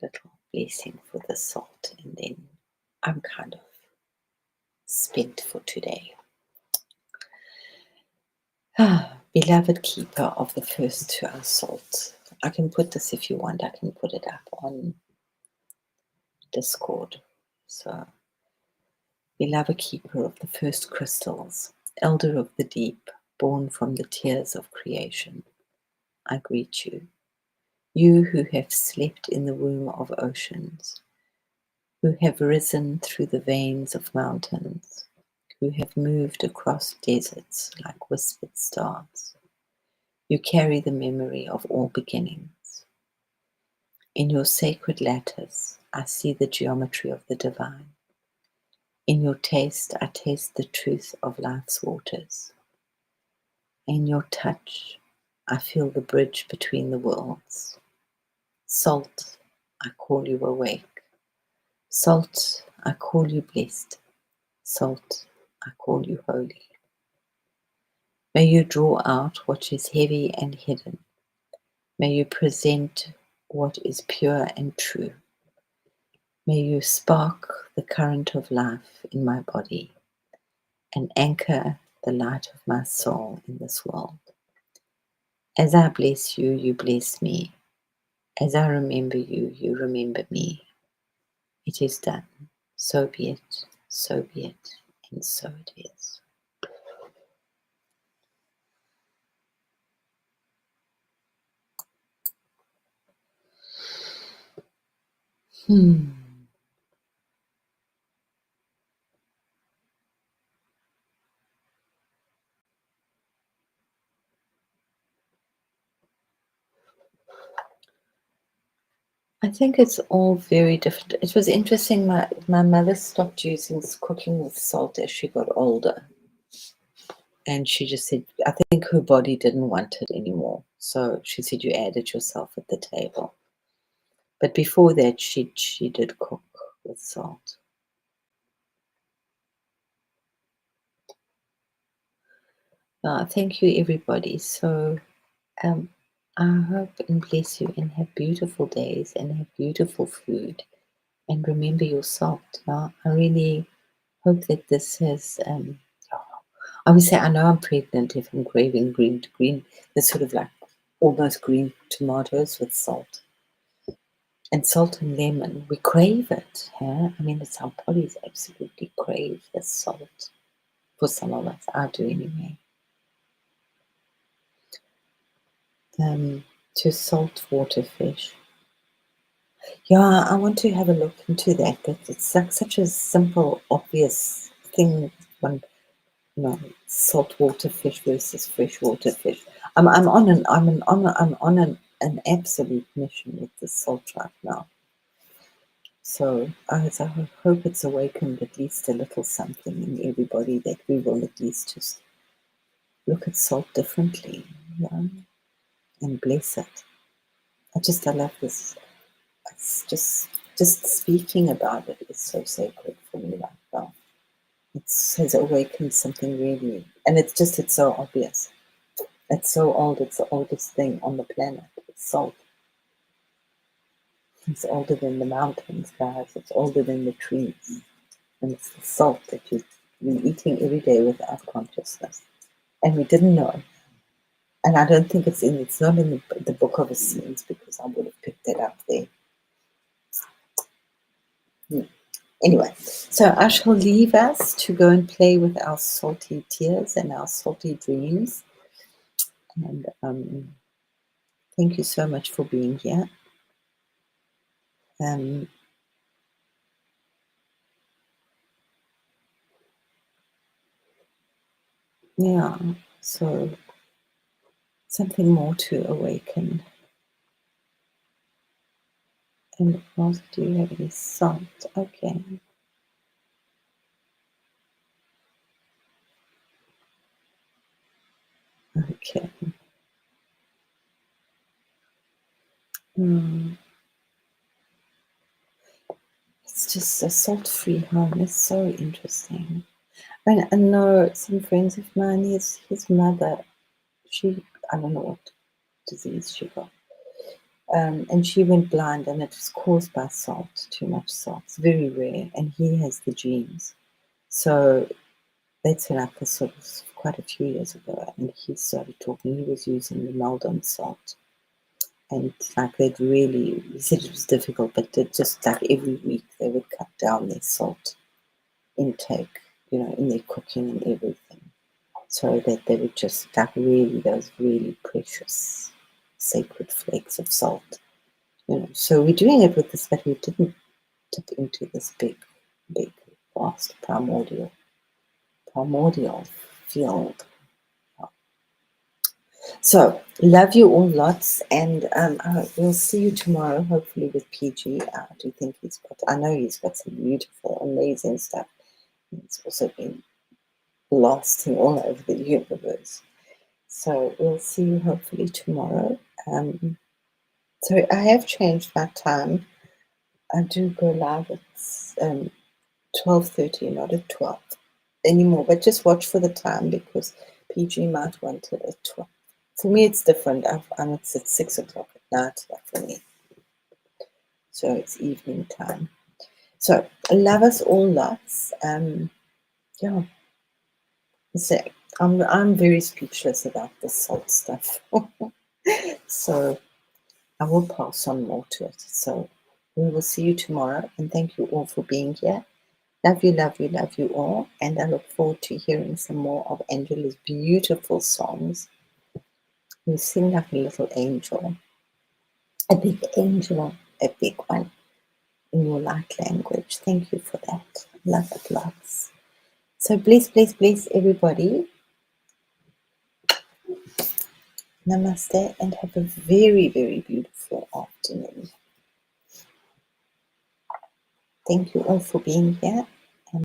little blessing for the salt, and then I'm kind of spent for today. Beloved keeper of the first to our salt. I can put this, if you want, I can put it up on Discord. So, beloved keeper of the first crystals, elder of the deep, born from the tears of creation, I greet you. You who have slept in the womb of oceans, who have risen through the veins of mountains, who have moved across deserts like whispered stars. You carry the memory of all beginnings. In your sacred lattice, I see the geometry of the divine. In your taste, I taste the truth of life's waters. In your touch, I feel the bridge between the worlds. Salt, I call you awake. Salt, I call you blessed. Salt, I call you holy. May you draw out what is heavy and hidden. May you present what is pure and true. May you spark the current of life in my body and anchor the light of my soul in this world. As I bless you, you bless me. As I remember you, you remember me. It is done. So be it, so be it, and so it is. I think it's all very different. It was interesting. My mother stopped cooking with salt as she got older. And she just said, I think her body didn't want it anymore. So she said, you add it yourself at the table. But before that, she did cook with salt. Thank you, everybody. So I hope and bless you and have beautiful days and have beautiful food. And remember your salt. I really hope that this has... I would say, I know I'm pregnant if I'm craving green, there's sort of like almost green tomatoes with salt. And salt and lemon, we crave it. Yeah? I mean, it's our bodies absolutely crave the salt. For some of us, I do anyway. To saltwater fish. Yeah, I want to have a look into that. It's like such a simple, obvious thing. Saltwater fish versus freshwater fish. I'm on an absolute mission with the salt right now. So I hope it's awakened at least a little something in everybody, that we will at least just look at salt differently, and bless it. I love this. It's just speaking about it is so sacred for me right now. It has awakened something really, and it's so obvious. It's so old. It's the oldest thing on the planet. It's salt. It's older than the mountains, guys. It's older than the trees. And it's the salt that we're eating every day without consciousness. And we didn't know. And I don't think it's not in the book of Essenes, because I would have picked it up there. Anyway, so I shall leave us to go and play with our salty tears and our salty dreams. And thank you so much for being here. Yeah, so something more to awaken. And also, do you have any salt? Okay. Okay. It's just a salt-free home. It's so interesting. I know some friends of mine, his mother, I don't know what disease she got. And she went blind, and it was caused by salt, too much salt. It's very rare, and he has the genes. So that's like a sort of quite a few years ago, and he started talking. He was using the Maldon salt. And like he said it was difficult, but just like every week they would cut down their salt intake, in their cooking and everything, so that they would just like those really precious sacred flakes of salt. So we're doing it with this, but we didn't tip into this big, vast primordial primordial field. So, love you all lots, and we'll see you tomorrow, hopefully with PG. I do think I know he's got some beautiful, amazing stuff. He's also been blasting all over the universe. So, we'll see you hopefully tomorrow. So, I have changed my time. I do go live at 12:30, not at 12 anymore, but just watch for the time because PG might want it at 12. For me, it's different. It's at 6 o'clock at night for me. So it's evening time. So I love us all lots. Yeah. So I'm very speechless about the salt stuff. So I will pass on more to it. So we will see you tomorrow, and thank you all for being here. Love you, love you, love you all. And I look forward to hearing some more of Angela's beautiful songs. You sing like a little angel, a big angel, a big one in your light language. Thank you for that. Love it lots. So please, please, please, everybody, namaste and have a very, very beautiful afternoon. Thank you all for being here.